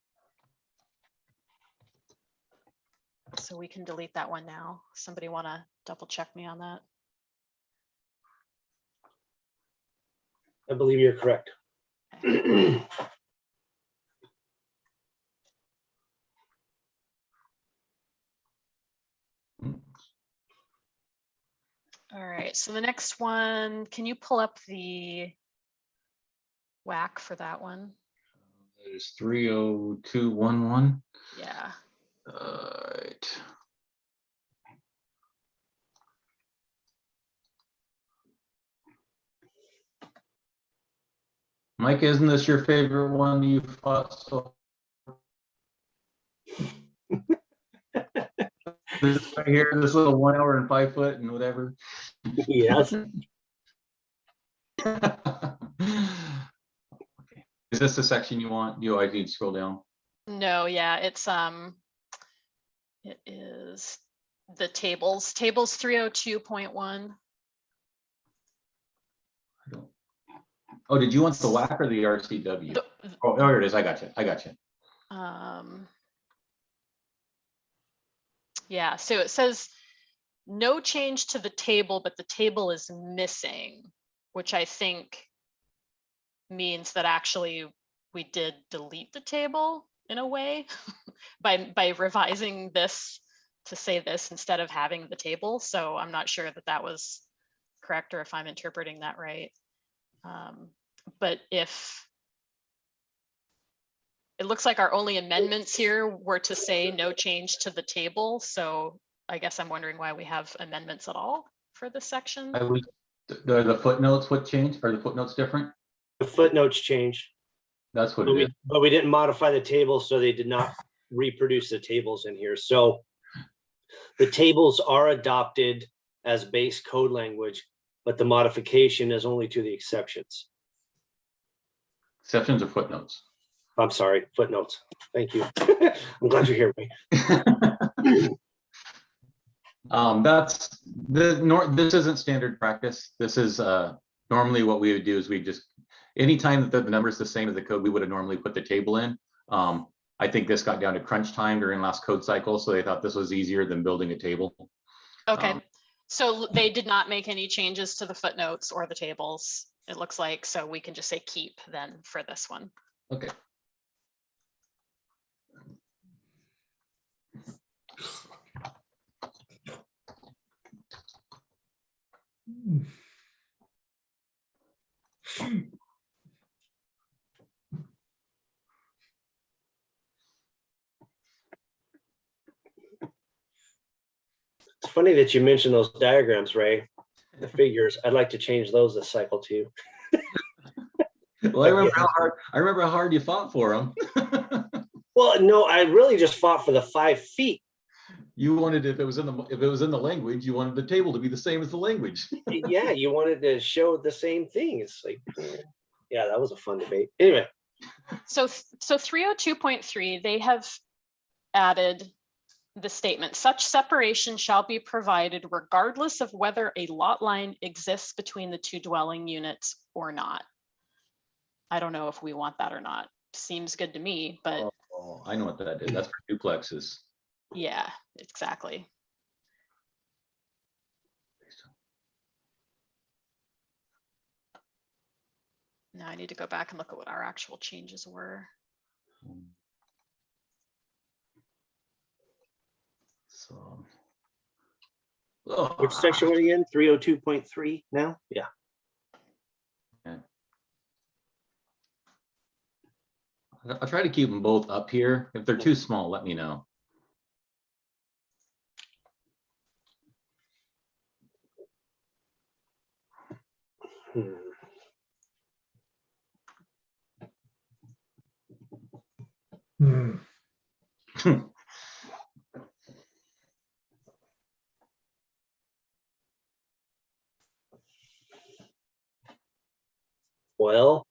Speaker 5: So we can delete that one now. Somebody want to double check me on that?
Speaker 2: I believe you're correct.
Speaker 5: All right, so the next one, can you pull up the WAC for that one?
Speaker 1: There's 30211.
Speaker 5: Yeah.
Speaker 1: All right. Mike, isn't this your favorite one you fought so? This right here, this little 1 hour and 5 foot and whatever.
Speaker 2: Yes.
Speaker 1: Okay. Is this the section you want? I need to scroll down.
Speaker 5: No, yeah, it is the tables 302.1.
Speaker 1: Oh, did you want the WAC or the RCW? Oh, there it is. I got you.
Speaker 5: Yeah, so it says no change to the table, but the table is missing, which I think means that actually we did delete the table in a way by revising this to say this instead of having the table. So I'm not sure that was correct or if I'm interpreting that right. But if it looks like our only amendments here were to say no change to the table. So I guess I'm wondering why we have amendments at all for this section.
Speaker 1: The footnotes, what changed? Are the footnotes different?
Speaker 2: The footnotes changed,
Speaker 1: That's what
Speaker 2: but
Speaker 1: it is.
Speaker 2: we didn't modify the table, so they did not reproduce the tables in here. So the tables are adopted as base code language, but the modification is only to the exceptions.
Speaker 1: Exceptions or footnotes?
Speaker 2: I'm sorry, footnotes. Thank you. I'm glad you're here, Ray.
Speaker 1: This isn't standard practice. This is normally what we would do is we just, anytime that the number is the same as the code, we would have normally put the table in. I think this got down to crunch time during last code cycle, so they thought this was easier than building a table.
Speaker 5: Okay, so they did not make any changes to the footnotes or the tables, it looks like, so we can just say keep then for this one.
Speaker 1: Okay.
Speaker 2: It's funny that you mentioned those diagrams, Ray. The figures, I'd like to change those this cycle too.
Speaker 1: Well, I remember how hard you fought for them.
Speaker 2: Well, no, I really just fought for the 5 feet.
Speaker 1: You wanted, if it was in the language, you wanted the table to be the same as the language.
Speaker 2: Yeah, you wanted to show the same thing. It's like, yeah, that was a fun debate. Anyway.
Speaker 5: So 302.3, they have added the statement, such separation shall be provided regardless of whether a lot line exists between the 2 dwelling units or not. I don't know if we want that or not. Seems good to me, but.
Speaker 1: Oh, I know what that is. That's for duplexes.
Speaker 5: Yeah, exactly. Now I need to go back and look at what our actual changes were.
Speaker 1: So.
Speaker 2: Which section were you in? 302.3 now? Yeah.
Speaker 1: Okay. I'll try to keep them both up here. If they're too small, let me know.
Speaker 2: Well,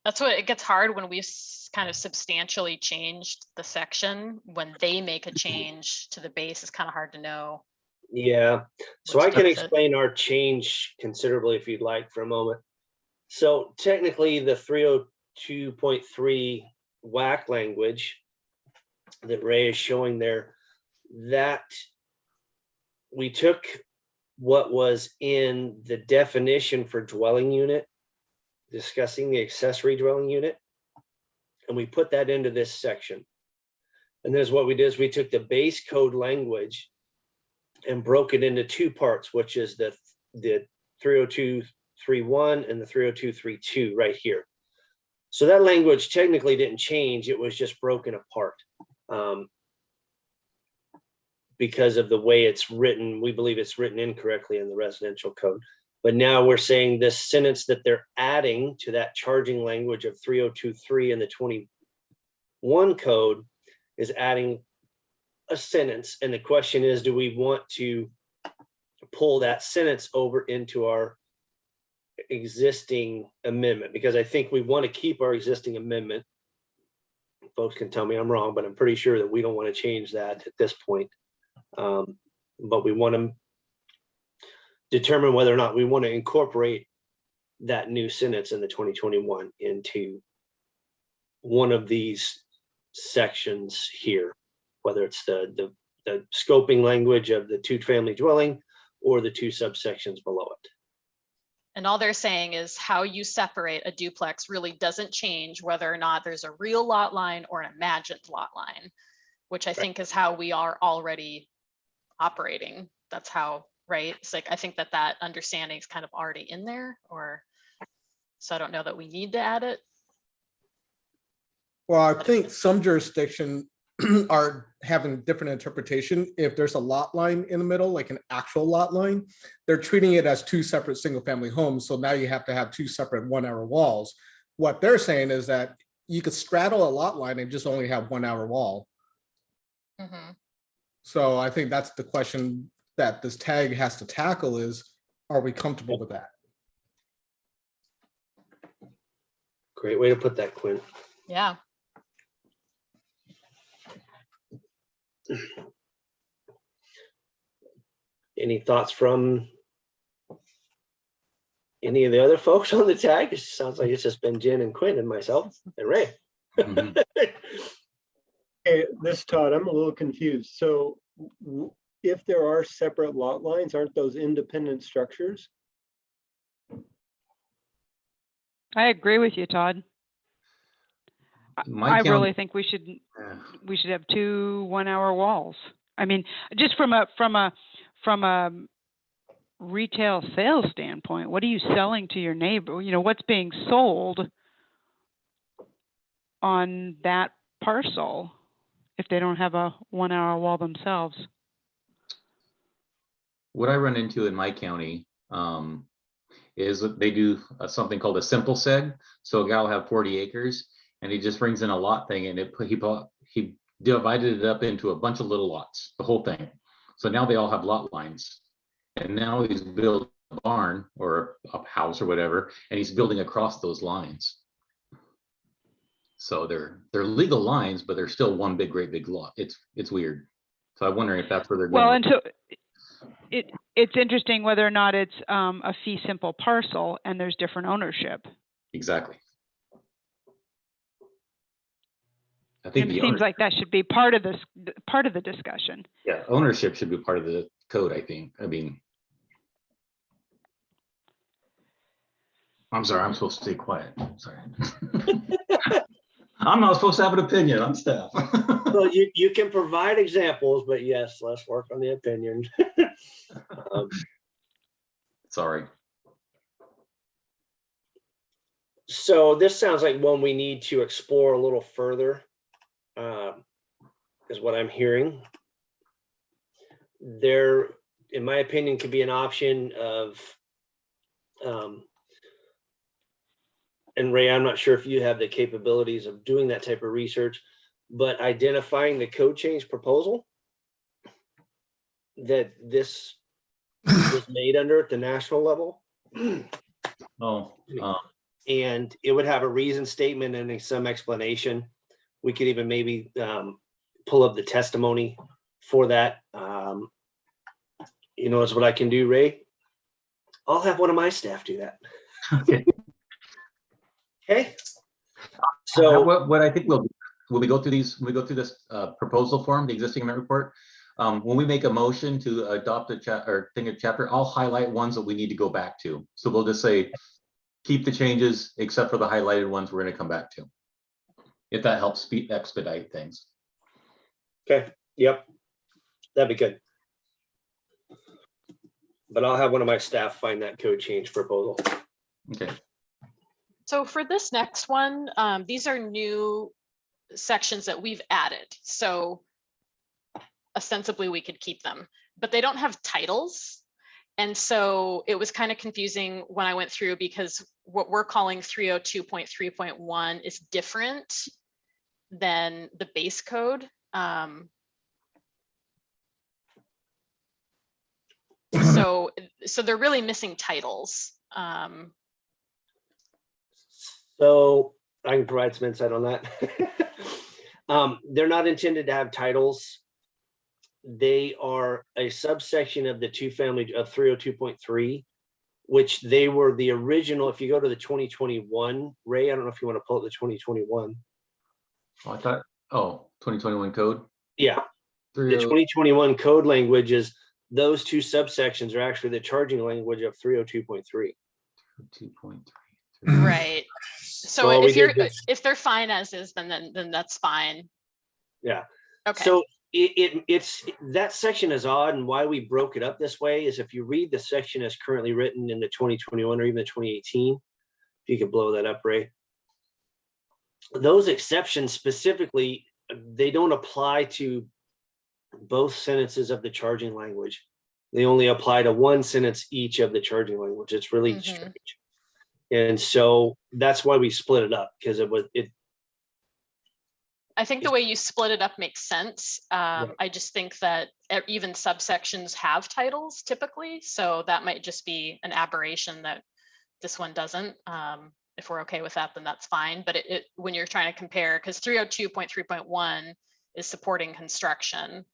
Speaker 5: that's what it gets hard when we've kind of substantially changed the section. When they make a change to the base, it's kind of hard to know.
Speaker 2: yeah. So I can explain our change considerably if you'd like for a moment. So technically the 302.3 WAC language that Ray is showing there, that we took what was in the definition for dwelling unit, discussing the accessory dwelling unit, and we put that into this section. And then what we did is we took the base code language and broke it into 2 parts, which is the 302.3.1 and the 302.3.2 right here. So that language technically didn't change, it was just broken apart. Because of the way it's written, we believe it's written incorrectly in the residential code. But now we're saying this sentence that they're adding to that charging language of 302.3 in the 21 code is adding a sentence. And the question is, do we want to pull that sentence over into our existing amendment? Because I think we want to keep our existing amendment. Folks can tell me I'm wrong, but I'm pretty sure that we don't want to change that at this point. But we want to determine whether or not we want to incorporate that new sentence in the 2021 into one of these sections here, whether it's the scoping language of the 2-family dwelling or the 2 subsections below it.
Speaker 5: And all they're saying is how you separate a duplex really doesn't change whether or not there's a real lot line or an imagined lot line, which I think is how we are already operating. That's how, right? It's like, I think that understanding is kind of already in there, or so I don't know that we need to add it.
Speaker 4: Well, I think some jurisdiction are having different interpretation. If there's a lot line in the middle, like an actual lot line, they're treating it as two separate single family homes. So now you have to have two separate 1 hour walls. What they're saying is that you could straddle a lot line and just only have 1 hour wall. So I think that's the question that this tag has to tackle is, are we comfortable with that?
Speaker 2: Great way to put that, Quinn.
Speaker 5: Yeah.
Speaker 2: Any thoughts from any of the other folks on the tag? It sounds like it's just been Jen and Quinn and myself and Ray.
Speaker 14: Hey, this is Todd. I'm a little confused. So if there are separate lot lines, aren't those independent structures?
Speaker 11: I agree with you, Todd. I really think we should have two 1 hour walls. I mean, just from a retail sales standpoint, what are you selling to your neighbor? You know, what's being sold on that parcel if they don't have a 1 hour wall themselves?
Speaker 1: What I run into in my county is that they do something called a simple seg. So a guy will have 40 acres and he just brings in a lot thing and he divided it up into a bunch of little lots, the whole thing. So now they all have lot lines. And now he's built a barn or a house or whatever, and he's building across those lines. So they're legal lines, but they're still one great big lot. It's weird. So I'm wondering if that's where they're going.
Speaker 11: Well, and so it's interesting whether or not it's a fee simple parcel and there's different ownership.
Speaker 1: Exactly. I think
Speaker 11: it seems like that should be part of the discussion.
Speaker 1: Yeah, ownership should be part of the code, I think. I mean, I'm sorry, I'm supposed to stay quiet. Sorry. I'm not supposed to have an opinion. I'm staff.
Speaker 2: Well, you can provide examples, but yes, let's work on the opinion.
Speaker 1: Sorry.
Speaker 2: So this sounds like one we need to explore a little further, is what I'm hearing. There, in my opinion, could be an option of, and Ray, I'm not sure if you have the capabilities of doing that type of research, but identifying the code change proposal that this was made under at the national level. And it would have a reason statement and some explanation. We could even maybe pull up the testimony for that. You know, is what I can do, Ray. I'll have one of my staff do that.
Speaker 1: Okay.
Speaker 2: Okay. So
Speaker 1: what I think we'll do, when we go through this proposal form, the existing amendment report, when we make a motion to adopt a chapter, I'll highlight ones that we need to go back to. So we'll just say, keep the changes except for the highlighted ones we're going to come back to. If that helps expedite things.
Speaker 2: Okay. Yep. That'd be good. But I'll have one of my staff find that code change proposal.
Speaker 1: Okay.
Speaker 5: So for this next one, these are new sections that we've added. So ostensibly we could keep them, but they don't have titles. And so it was kind of confusing when I went through because what we're calling 302.3.1 is different than the base code. So they're really missing titles.
Speaker 2: So I can provide some insight on that. They're not intended to have titles. They are a subsection of the two-family of 302.3, which they were the original. If you go to the 2021, Ray, I don't know if you want to pull up the 2021.
Speaker 1: Oh, I thought, 2021 code.
Speaker 2: Yeah. The 2021 code language is those two subsections are actually the charging language of 302.3. 2.3.
Speaker 5: Right. So if they're fine as is, then that's fine.
Speaker 2: Yeah.
Speaker 5: Okay.
Speaker 2: So it's that section is odd, and why we broke it up this way is if you read the section as currently written in the 2021 or even the 2018, if you could blow that up, Ray. those exceptions specifically, they don't apply to both sentences of the charging language. They only apply to one sentence each of the charging language. It's really strange. And so that's why we split it up, because
Speaker 5: I think the way you split it up makes sense. I just think that even subsections have titles typically, so that might just be an aberration that this one doesn't. If we're okay with that, then that's fine. But when you're trying to compare, because 302.3.1 is supporting construction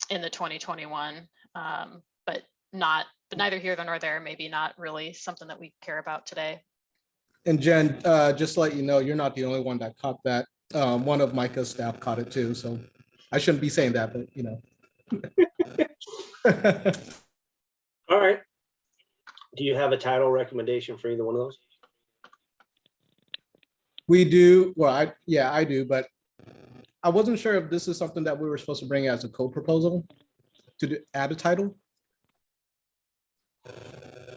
Speaker 5: in the 2021, but neither here nor there, maybe not really something that we care about today.
Speaker 4: And Jen, just to let you know, you're not the only one that caught that. One of Micah's staff caught it too, so I shouldn't be saying that, but you know.
Speaker 2: All right. Do you have a title recommendation for either one of those?
Speaker 4: We do. Well, I do, but I wasn't sure if this is something that we were supposed to bring as a code proposal to add a title.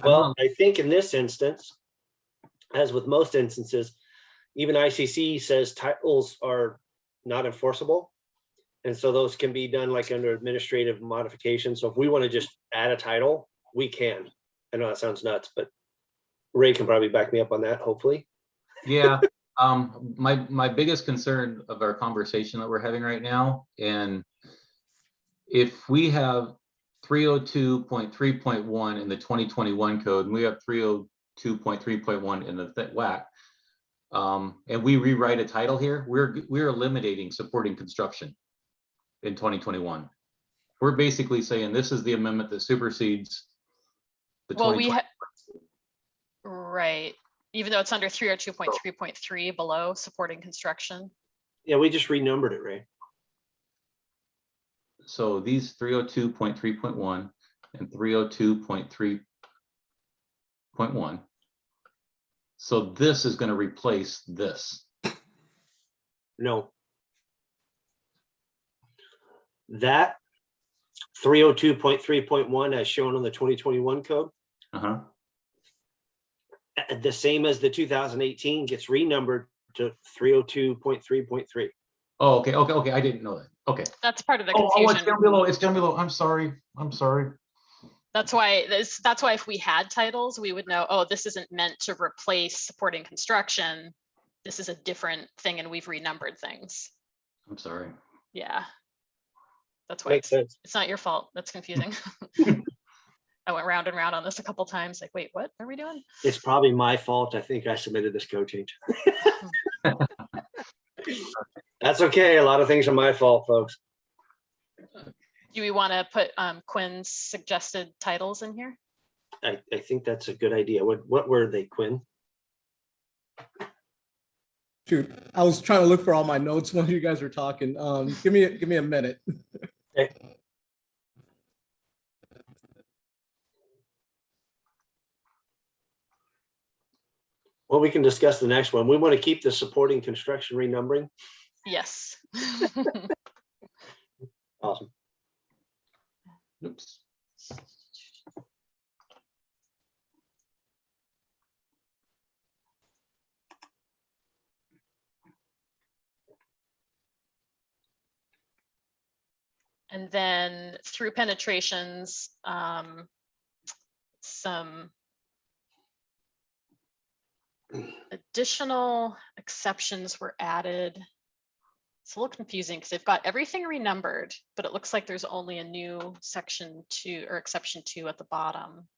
Speaker 2: Well, I think in this instance, as with most instances, even ICC says titles are not enforceable. And so those can be done like under administrative modification. So if we want to just add a title, we can. I know that sounds nuts, but Ray can probably back me up on that, hopefully.
Speaker 1: Yeah. My biggest concern of our conversation that we're having right now, and if we have 302.3.1 in the 2021 code, and we have 302.3.1 in the WAC, and we rewrite a title here, we're eliminating supporting construction in 2021. We're basically saying this is the amendment that supersedes the 2020.
Speaker 5: Right. Even though it's under 302.3.3 below supporting construction.
Speaker 2: Yeah, we just renumbered it, Ray.
Speaker 1: So these 302.3.1 and 302.3.1. So this is going to replace this.
Speaker 2: No. That 302.3.1 as shown on the 2021 code. The same as the 2018 gets renumbered to 302.3.3.
Speaker 1: Oh, okay. I didn't know that. Okay.
Speaker 5: That's part of the
Speaker 1: Oh,
Speaker 5: confusion.
Speaker 1: it's down below. It's down below. I'm sorry.
Speaker 5: That's why if we had titles, we would know, oh, this isn't meant to replace supporting construction. This is a different thing, and we've renumbered things.
Speaker 1: I'm sorry.
Speaker 5: Yeah. That's why
Speaker 2: Makes sense.
Speaker 5: It's not your fault. That's confusing. I went round and round on this a couple times. Like, wait, what are we doing?
Speaker 2: It's probably my fault. I think I submitted this code change. That's okay. A lot of things are my fault, folks.
Speaker 5: Do we want to put Quinn's suggested titles in here?
Speaker 2: I think that's a good idea. What were they, Quinn?
Speaker 4: Shoot, I was trying to look for all my notes when you guys were talking. Give me a minute.
Speaker 2: Okay. Well, we can discuss the next one. We want to keep the supporting construction renumbering.
Speaker 5: Yes.
Speaker 2: Awesome.
Speaker 1: Oops.
Speaker 5: And then through penetrations, some additional exceptions were added. It's a little confusing because they've got everything renumbered, but it looks like there's only a new section 2 or exception 2 at the bottom.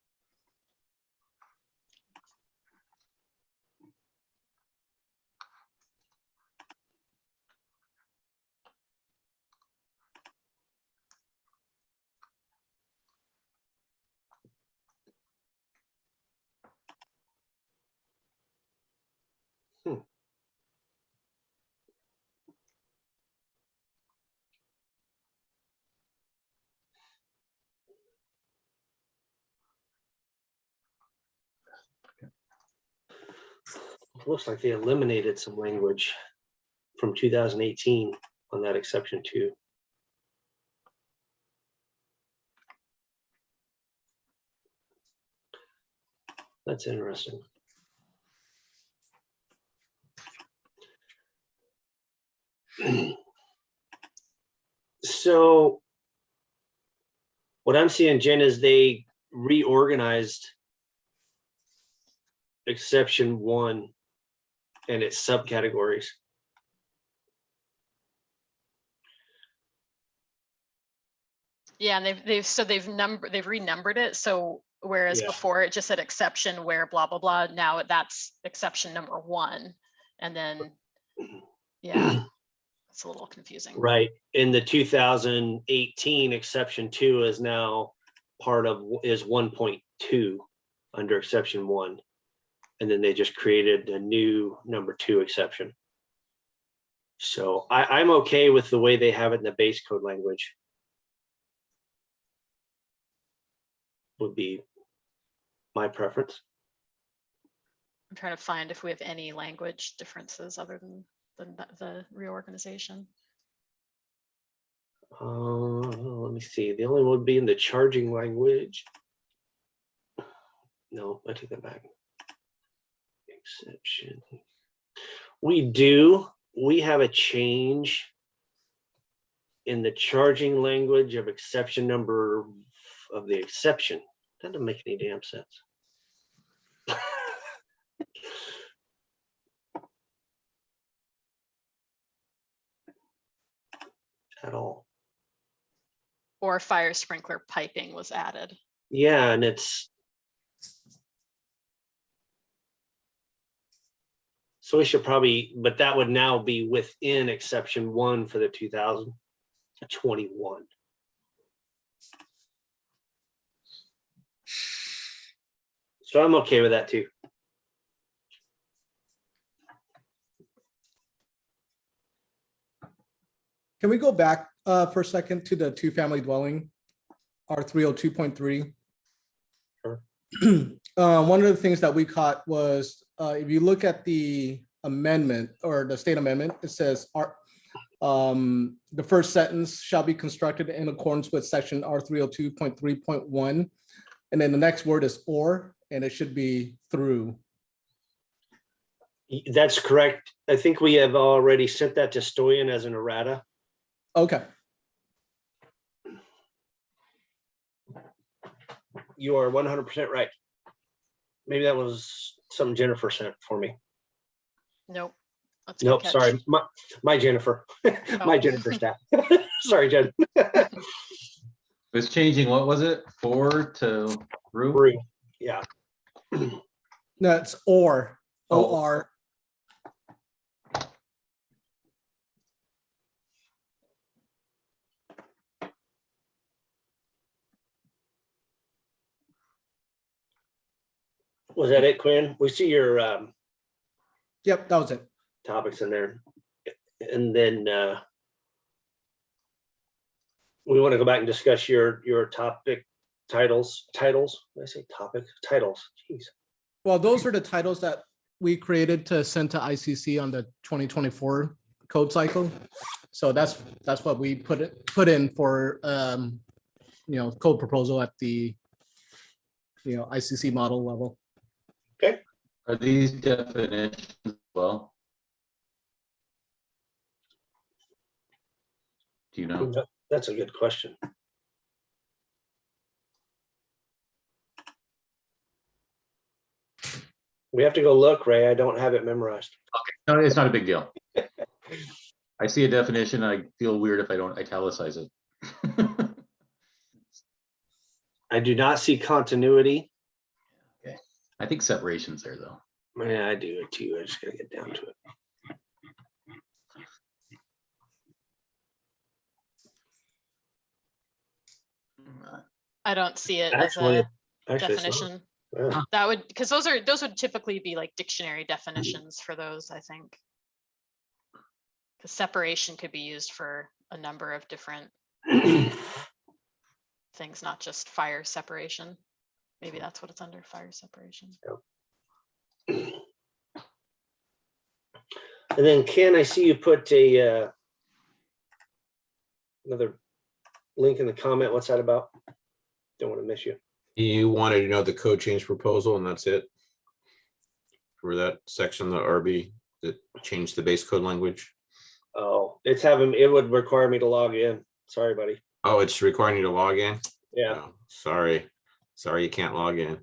Speaker 2: Looks like they eliminated some language from 2018 on that exception 2. That's interesting. So what I'm seeing, Jen, is they reorganized exception 1 and its subcategories.
Speaker 5: Yeah, and they've renumbered it. So whereas
Speaker 2: Yeah.
Speaker 5: before it just said exception where blah, blah, blah, now that's exception number 1. And then, yeah, it's a little confusing.
Speaker 2: Right. In the 2018 exception 2 is now is 1.2 under exception 1. And then they just created a new number 2 exception. So I'm okay with the way they have it in the base code language. Would be my preference.
Speaker 5: I'm trying to find if we have any language differences other than the reorganization.
Speaker 2: Let me see. The only one would be in the charging language. No, I take that back. Exception. We have a change in the charging language of exception number of the exception. That doesn't make any damn sense. At all.
Speaker 5: Or fire sprinkler piping was added.
Speaker 2: Yeah, and it's so we should probably, but that would now be within exception 1 for the 2021. So I'm okay with that too.
Speaker 4: Can we go back for a second to the 2-family dwelling, R302.3?
Speaker 2: Sure.
Speaker 4: One of the things that we caught was if you look at the amendment or the state amendment, it says the first sentence shall be constructed in accordance with section R302.3.1. And then the next word is or, and it should be through.
Speaker 2: That's correct. I think we have already sent that to Stoyan as an errata.
Speaker 4: Okay.
Speaker 2: You are 100% right. Maybe that was something Jennifer sent for me.
Speaker 5: Nope. That's a good
Speaker 2: Nope,
Speaker 5: catch.
Speaker 2: sorry. My Jennifer. My Jennifer staff. Sorry, Jen.
Speaker 1: It was changing, what was it? 4 to through?
Speaker 2: Through, yeah.
Speaker 4: No, it's or,
Speaker 1: Oh.
Speaker 4: O-R.
Speaker 2: Was that it, Quinn? We see your
Speaker 4: Yep, that was it.
Speaker 2: topics in there. And then we want to go back and discuss your topic titles. Titles? Did I say topic? Titles. Jeez.
Speaker 4: Well, those are the titles that we created to send to ICC on the 2024 code cycle. So that's what we put in for code proposal at the ICC model level.
Speaker 2: Okay.
Speaker 1: Are these definitions as well? Do you know?
Speaker 2: That's a good question. We have to go look, Ray. I don't have it memorized.
Speaker 1: No, it's not a big deal. I see a definition. I feel weird if I don't italicize it.
Speaker 2: I do not see continuity.
Speaker 1: Okay. I think separation's there though.
Speaker 2: Yeah, I do it too. I just gotta get down to it.
Speaker 5: I don't see it
Speaker 2: Actually,
Speaker 5: as a
Speaker 2: it's not.
Speaker 5: definition.
Speaker 2: Yeah.
Speaker 5: That would, because those would typically be like dictionary definitions for those, I think. Because separation could be used for a number of different things, not just fire separation. Maybe that's what it's under, fire separation.
Speaker 2: And then Ken, I see you put a another link in the comment. What's that about? Don't want to miss you.
Speaker 13: You wanted to know the code change proposal, and that's it? For that section, the RB that changed the base code language?
Speaker 2: Oh, it would require me to log in. Sorry, buddy.
Speaker 13: Oh, it's requiring you to log in?
Speaker 2: Yeah.
Speaker 13: Oh, sorry. Sorry, you can't log in.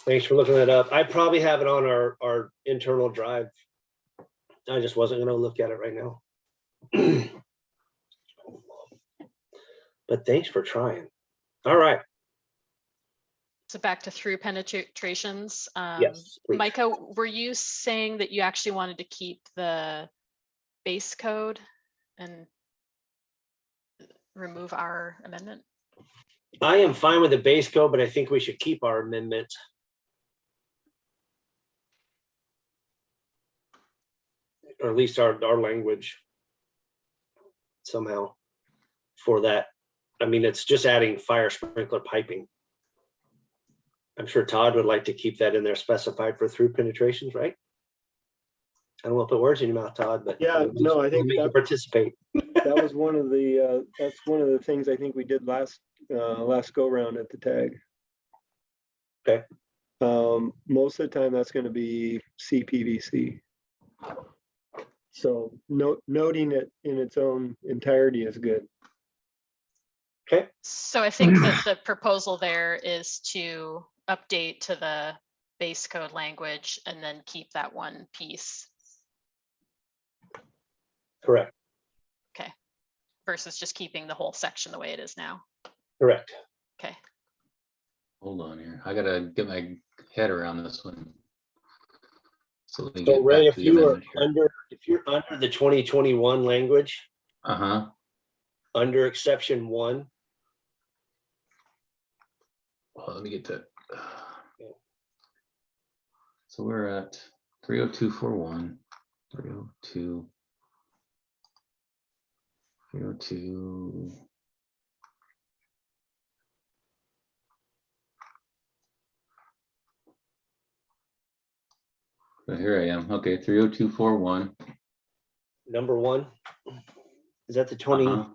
Speaker 2: Thanks for looking that up. I probably have it on our internal drive. I just wasn't gonna look at it right now. But thanks for trying. All right.
Speaker 5: So back to through penetrations.
Speaker 2: Yes, please.
Speaker 5: Micah, were you saying that you actually wanted to keep the base code and remove our amendment?
Speaker 2: I am fine with the base code, but I think we should keep our amendment. Or at least our language somehow for that. I mean, it's just adding fire sprinkler piping. I'm sure Todd would like to keep that in there specified for through penetrations, right? I don't want to put words in your mouth, Todd, but
Speaker 14: Yeah, no, I think
Speaker 2: make you
Speaker 14: that,
Speaker 2: participate.
Speaker 14: that was one of the, that's one of the things I think we did last go round at the tag.
Speaker 2: Okay.
Speaker 14: Most of the time that's going to be CPVC. So noting it in its own entirety is good.
Speaker 2: Okay.
Speaker 5: So I think that the proposal there is to update to the base code language and then keep that one piece.
Speaker 2: Correct.
Speaker 5: Okay. Versus just keeping the whole section the way it is now.
Speaker 2: Correct.
Speaker 5: Okay.
Speaker 1: Hold on here. I gotta get my head around this one. So, we can
Speaker 2: So
Speaker 1: get
Speaker 2: Ray,
Speaker 1: back to the amendment here.
Speaker 2: if you're under the 2021 language, under exception 1.
Speaker 1: Well, let me get to. So we're at 30241, 302, 302. So here I am. Okay, 30241.
Speaker 2: Number 1. Is that the 20?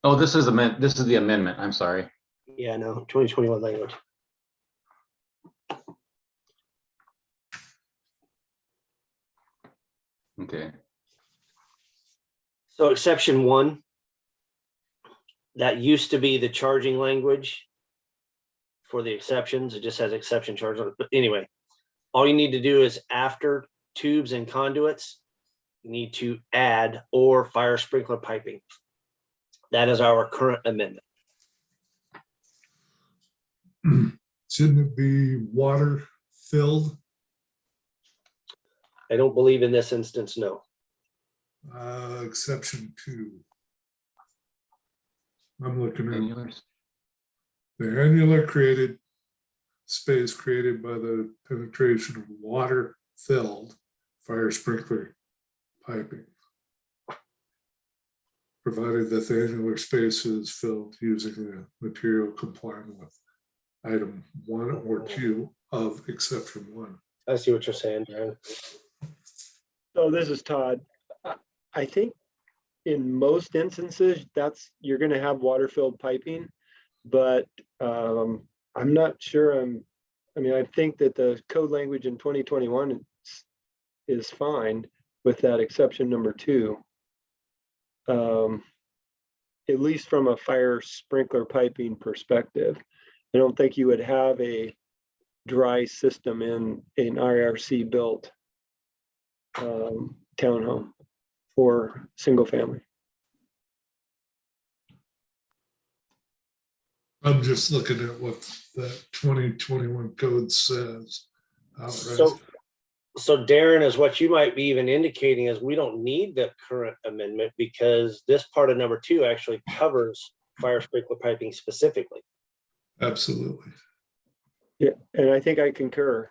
Speaker 1: Oh, this is the amendment. I'm sorry.
Speaker 2: Yeah, no, 2021 language.
Speaker 1: Okay.
Speaker 2: So exception 1, that used to be the charging language for the exceptions. It just has exception charge on it. But anyway, all you need to do is after tubes and conduits, you need to add or fire sprinkler piping. That is our current amendment.
Speaker 3: Shouldn't it be water filled?
Speaker 2: I don't believe in this instance, no.
Speaker 3: Exception 2. I'm looking at the annular created space created by the penetration of water filled fire sprinkler piping, provided that the annular space is filled using a material complying with item 1 or 2 of exception 1.
Speaker 2: I see what you're saying, Darren.
Speaker 14: So this is Todd. I think in most instances you're going to have water filled piping, but I'm not sure. I think that the code language in 2021 is fine with that exception number 2. At least from a fire sprinkler piping perspective. I don't think you would have a dry system in an IRC built townhome or single family.
Speaker 3: I'm just looking at what the 2021 code says.
Speaker 2: So Darren, is what you might be even indicating is we don't need the current amendment because this part of number 2 actually covers fire sprinkler piping specifically.
Speaker 3: Absolutely.
Speaker 14: Yeah, and I think I concur.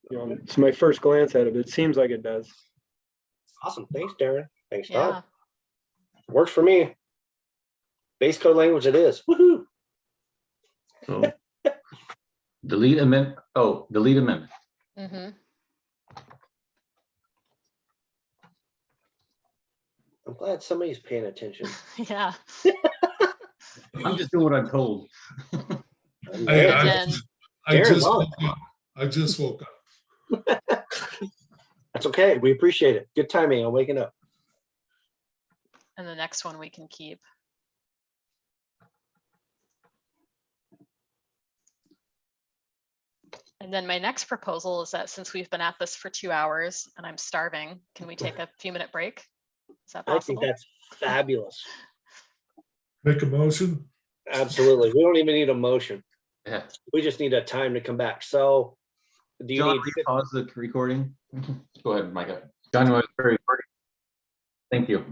Speaker 14: It's my first glance at it, but it seems like it does.
Speaker 2: Awesome. Thanks, Darren. Thanks, Todd. Works for me. Base code language it is. Woohoo!
Speaker 1: So delete amendment. Oh, delete amendment.
Speaker 2: I'm glad somebody's paying attention.
Speaker 5: Yeah.
Speaker 1: I'm just doing what I'm told.
Speaker 3: I just woke up.
Speaker 2: That's okay. We appreciate it. Good timing on waking up.
Speaker 5: And the next one we can keep. And then my next proposal is that since we've been at this for 2 hours and I'm starving, can we take a few-minute break? Is that
Speaker 2: I think
Speaker 5: possible?
Speaker 2: that's fabulous.
Speaker 3: Make a motion.
Speaker 2: Absolutely. We don't even need a motion.
Speaker 1: Yeah.
Speaker 2: We just need a time to come back. So do you
Speaker 1: John,
Speaker 2: need
Speaker 1: will you pause the recording? Go ahead, Micah. John, you want to start recording? Thank you.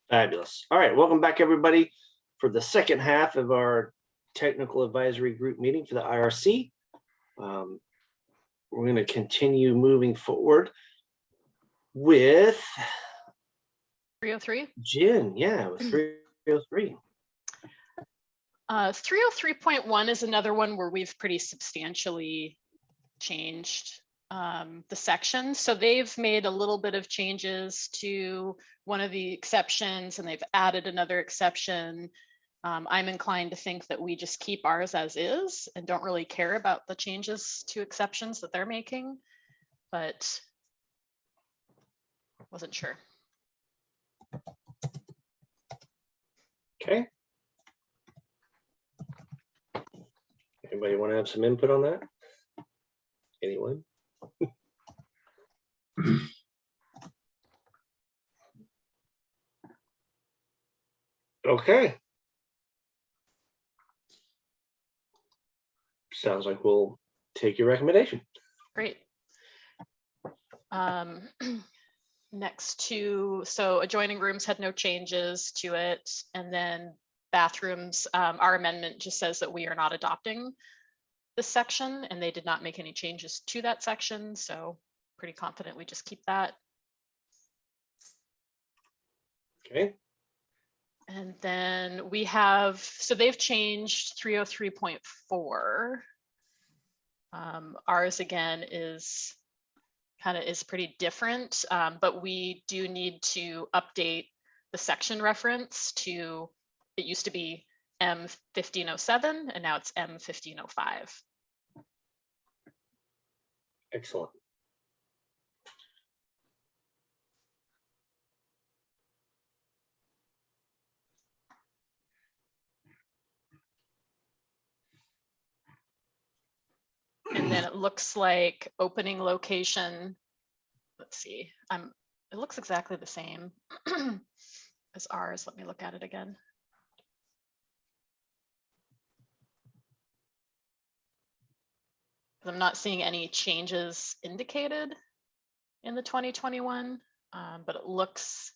Speaker 2: Fabulous. All right, welcome back, everybody, for the second half of our technical advisory group meeting for the IRC. We're going to continue moving forward with
Speaker 5: 303.
Speaker 2: Jen. Yeah, with 303.
Speaker 5: 303.1 is another one where we've pretty substantially changed the section. So they've made a little bit of changes to one of the exceptions and they've added another exception. I'm inclined to think that we just keep ours as is and don't really care about the changes to exceptions that they're making, but wasn't sure.
Speaker 2: Okay. Anybody want to have some input on that? Anyone? Okay. Sounds like we'll take your recommendation.
Speaker 5: Great. Next to, so adjoining rooms had no changes to it. And then bathrooms, our amendment just says that we are not adopting this section and they did not make any changes to that section. So pretty confident we just keep that.
Speaker 2: Okay.
Speaker 5: And then we have, so they've changed 303.4. Ours again is pretty different, but we do need to update the section reference to, it used to be M1507 and now it's M1505.
Speaker 2: Excellent.
Speaker 5: And then it looks like opening location, let's see, it looks exactly the same as ours. Let me look at it again. I'm not seeing any changes indicated in the 2021, but it looks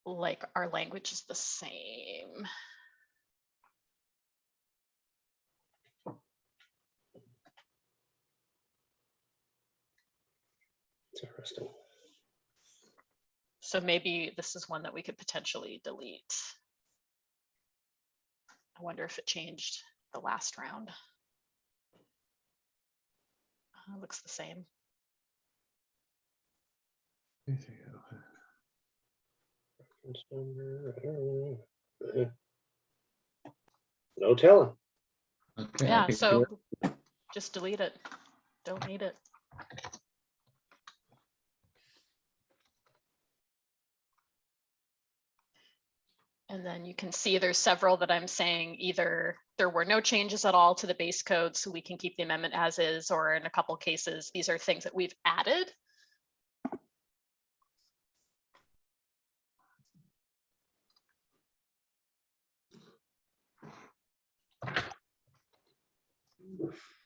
Speaker 5: like our language is the same.
Speaker 2: It's interesting.
Speaker 5: So maybe this is one that we could potentially delete. I wonder if it changed the last round. Looks the same.
Speaker 2: No telling.
Speaker 1: Okay,
Speaker 5: Yeah, so just delete it. Don't need it. And then you can see there's several that I'm saying either there were no changes at all to the base code, so we can keep the amendment as is, or in a couple cases, these are things that we've added.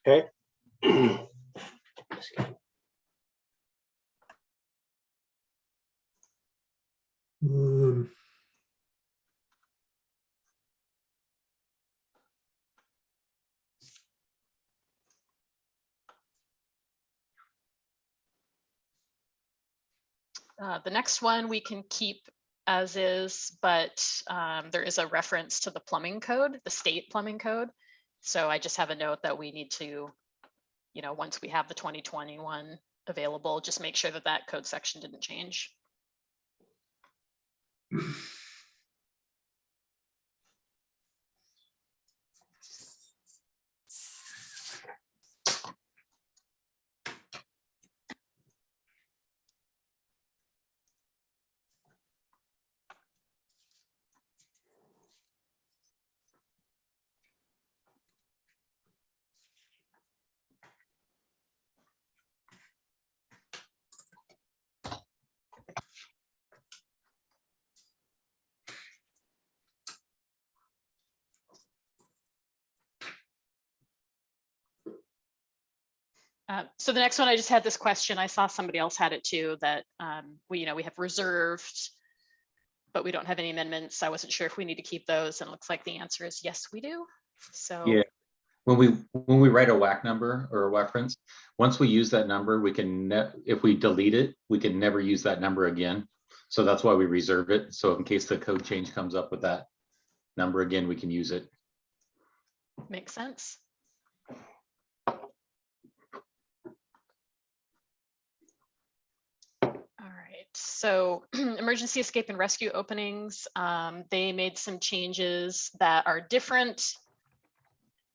Speaker 2: Okay.
Speaker 5: The next one we can keep as is, but there is a reference to the plumbing code, the state plumbing code. So I just have a note that we need to, you know, once we have the 2021 available, just make sure that that code section didn't change. So the next one, I just had this question. I saw somebody else had it too, that we have reserved, but we don't have any amendments. I wasn't sure if we need to keep those, and it looks like the answer is yes, we do. So
Speaker 1: Yeah, when we write a WAC number or a reference, once we use that number, we can if we delete it, we can never use that number again. So that's why we reserve it. So in case the code change comes up with that number again, we can use it.
Speaker 5: makes sense. So emergency escape and rescue openings, they made some changes that are different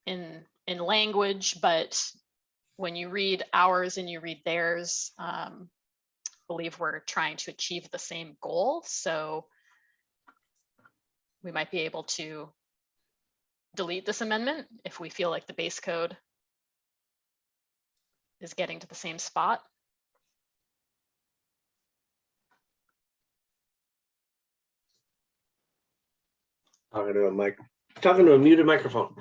Speaker 5: in language, but when you read ours and you read theirs, I believe we're trying to achieve the same goal. So we might be able to delete this amendment if we feel like the base code is getting to the same spot.
Speaker 2: Talking to a muted microphone.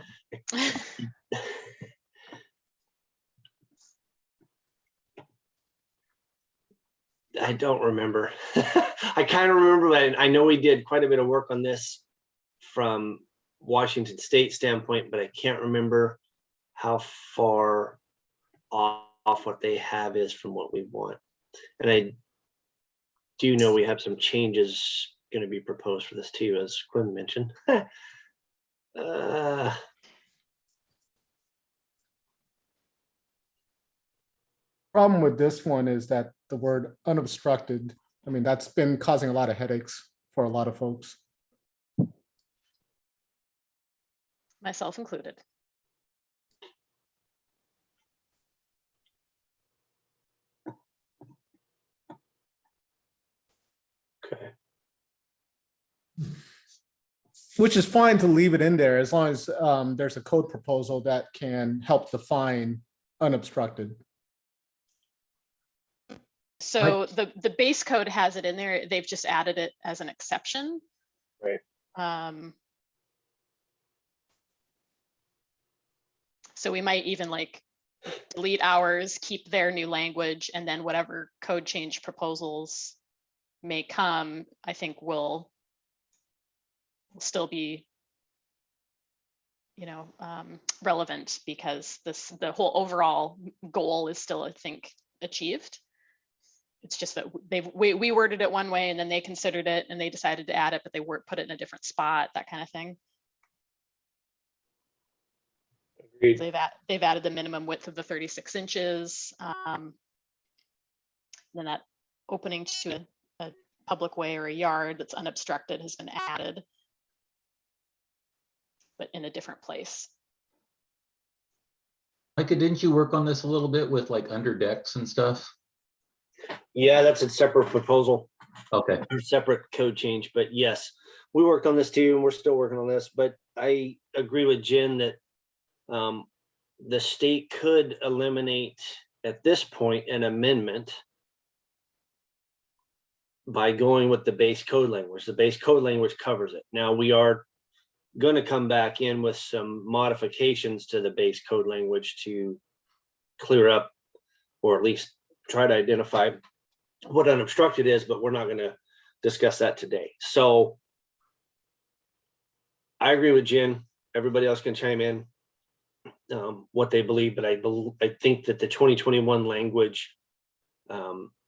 Speaker 2: I don't remember. I kind of remember, but I know we did quite a bit of work on this from Washington State standpoint, but I can't remember how far off what they have is from what we want. And I do know we have some changes going to be proposed for this too, as Quinn mentioned.
Speaker 4: Problem with this one is that the word unobstructed, I mean, that's been causing a lot of headaches for a lot of folks.
Speaker 5: Myself included.
Speaker 2: Okay.
Speaker 4: Which is fine to leave it in there as long as there's a code proposal that can help define unobstructed.
Speaker 5: So the base code has it in there. They've just added it as an exception.
Speaker 2: Right.
Speaker 5: So we might even like delete ours, keep their new language, and then whatever code change proposals may come, I think will still be, relevant, because the whole overall goal is still, I think, achieved. It's just that we worded it one way and then they considered it and they decided to add it, but they put it in a different spot, that kind of thing.
Speaker 2: Agreed.
Speaker 5: They've added the minimum width of the 36 inches. Then that opening to a public way or a yard that's unobstructed has been added, but in a different place.
Speaker 1: Micah, didn't you work on this a little bit with like under decks and stuff?
Speaker 2: Yeah, that's a separate proposal.
Speaker 1: Okay.
Speaker 2: Or separate code change, but yes, we worked on this too, and we're still working on this. But I agree with Jen that the state could eliminate at this point an amendment by going with the base code language. The base code language covers it. Now we are going to come back in with some modifications to the base code language to clear up, or at least try to identify what unobstructed is, but we're not going to discuss that today. So I agree with Jen. Everybody else can chime in what they believe, but I think that the 2021 language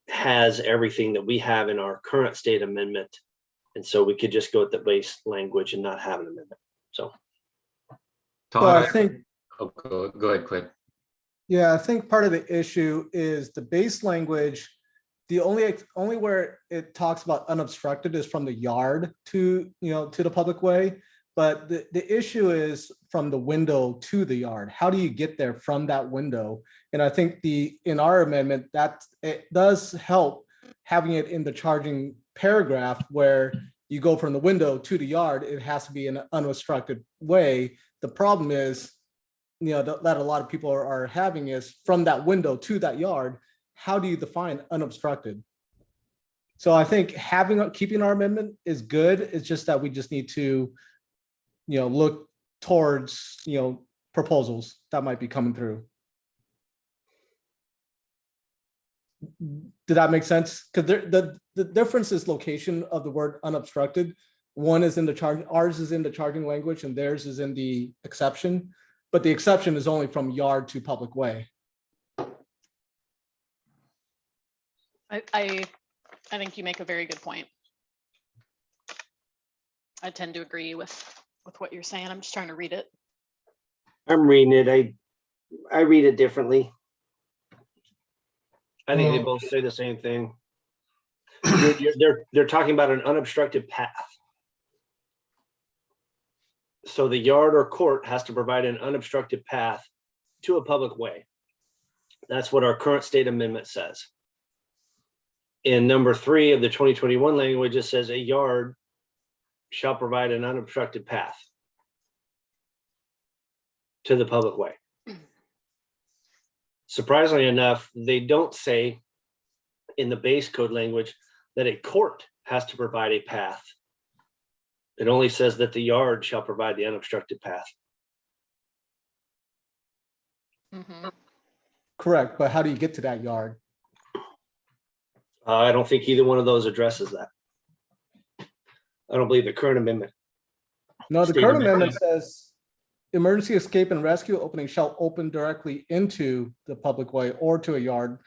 Speaker 2: has everything that we have in our current state amendment. And so we could just go with the base language and not have an amendment. So
Speaker 4: I think,
Speaker 1: oh, go ahead, Quinn.
Speaker 4: yeah, I think part of the issue is the base language. The only where it talks about unobstructed is from the yard to the public way. But the issue is from the window to the yard. How do you get there from that window? And I think in our amendment, that it does help having it in the charging paragraph where you go from the window to the yard. It has to be in an unobstructed way. The problem is, that a lot of people are having is from that window to that yard. How do you define unobstructed? So I think keeping our amendment is good. It's just that we just need to, look towards, proposals that might be coming through. Did that make sense? Because the difference is location of the word unobstructed. One is in the charge, ours is in the charging language and theirs is in the exception, but the exception is only from yard to public way.
Speaker 5: I think you make a very good point. I tend to agree with what you're saying. I'm just trying to read it.
Speaker 2: I'm reading it. I read it differently. I think they both say the same thing. They're talking about an unobstructed path. So the yard or court has to provide an unobstructed path to a public way. That's what our current state amendment says. In number 3 of the 2021 language, it says a yard shall provide an unobstructed path to the public way. Surprisingly enough, they don't say in the base code language that a court has to provide a path. It only says that the yard shall provide the unobstructed path.
Speaker 4: Correct, but how do you get to that yard?
Speaker 2: I don't think either one of those addresses that. I don't believe the current amendment.
Speaker 4: No, the
Speaker 2: State
Speaker 4: current
Speaker 2: amendment.
Speaker 4: amendment says emergency escape and rescue opening shall open directly into the public way or to a yard,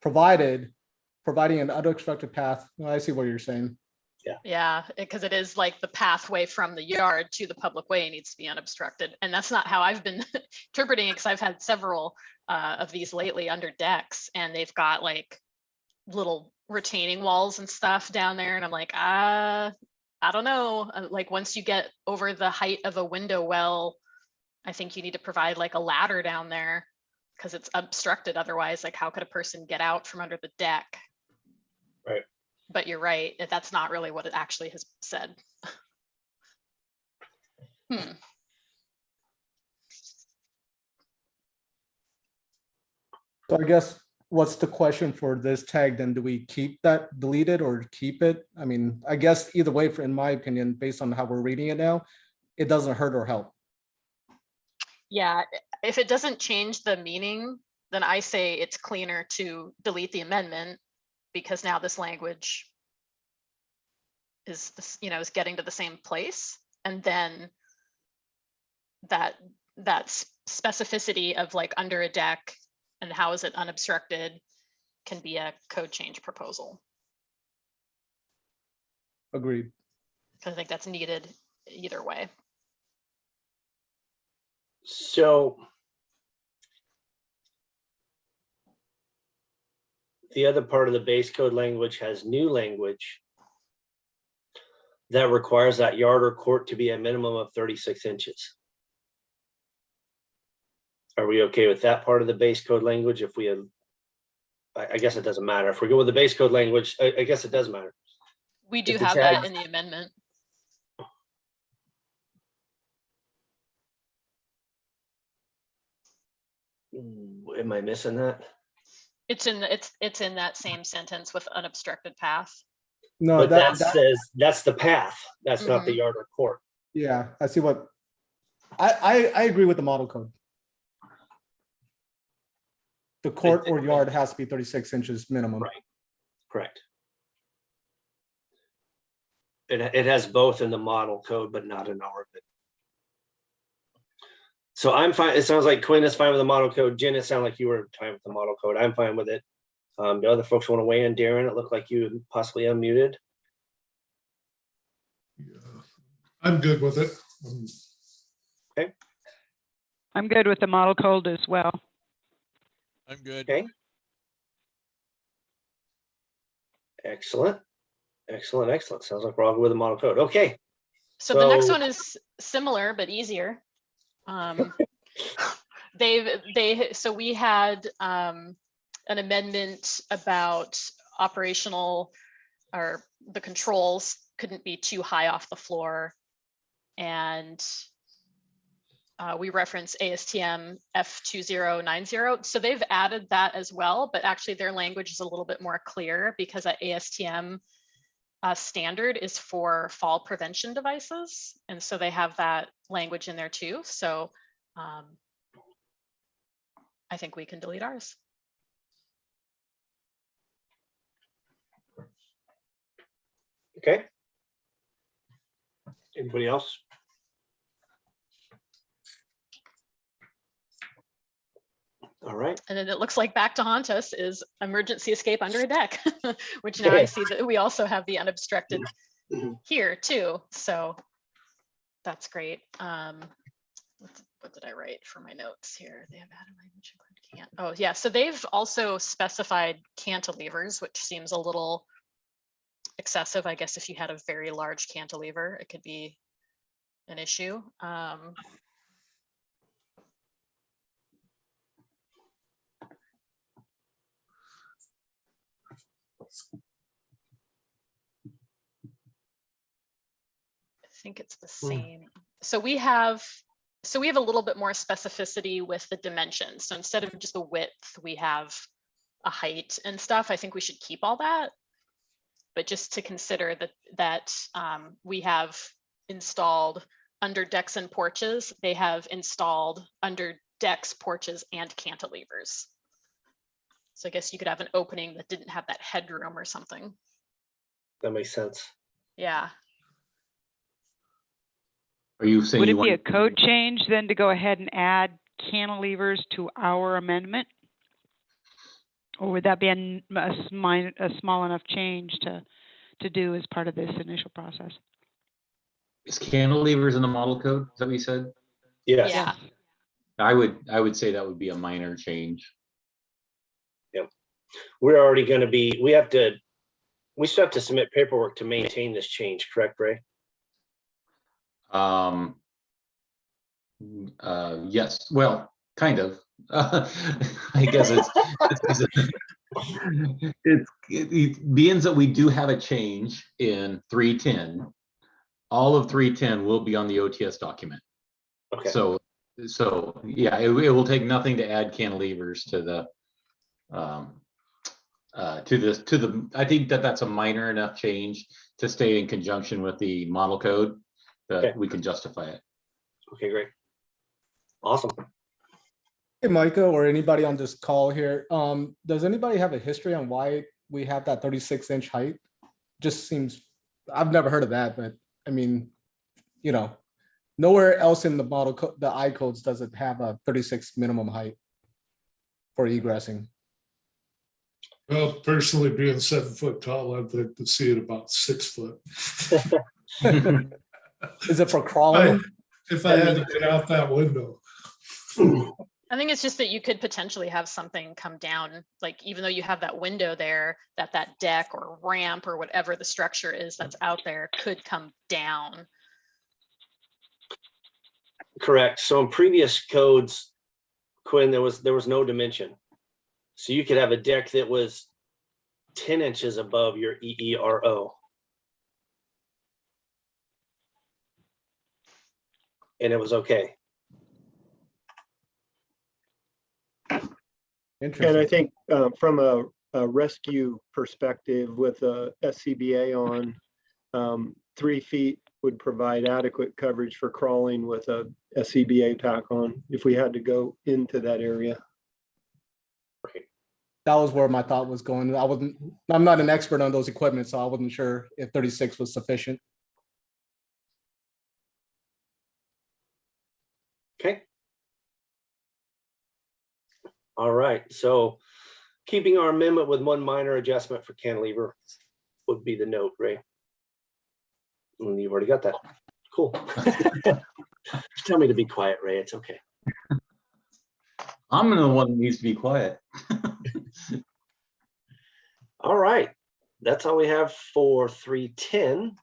Speaker 4: providing an unobstructed path. No, I see what you're saying.
Speaker 5: Yeah, because it is like the pathway from the yard to the public way needs to be unobstructed. And that's not how I've been interpreting it, because I've had several of these lately under decks, and they've got like little retaining walls and stuff down there. And I'm like, I don't know. Like once you get over the height of a window well, I think you need to provide like a ladder down there because it's obstructed. Otherwise, like how could a person get out from under the deck?
Speaker 2: Right.
Speaker 5: But you're right, that's not really what it actually has said.
Speaker 4: So I guess what's the question for this tag then? Do we keep that deleted or keep it? I mean, I guess either way, in my opinion, based on how we're reading it now, it doesn't hurt or help.
Speaker 5: Yeah, if it doesn't change the meaning, then I say it's cleaner to delete the amendment, because now this language is is getting to the same place, and then that specificity of like under a deck and how is it unobstructed can be a code change proposal.
Speaker 4: Agreed.
Speaker 5: I think that's needed either way.
Speaker 2: So the other part of the base code language has new language that requires that yard or court to be a minimum of 36 inches. Are we okay with that part of the base code language? If we have, I guess it doesn't matter. If we go with the base code language, I guess it does matter.
Speaker 5: We do
Speaker 2: If the
Speaker 5: have
Speaker 2: tag-
Speaker 5: that in the amendment.
Speaker 2: Am I missing that?
Speaker 5: It's in that same sentence with unobstructed path.
Speaker 4: No,
Speaker 2: But that says that's the path. That's not the yard or court.
Speaker 4: Yeah, I see what I agree with the model code. The court or yard has to be 36 inches minimum.
Speaker 2: Right. Correct. It has both in the model code, but not in our. So I'm fine. It sounds like Quinn is fine with the model code. Jen, it sounded like you were fine with the model code. I'm fine with it. The other folks want to weigh in. Darren, it looked like you possibly unmuted.
Speaker 3: I'm good with it.
Speaker 2: Okay.
Speaker 11: I'm good with the model code as well.
Speaker 6: I'm good.
Speaker 2: Okay. Excellent. Excellent. Excellent. Sounds like we're all good with the model code. Okay.
Speaker 5: So the next one is similar but easier. So we had an amendment about operational, or the controls couldn't be too high off the floor, and we reference ASTM F2090. So they've added that as well, but actually their language is a little bit more clear, because that ASTM standard is for fall prevention devices. And so they have that language in there too. So I think we can delete ours.
Speaker 2: Okay. Anybody else? All right.
Speaker 5: And then it looks like back to haunt us is emergency escape under a deck, which now I see that we also have the unobstructed here too. So that's great. What did I write for my notes here? They have added language include can't. Oh yeah, so they've also specified cantilevers, which seems a little excessive. I guess if you had a very large cantilever, it could be an issue. I think it's the same. So we have a little bit more specificity with the dimensions. So instead of just the width, we have a height and stuff. I think we should keep all that. But just to consider that we have installed under decks and porches, they have installed under decks, porches, and cantilevers. So I guess you could have an opening that didn't have that headroom or something.
Speaker 2: That makes sense.
Speaker 5: Yeah.
Speaker 1: Are you saying
Speaker 11: Would
Speaker 1: you
Speaker 11: it be a
Speaker 1: want?
Speaker 11: code change then to go ahead and add cantilevers to our amendment? Or would that be a small enough change to do as part of this initial process?
Speaker 1: Is cantilevers in the model code? Is that what you said?
Speaker 2: Yes.
Speaker 5: Yeah.
Speaker 1: I would say that would be a minor change.
Speaker 2: Yep. We're already going to be. We still have to submit paperwork to maintain this change, correct, Ray?
Speaker 1: Yes. Well, kind of. I guess it means that we do have a change in 310. All of 310 will be on the OTS document.
Speaker 2: Okay.
Speaker 1: So yeah, it will take nothing to add cantilevers to the I think that's a minor enough change to stay in conjunction with the model code that we can justify it.
Speaker 2: Okay, great. Awesome.
Speaker 4: Hey, Micah, or anybody on this call here, does anybody have a history on why we have that 36-inch height? Just seems, I've never heard of that, but I mean, you know, nowhere else in the model code, the I codes does it have a 36 minimum height for egressing.
Speaker 3: Well, personally, being 7 foot tall, I'd like to see it about 6 foot.
Speaker 4: Is it for crawling?
Speaker 3: If I had to get out that window.
Speaker 5: I think it's just that you could potentially have something come down, like even though you have that window there, that deck or ramp or whatever the structure is that's out there could come down.
Speaker 2: Correct. So in previous codes, Quinn, there was no dimension. So you could have a deck that was 10 inches above your EERO. And it was okay.
Speaker 14: And I think from a rescue perspective with a SCBA on, 3 feet would provide adequate coverage for crawling with a SCBA tack on if we had to go into that area.
Speaker 4: That was where my thought was going. I'm not an expert on those equipment, so I wasn't sure if 36 was sufficient.
Speaker 2: Okay. All right. So keeping our amendment with one minor adjustment for cantilever would be the note, Ray. And you've already got that. Cool. Just tell me to be quiet, Ray. It's okay.
Speaker 1: I'm the one that needs to be quiet.
Speaker 2: All right. That's all we have for 310.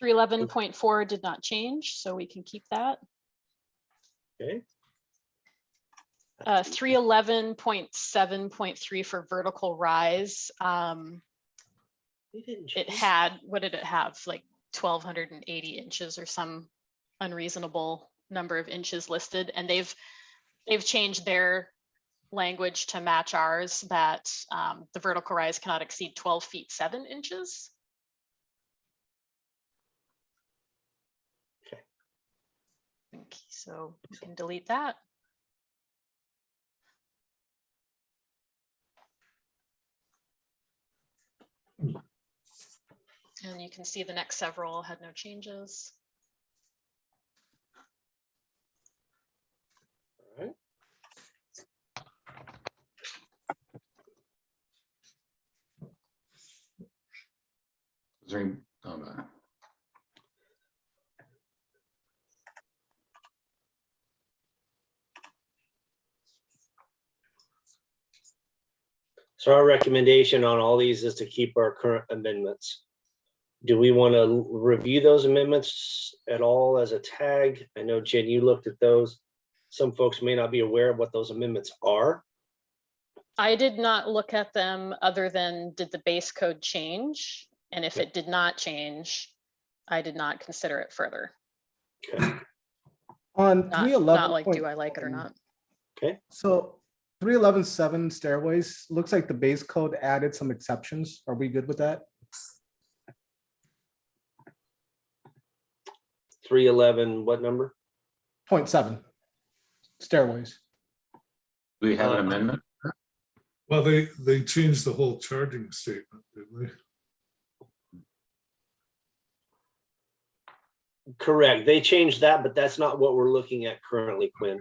Speaker 5: 311.4 did not change, so we can keep that.
Speaker 2: Okay.
Speaker 5: 311.7.3 for vertical rise. It had, what did it have? Like 1,280 inches or some unreasonable number of inches listed, and they've changed their language to match ours that the vertical rise cannot exceed 12 feet 7 inches.
Speaker 2: Okay.
Speaker 5: So you can delete that. And you can see the next several had no changes.
Speaker 2: All right.
Speaker 1: Is there any, oh, no.
Speaker 2: So our recommendation on all these is to keep our current amendments. Do we want to review those amendments at all as a tag? I know, Jen, you looked at those. Some folks may not be aware of what those amendments are.
Speaker 5: I did not look at them other than did the base code change? And if it did not change, I did not consider it further.
Speaker 2: Okay.
Speaker 4: On
Speaker 5: Not
Speaker 4: 311.
Speaker 5: like, do I like it or not?
Speaker 2: Okay.
Speaker 4: So 311.7 stairways, looks like the base code added some exceptions. Are we good with that?
Speaker 2: 311, what number?
Speaker 4: 0.7 stairways.
Speaker 1: Do we have an amendment?
Speaker 3: Well, they changed the whole charging statement, didn't they?
Speaker 2: Correct. They changed that, but that's not what we're looking at currently, Quinn.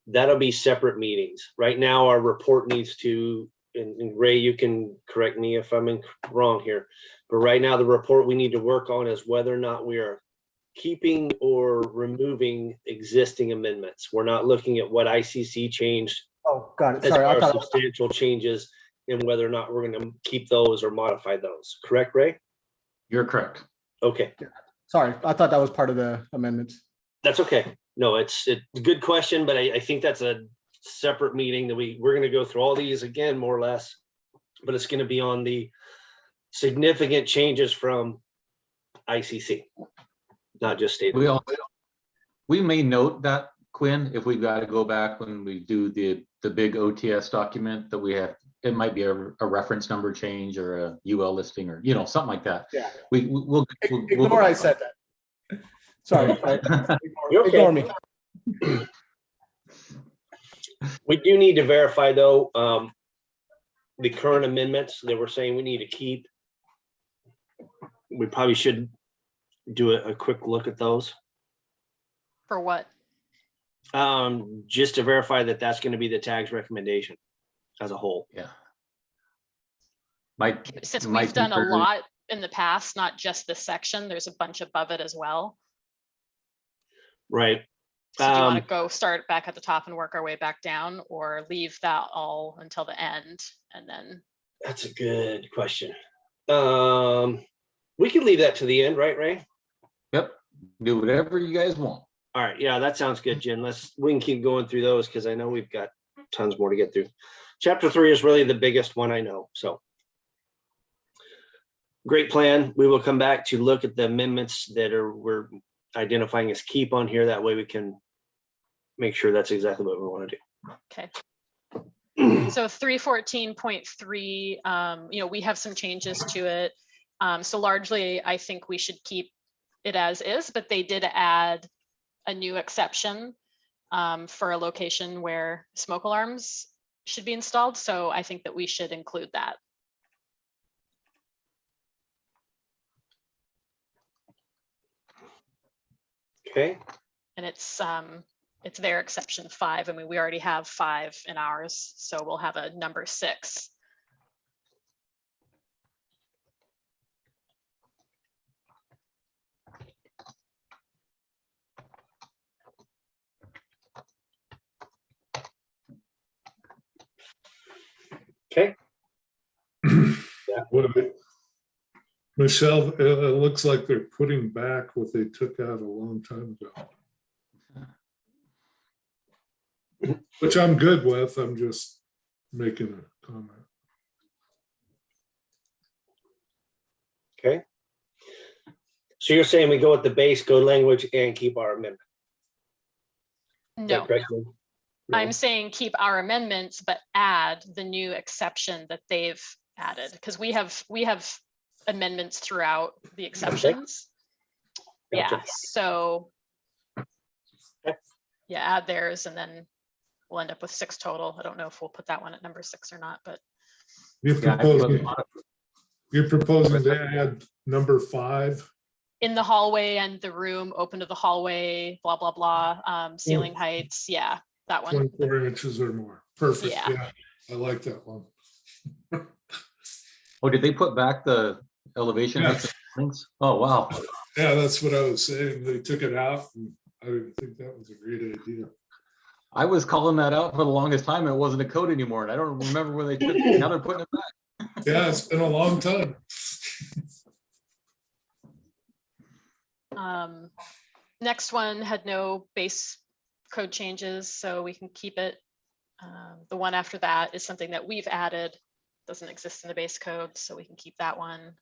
Speaker 2: That'll be separate meetings. Right now, our report needs to, and Ray, you can correct me if I'm wrong here, but right now the report we need to work on is whether or not we are keeping or removing existing amendments. We're not looking at what ICC changed.
Speaker 4: Oh, got it.
Speaker 2: As
Speaker 4: Sorry,
Speaker 2: far
Speaker 4: I
Speaker 2: as
Speaker 4: thought.
Speaker 2: substantial changes and whether or not we're going to keep those or modify those. Correct, Ray?
Speaker 1: You're correct.
Speaker 2: Okay.
Speaker 4: Sorry, I thought that was part of the amendments.
Speaker 2: That's okay. No, it's a good question, but I think that's a separate meeting that we're going to go through all these again, more or less, but it's going to be on the significant changes from ICC, not just state.
Speaker 1: We may note that, Quinn, if we've got to go back when we do the big OTS document that we have, it might be a reference number change or a UL listing or, you know, something like that.
Speaker 4: Yeah.
Speaker 1: We'll
Speaker 4: Ignore I said that. Sorry. Ignore me.
Speaker 2: We do need to verify though, the current amendments that we're saying we need to keep. We probably should do a quick look at those.
Speaker 5: For what?
Speaker 2: Just to verify that that's going to be the tag's recommendation as a whole.
Speaker 1: Yeah.
Speaker 5: Since we've done a lot in the past, not just this section, there's a bunch above it as well.
Speaker 2: Right.
Speaker 5: So do you want to go start back at the top and work our way back down, or leave that all until the end and then?
Speaker 2: That's a good question. We can leave that to the end, right, Ray?
Speaker 1: Yep. Do whatever you guys want.
Speaker 2: All right. Yeah, that sounds good, Jen. We can keep going through those because I know we've got tons more to get through. Chapter 3 is really the biggest one I know. So great plan. We will come back to look at the amendments that we're identifying as keep on here. That way we can make sure that's exactly what we want to do.
Speaker 5: Okay. So 314.3, you know, we have some changes to it. So largely, I think we should keep it as is, but they did add a new exception for a location where smoke alarms should be installed. So I think that we should include that.
Speaker 2: Okay.
Speaker 5: And it's their exception 5. I mean, we already have 5 in ours, so we'll have a number 6.
Speaker 2: Okay.
Speaker 3: Michelle, it looks like they're putting back what they took out a long time ago. Which I'm good with. I'm just making a comment.
Speaker 2: Okay. So you're saying we go with the base code language and keep our amendment?
Speaker 5: No,
Speaker 2: correctly? No.
Speaker 5: I'm saying keep our amendments, but add the new exception that they've added, because we have amendments throughout the exceptions.
Speaker 2: Gotcha.
Speaker 5: Yeah, so yeah, add theirs and then we'll end up with 6 total. I don't know if we'll put that one at number 6 or not, but
Speaker 3: You
Speaker 1: Yeah,
Speaker 3: propose You're proposing to add number 5?
Speaker 5: In the hallway and the room open to the hallway, blah, blah, blah, ceiling heights. Yeah, that one.
Speaker 3: 24 inches or more. Perfect.
Speaker 5: Yeah.
Speaker 3: Yeah, I like that one.
Speaker 1: Oh, did they put back the elevation heights and ceilings? Oh, wow.
Speaker 3: Yeah, that's what I was saying. They took it out, and I didn't think that was a great idea.
Speaker 1: I was calling that out for the longest time. It wasn't a code anymore, and I don't remember when they took it. Now they're putting it back.
Speaker 3: Yeah, it's been a long time.
Speaker 5: Next one had no base code changes, so we can keep it. The one after that is something that we've added, doesn't exist in the base code, so we can keep that one.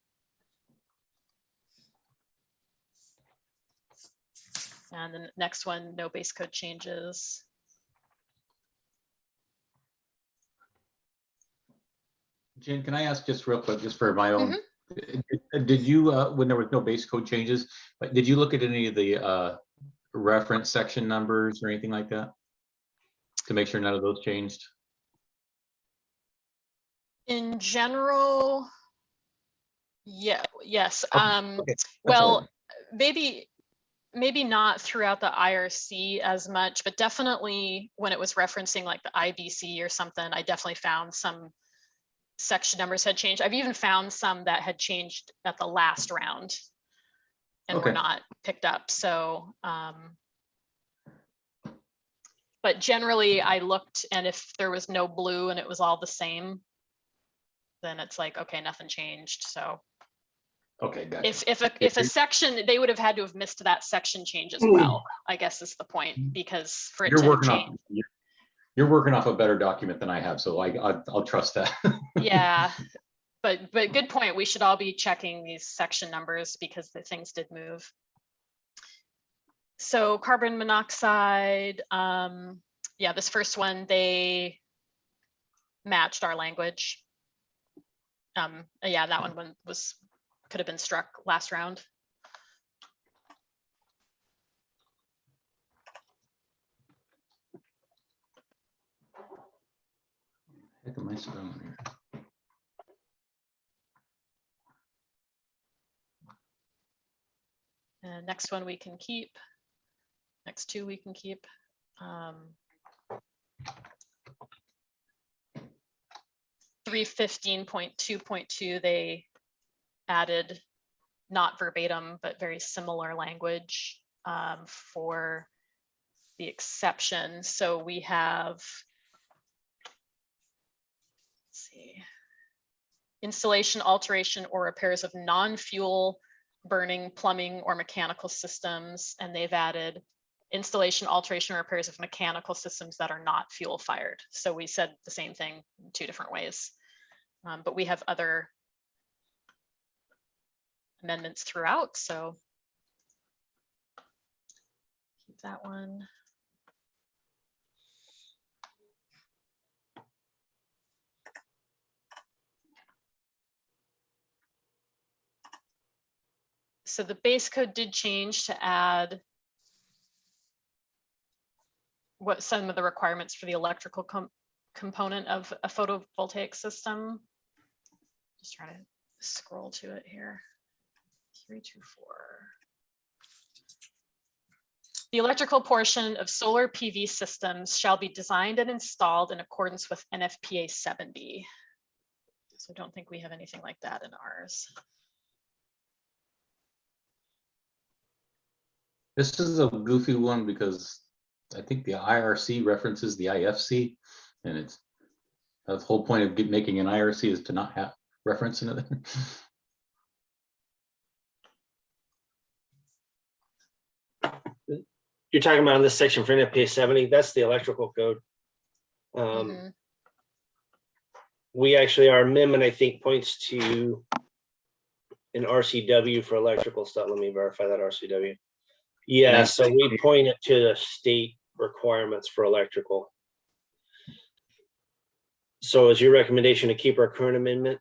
Speaker 5: And the next one, no base code changes.
Speaker 1: Jen, can I ask just real quick, just for my own, did you, when there was no base code changes, did you look at any of the reference section numbers or anything like that to make sure none of those changed?
Speaker 5: In general, yeah, yes.
Speaker 1: Okay.
Speaker 5: Well, maybe not throughout the IRC as much, but definitely when it was referencing like the IBC or something, I definitely found some section numbers had changed. I've even found some that had changed at the last round and were not picked up. So, but generally I looked, and if there was no blue and it was all the same, then it's like, okay, nothing changed. So
Speaker 1: okay, gotcha.
Speaker 5: If a section, they would have had to have missed that section change as well, I guess is the point, because for it to change.
Speaker 1: You're working off a better document than I have, so I'll trust that.
Speaker 5: Yeah, but good point. We should all be checking these section numbers because the things did move. So carbon monoxide, yeah, this first one, they matched our language. Yeah, that one could have been struck last round.
Speaker 1: Heck am I spelling here?
Speaker 5: And next one we can keep. Next two we can keep. 315.2.2, they added not verbatim, but very similar language for the exception. So we have, let's see, installation, alteration, or repairs of non-fuel burning plumbing or mechanical systems, and they've added installation, alteration, or repairs of mechanical systems that are not fuel fired. So we said the same thing in two different ways, but we have other amendments throughout, so keep that one. So the base code did change to add what some of the requirements for the electrical component of a photovoltaic system. Just trying to scroll to it here. 324. The electrical portion of solar PV systems shall be designed and installed in accordance with NFPA 70. So I don't think we have anything like that in ours.
Speaker 1: This is a goofy one because I think the IRC references the IFC, and it's the whole point of making an IRC is to not have reference in it.
Speaker 2: You're talking about in this section for NFPA 70, that's the electrical code. We actually, our amendment, I think, points to an RCW for electrical stuff. Let me verify that RCW. Yeah, so we point it to the state requirements for electrical. So is your recommendation to keep our current amendment?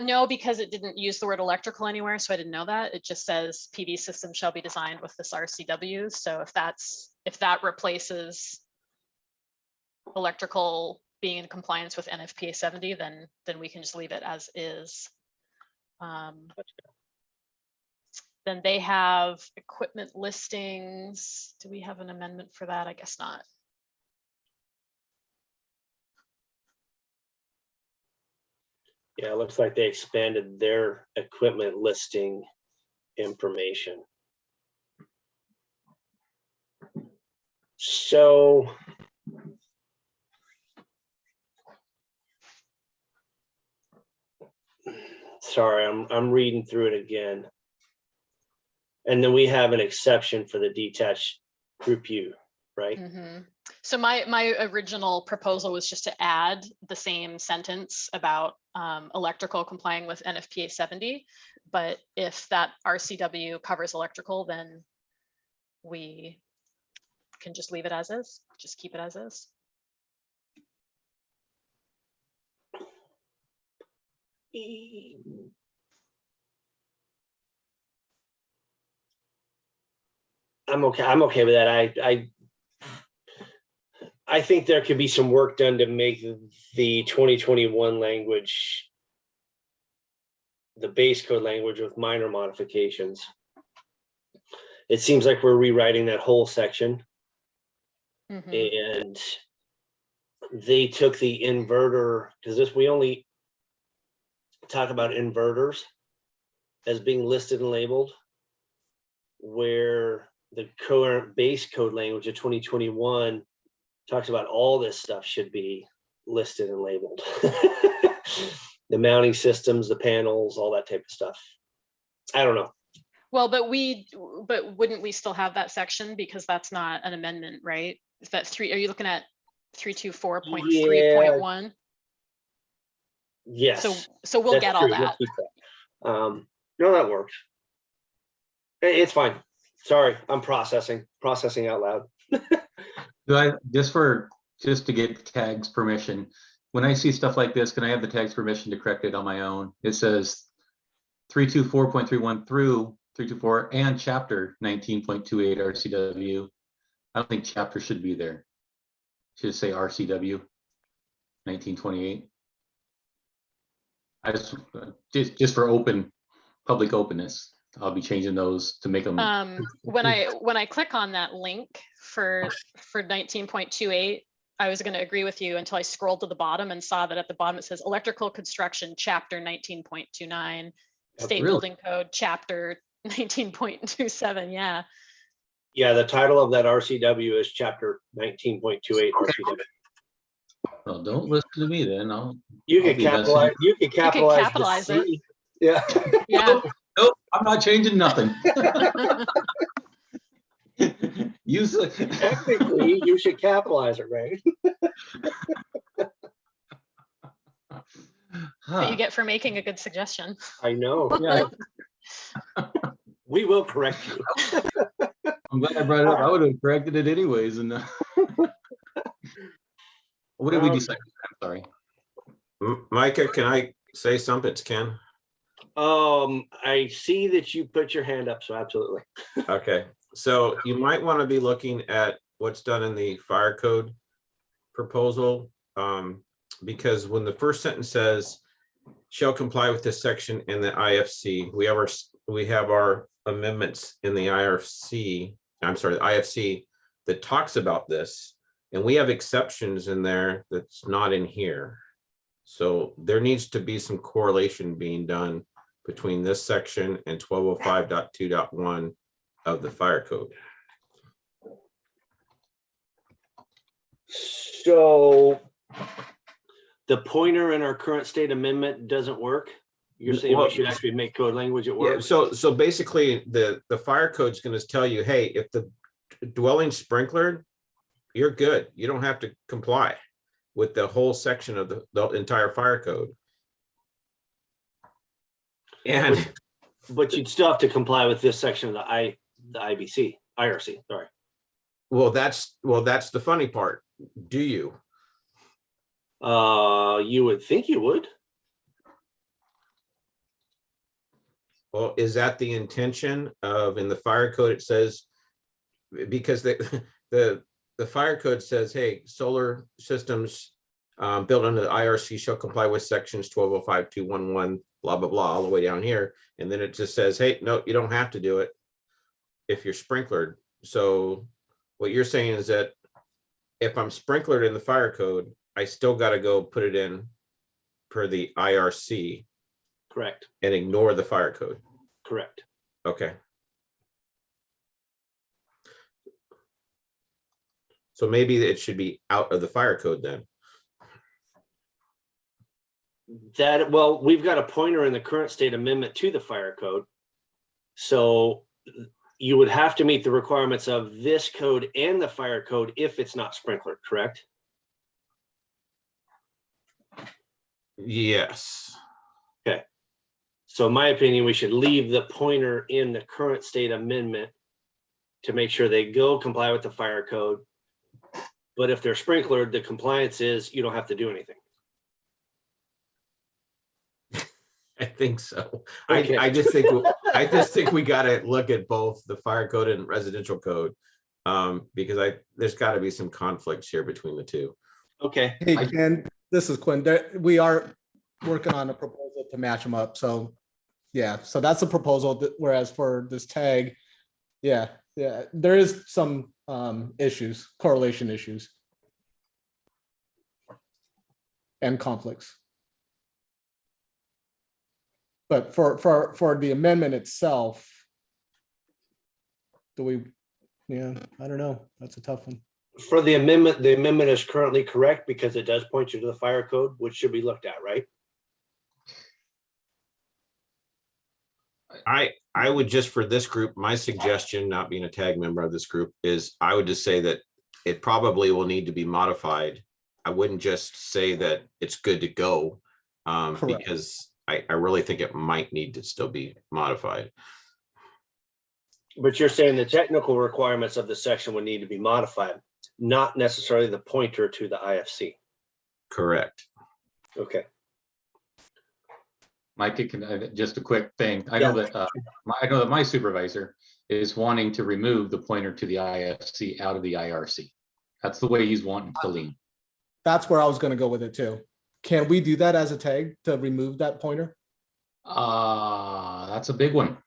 Speaker 5: No, because it didn't use the word electrical anywhere, so I didn't know that. It just says PV system shall be designed with this RCW. So if that replaces electrical being in compliance with NFPA 70, then we can just leave it as is. Then they have equipment listings. Do we have an amendment for that? I guess not.
Speaker 2: Yeah, it looks like they expanded their equipment listing information. So sorry, I'm reading through it again. And then we have an exception for the detached group U, right?
Speaker 5: Mm-hmm. So my original proposal was just to add the same sentence about electrical complying with NFPA 70. But if that RCW covers electrical, then we can just leave it as is, just keep it as is.
Speaker 2: I'm okay with that. I think there could be some work done to make the 2021 language, the base code language, with minor modifications. It seems like we're rewriting that whole section. And they took the inverter, because we only talk about inverters as being listed and labeled, where the current base code language of 2021 talks about all this stuff should be listed and labeled. The mounting systems, the panels, all that type of stuff. I don't know.
Speaker 5: Well, but wouldn't we still have that section, because that's not an amendment, right? Is that are you looking at 324.3.1?
Speaker 2: Yes.
Speaker 5: So we'll get all that.
Speaker 2: No, that works. It's fine. Sorry, I'm processing out loud.
Speaker 1: Just to get tags permission, when I see stuff like this, can I have the tags permission to correct it on my own? It says 324.31 through 324 and chapter 19.28 RCW. I don't think chapter should be there. It should say RCW 1928. I just for public openness, I'll be changing those to make them.
Speaker 5: When I click on that link for 19.28, I was going to agree with you until I scrolled to the bottom and saw that at the bottom it says electrical construction chapter 19.29, state building code chapter 19.27. Yeah.
Speaker 2: Yeah, the title of that RCW is chapter 19.28 RCW.
Speaker 1: Well, don't listen to me then.
Speaker 2: You can capitalize the C. Yeah.
Speaker 5: Yeah.
Speaker 1: Nope, I'm not changing nothing.
Speaker 2: Technically, you should capitalize it, right?
Speaker 5: What you get for making a good suggestion.
Speaker 2: I know. Yeah. We will correct you.
Speaker 1: I'm glad I brought it up. I would have corrected it anyways. And what did we decide? I'm sorry.
Speaker 13: Micah, can I say something? It's Ken.
Speaker 2: I see that you put your hand up, so absolutely.
Speaker 13: Okay, so you might want to be looking at what's done in the fire code proposal, because when the first sentence says shall comply with this section in the IFC, we have our amendments in the IRC. I'm sorry, the IFC that talks about this, and we have exceptions in there that's not in here. So there needs to be some correlation being done between this section and 1205.2.1 of the fire code.
Speaker 2: So the pointer in our current state amendment doesn't work? You're saying we should actually make code language at work?
Speaker 13: Yeah, so basically the fire code is going to tell you, hey, if the dwelling sprinklered, you're good. You don't have to comply with the whole section of the entire fire code. And
Speaker 2: but you'd still have to comply with this section of the IRC, sorry.
Speaker 13: Well, that's the funny part. Do you?
Speaker 2: You would think you would.
Speaker 13: Well, is that the intention of, in the fire code, it says, because the fire code says, hey, solar systems built under the IRC shall comply with sections 1205.211 blah, blah, blah, all the way down here. And then it just says, hey, no, you don't have to do it if you're sprinklered. So what you're saying is that if I'm sprinklered in the fire code, I still got to go put it in per the IRC
Speaker 2: Correct,
Speaker 13: and ignore the fire code.
Speaker 2: correct.
Speaker 13: Okay. So maybe it should be out of the fire code then.
Speaker 2: That, well, we've got a pointer in the current state amendment to the fire code. So you would have to meet the requirements of this code and the fire code if it's not sprinklered, correct?
Speaker 13: Yes.
Speaker 2: Okay. So in my opinion, we should leave the pointer in the current state amendment to make sure they go comply with the fire code. But if they're sprinklered, the compliance is you don't have to do anything.
Speaker 13: I think so.
Speaker 2: Okay.
Speaker 13: I just think we got to look at both the fire code and residential code, because there's got to be some conflicts here between the two.
Speaker 2: Okay.
Speaker 4: Hey, Ken, this is Quinn. We are working on a proposal to match them up. So yeah, so that's a proposal. Whereas for this tag, yeah, there is some correlation issues and conflicts. But for the amendment itself, I don't know. That's a tough one.
Speaker 2: For the amendment is currently correct because it does point you to the fire code, which should be looked at, right?
Speaker 13: I would just, for this group, my suggestion, not being a tag member of this group, is I would just say that it probably will need to be modified. I wouldn't just say that it's good to go, because I really think it might need to still be modified.
Speaker 2: But you're saying the technical requirements of the section would need to be modified, not necessarily the pointer to the IFC.
Speaker 13: Correct.
Speaker 2: Okay.
Speaker 1: Mike, just a quick thing. I know that my supervisor is wanting to remove the pointer to the IFC out of the IRC. That's the way he's wanting to lean.
Speaker 4: That's where I was going to go with it too. Can we do that as a tag to remove that pointer?
Speaker 1: That's a big one.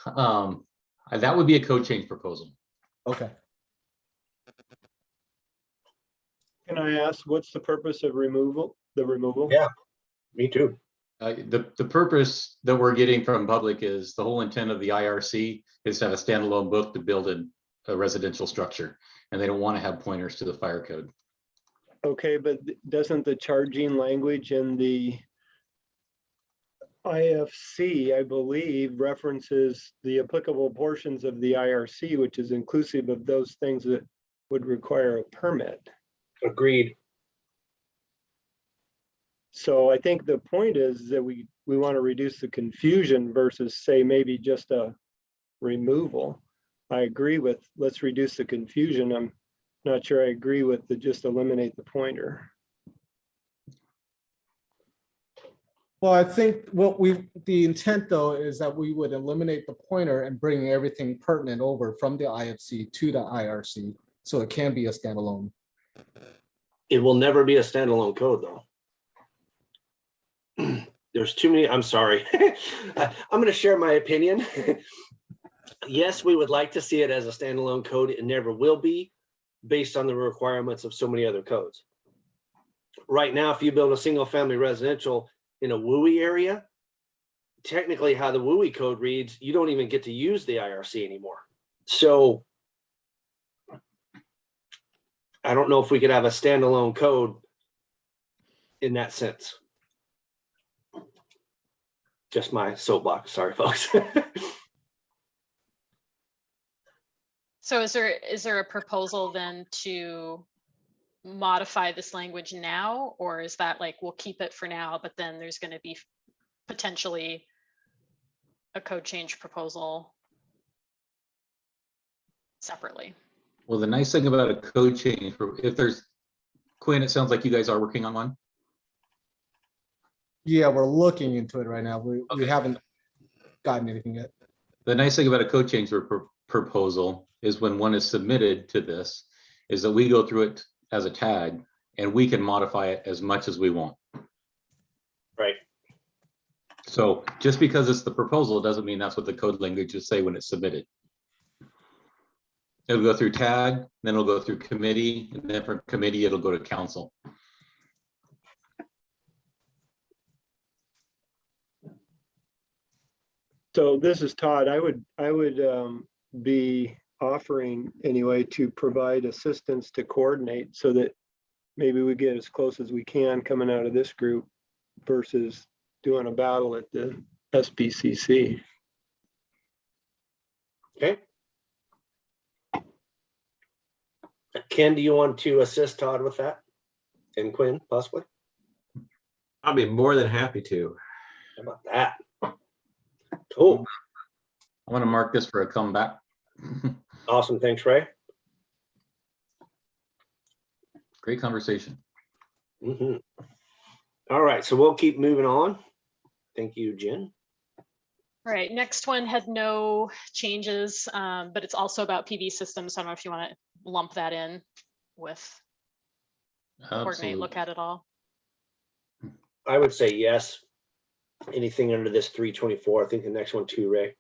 Speaker 1: That would be a code change proposal.
Speaker 4: Okay.
Speaker 14: Can I ask, what's the purpose of removal? The removal?
Speaker 2: Yeah, me too.
Speaker 1: The purpose that we're getting from public is the whole intent of the IRC is to have a standalone book to build a residential structure, and they don't want to have pointers to the fire code.
Speaker 14: Okay, but doesn't the charging language in the IFC, I believe, references the applicable portions of the IRC, which is inclusive of those things that would require a permit?
Speaker 2: Agreed.
Speaker 14: So I think the point is that we want to reduce the confusion versus say maybe just a removal. I agree with let's reduce the confusion. I'm not sure I agree with the just eliminate the pointer.
Speaker 4: Well, I think the intent though is that we would eliminate the pointer and bring everything pertinent over from the IFC to the IRC, so it can be a standalone.
Speaker 2: It will never be a standalone code though. There's too many, I'm sorry. I'm going to share my opinion. Yes, we would like to see it as a standalone code. It never will be based on the requirements of so many other codes. Right now, if you build a single family residential in a WUI area, technically how the WUI code reads, you don't even get to use the IRC anymore. So I don't know if we could have a standalone code in that sense. Just my soapbox, sorry folks.
Speaker 5: So is there a proposal then to modify this language now, or is that like we'll keep it for now, but then there's going to be potentially a code change proposal separately?
Speaker 1: Well, the nice thing about a code change, if there's, Quinn, it sounds like you guys are working on one.
Speaker 4: Yeah, we're looking into it right now. We haven't gotten anything yet.
Speaker 1: The nice thing about a code change proposal is when one is submitted to this, is that we go through it as a tag and we can modify it as much as we want.
Speaker 2: Right.
Speaker 1: So just because it's the proposal doesn't mean that's what the code language will say when it's submitted. It'll go through tag, then it'll go through committee, and then from committee, it'll go to council.
Speaker 14: So this is Todd. I would be offering anyway to provide assistance to coordinate so that maybe we get as close as we can coming out of this group versus doing a battle at the SBCC.
Speaker 2: Okay. Ken, do you want to assist Todd with that? And Quinn, possibly?
Speaker 13: I'll be more than happy to.
Speaker 2: How about that? Cool.
Speaker 1: I want to mark this for a comeback.
Speaker 2: Awesome. Thanks, Ray.
Speaker 1: Great conversation.
Speaker 2: Mm-hmm. All right, so we'll keep moving on. Thank you, Jen.
Speaker 5: All right, next one had no changes, but it's also about PV systems. So I don't know if you want to lump that in with coordinate, look at it all.
Speaker 2: I would say yes. Anything under this 324, I think the next one too, Ray.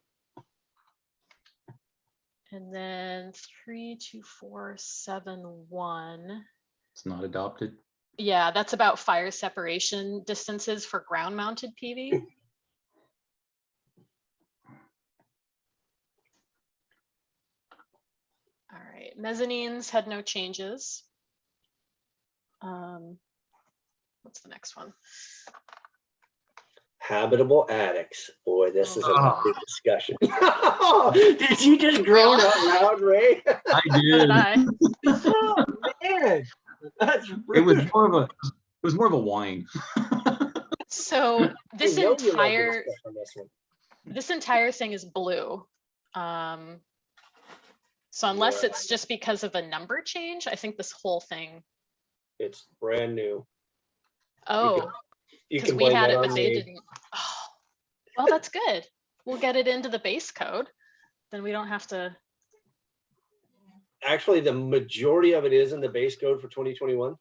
Speaker 5: And then 32471.
Speaker 1: It's not adopted.
Speaker 5: Yeah, that's about fire separation distances for ground mounted PV. All right, mezzanines had no changes. What's the next one?
Speaker 2: Habitable attics. Boy, this is a big discussion. Did you just groan out loud, Ray?
Speaker 1: I did.
Speaker 2: Oh, man. That's
Speaker 1: It was more of a whine.
Speaker 5: So this
Speaker 2: I know you love
Speaker 5: entire
Speaker 2: this stuff on this one.
Speaker 5: this entire thing is blue. So unless
Speaker 2: Yeah.
Speaker 5: it's just because of a number change, I think this whole thing.
Speaker 2: It's brand new.
Speaker 5: Oh,
Speaker 2: You
Speaker 5: because
Speaker 2: can
Speaker 5: we
Speaker 2: blame
Speaker 5: had
Speaker 2: that
Speaker 5: it,
Speaker 2: on
Speaker 5: but they
Speaker 2: me.
Speaker 5: didn't. Oh, well, that's good. We'll get it into the base code. Then we don't have to.
Speaker 2: Actually, the majority of it is in the base code for 2021.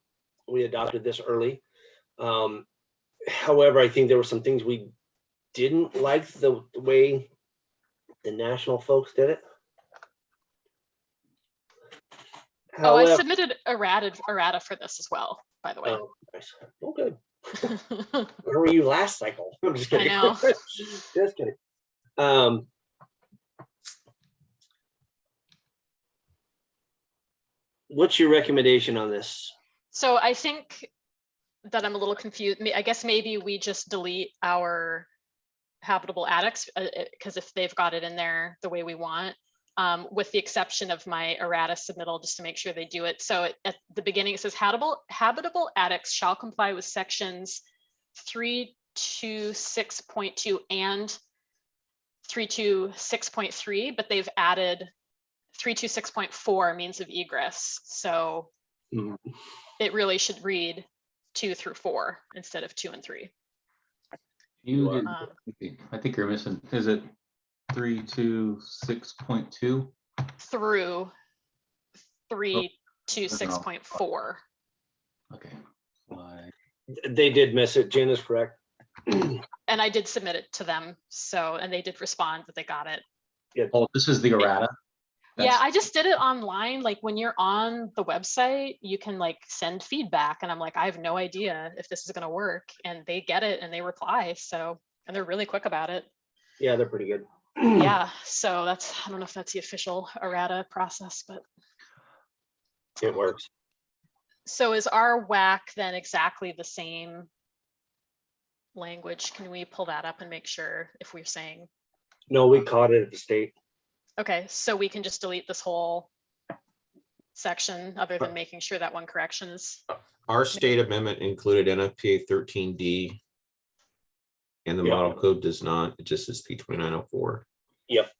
Speaker 2: We adopted this early. However, I think there were some things we didn't like the way the national folks did it.
Speaker 5: Oh, I
Speaker 2: However-
Speaker 5: submitted errata for this as well, by the way.
Speaker 2: Oh, nice. Oh, good. Where were you last cycle? I'm just kidding.
Speaker 5: I know.
Speaker 2: Just kidding. What's your recommendation on this?
Speaker 5: So I think that I'm a little confused. I guess maybe we just delete our habitable attics because if they've got it in there the way we want, with the exception of my errata submittal, just to make sure they do it. So at the beginning, it says habitable attics shall comply with sections 326.2 and 326.3, but they've added 326.4 means of egress. So it really should read 2 through 4 instead of 2 and 3.
Speaker 1: You did, I think you're missing, is it 326.2?
Speaker 5: Through 326.4.
Speaker 1: Okay. Why?
Speaker 2: They did miss it. Jen is correct.
Speaker 5: And I did submit it to them. So, and they did respond that they got it.
Speaker 1: Oh, this is the errata?
Speaker 5: Yeah, I just did it online. Like when you're on the website, you can like send feedback. And I'm like, I have no idea if this is going to work. And they get it and they reply. So, and they're really quick about it.
Speaker 2: Yeah, they're pretty good.
Speaker 5: Yeah. So that's, I don't know if that's the official errata process, but.
Speaker 2: It works.
Speaker 5: So is our WAC then exactly the same language? Can we pull that up and make sure if we're saying?
Speaker 2: No, we caught it at the state.
Speaker 5: Okay, so we can just delete this whole section other than making sure that one correction is.
Speaker 13: Our state amendment included NFPA 13D. And the model code does not, it just is P2904.
Speaker 2: Yep.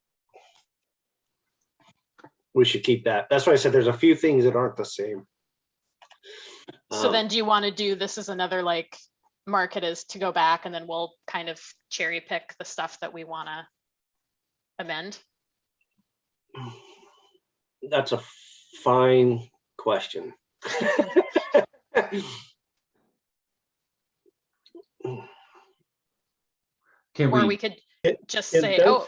Speaker 2: We should keep that. That's why I said there's a few things that aren't the same.
Speaker 5: So then do you want to do this as another like mark it as to go back and then we'll kind of cherry pick the stuff that we want to amend?
Speaker 2: That's a fine question.
Speaker 1: Can
Speaker 5: Or
Speaker 1: we,
Speaker 5: we could
Speaker 14: It-
Speaker 5: just
Speaker 14: it
Speaker 5: say,
Speaker 14: does-
Speaker 5: oh,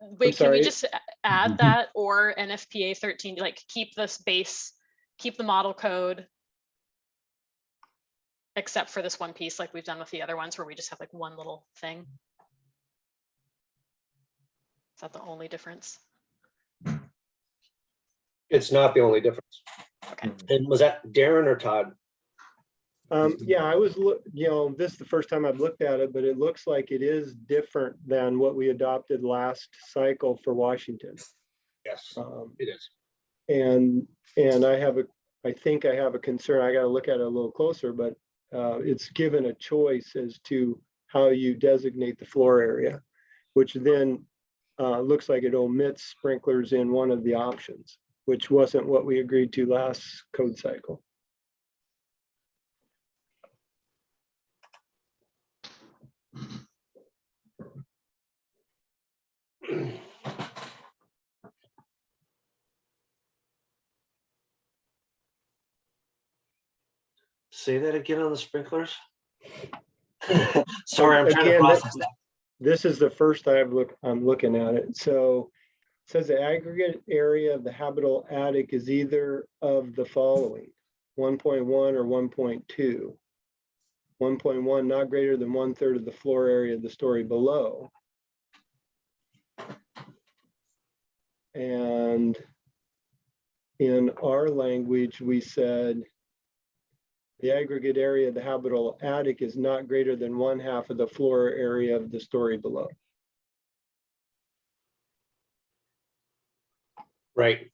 Speaker 5: wait, can we
Speaker 14: sorry.
Speaker 5: just add that or NFPA 13, like keep this base, keep the model code, except for this one piece like we've done with the other ones where we just have like one little thing? Is that the only difference?
Speaker 2: It's not the only difference.
Speaker 5: Okay.
Speaker 2: And was that Darren or Todd?
Speaker 14: Yeah, this is the first time I've looked at it, but it looks like it is different than what we adopted last cycle for Washington.
Speaker 2: Yes,
Speaker 14: Um,
Speaker 2: it is.
Speaker 14: And I think I have a concern. I got to look at it a little closer, but it's given a choice as to how you designate the floor area, which then looks like it omits sprinklers in one of the options, which wasn't what we agreed to last code cycle.
Speaker 2: Say that again on the sprinklers. Sorry, I'm trying to
Speaker 14: Again,
Speaker 2: process that.
Speaker 14: This is the first I'm looking at it. So it says the aggregate area of the habitable attic is either of the following: 1.1 or 1.2. 1.1 not greater than 1/3 of the floor area of the story below. And in our language, we said the aggregate area of the habitable attic is not greater than 1/2 of the floor area of the story below.
Speaker 2: Right.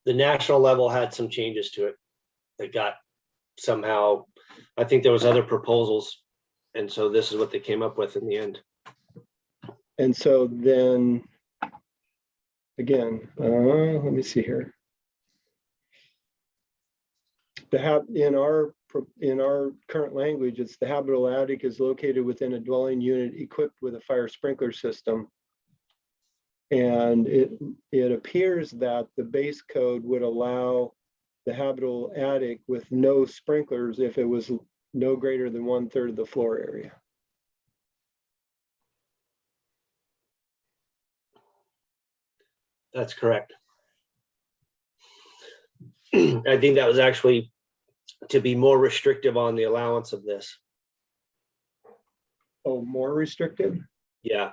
Speaker 2: The national level had some changes to it. They got somehow, I think there was other proposals. And so this is what they came up with in the end.
Speaker 14: And so then, again, let me see here. In our current language, it's the habitable attic is located within a dwelling unit equipped with a fire sprinkler system. And it appears that the base code would allow the habitable attic with no sprinklers if it was no greater than 1/3 of the floor area.
Speaker 2: That's correct. I think that was actually to be more restrictive on the allowance of this.
Speaker 14: Oh, more restrictive?
Speaker 2: Yeah.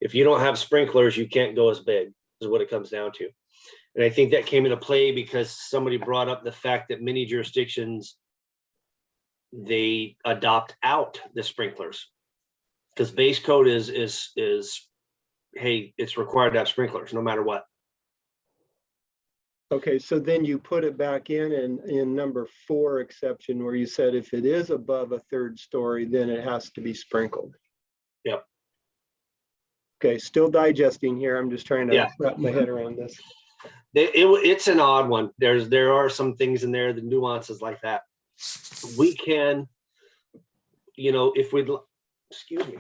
Speaker 2: If you don't have sprinklers, you can't go as big, is what it comes down to. And I think that came into play because somebody brought up the fact that many jurisdictions, they adopt out the sprinklers. Because base code is, hey, it's required to have sprinklers no matter what.
Speaker 14: Okay, so then you put it back in number 4 exception where you said if it is above a 3rd story, then it has to be sprinkled.
Speaker 2: Yep.
Speaker 14: Okay, still digesting here. I'm just trying to wrap my head around this.
Speaker 2: It's an odd one. There are some things in there, the nuances like that. We can, if we'd, excuse me.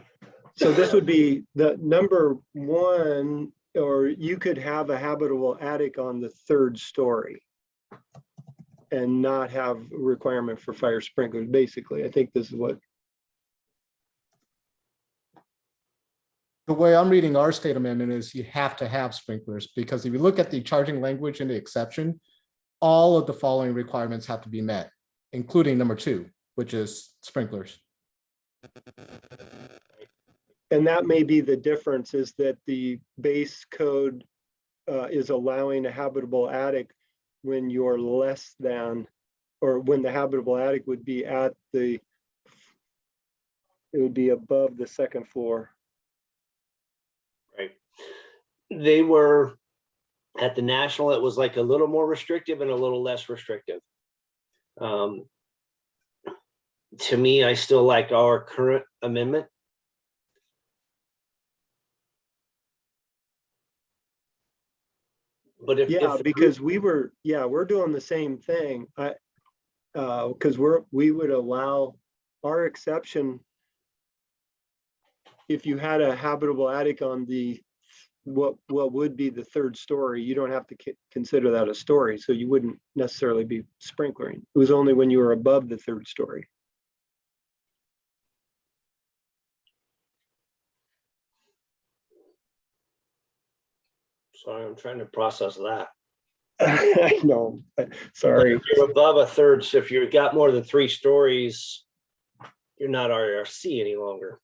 Speaker 14: So this would be the number 1, or you could have a habitable attic on the 3rd story and not have a requirement for fire sprinklers, basically. I think this is what.
Speaker 4: The way I'm reading our state amendment is you have to have sprinklers, because if you look at the charging language in the exception, all of the following requirements have to be met, including number 2, which is sprinklers.
Speaker 14: And that may be the difference, is that the base code is allowing a habitable attic when you're less than, or when the habitable attic would be it would be above the 2nd floor.
Speaker 2: Right. They were at the national, it was like a little more restrictive and a little less restrictive. To me, I still like our current amendment. But
Speaker 14: because we're doing the same thing. Because we would allow our exception if you had a habitable attic on the what would be the 3rd story. You don't have to consider that a story, so you wouldn't necessarily be sprinklering. It was only when you were above the 3rd story.
Speaker 2: Sorry, I'm trying to process that.
Speaker 14: I know, sorry.
Speaker 2: If you're above a third, so if you've got more than 3 stories, you're not IRC any longer.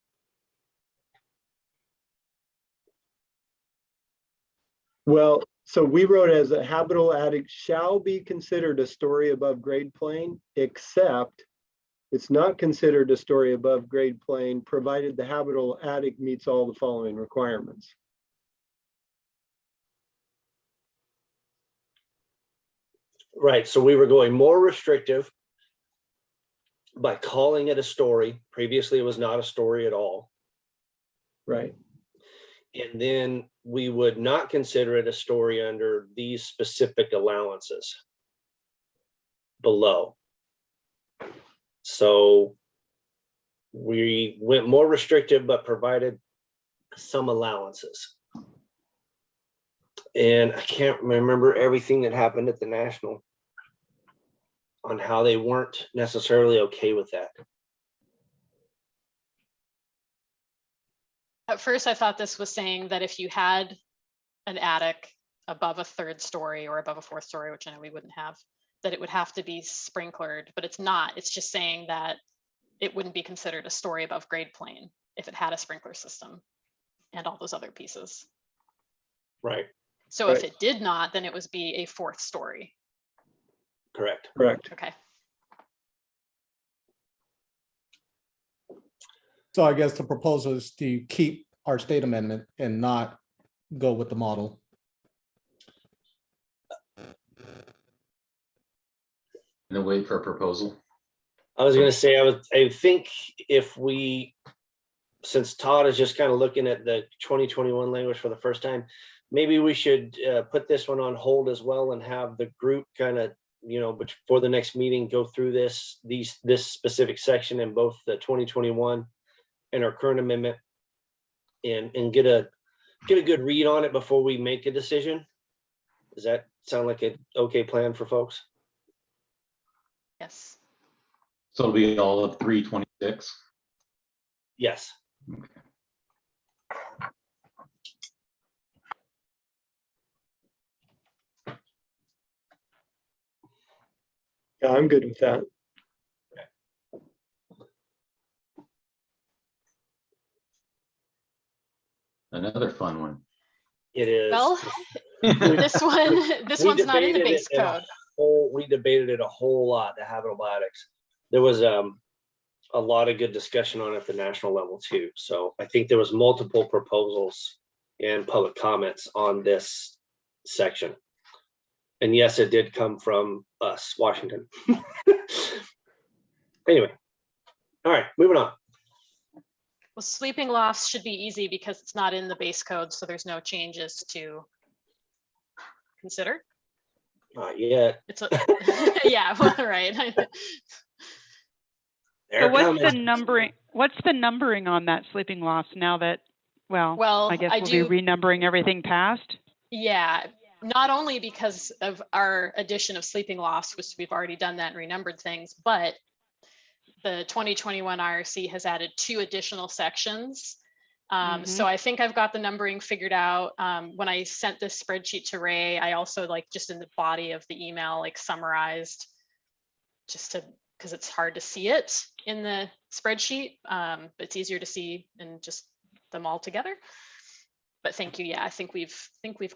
Speaker 14: Well, so we wrote as a habitable attic shall be considered a story above grade plane, except it's not considered a story above grade plane, provided the habitable attic meets all the following requirements.
Speaker 2: Right, so we were going more restrictive by calling it a story. Previously, it was not a story at all.
Speaker 14: Right.
Speaker 2: And then we would not consider it a story under these specific allowances below. So we went more restrictive, but provided some allowances. And I can't remember everything that happened at the national on how they weren't necessarily okay with that.
Speaker 5: At first, I thought this was saying that if you had an attic above a 3rd story or above a 4th story, which I know we wouldn't have, that it would have to be sprinklered, but it's not. It's just saying that it wouldn't be considered a story above grade plane if it had a sprinkler system and all those other pieces.
Speaker 2: Right.
Speaker 5: So if it did not, then it would be a 4th story.
Speaker 2: Correct.
Speaker 14: Correct.
Speaker 5: Okay.
Speaker 4: So I guess the proposal is to keep our state amendment and not go with the model.
Speaker 1: And then wait for a proposal.
Speaker 2: I was going to say, I think if we, since Todd is just kind of looking at the 2021 language for the first time, maybe we should put this one on hold as well and have the group kind of, you know, but for the next meeting, go through this specific section in both the 2021 and our current amendment and get a good read on it before we make a decision. Does that sound like an okay plan for folks?
Speaker 5: Yes.
Speaker 1: So it'll be all of 326.
Speaker 2: Yes.
Speaker 1: Okay.
Speaker 14: Yeah, I'm good with that.
Speaker 1: Another fun one.
Speaker 2: It is.
Speaker 5: Well, this one's not in the base code.
Speaker 2: We debated it a whole lot, the habitable attics. There was a lot of good discussion on it at the national level too. So I think there was multiple proposals and public comments on this section. And yes, it did come from us, Washington. Anyway, all right, moving on.
Speaker 5: Well, sleeping lofts should be easy because it's not in the base code, so there's no changes to consider.
Speaker 2: Not yet.
Speaker 5: It's a, yeah, well, right.
Speaker 11: So what's the numbering? What's the numbering on that sleeping loft now that, well, I guess we'll be renumbering everything past?
Speaker 5: Yeah, not only because of our addition of sleeping lofts, which we've already done that and renumbered things, but the 2021 IRC has added 2 additional sections. So I think I've got the numbering figured out. When I sent this spreadsheet to Ray, I also just in the body of the email, summarized just because it's hard to see it in the spreadsheet. But it's easier to see in just them all together. But thank you. Yeah, I think we've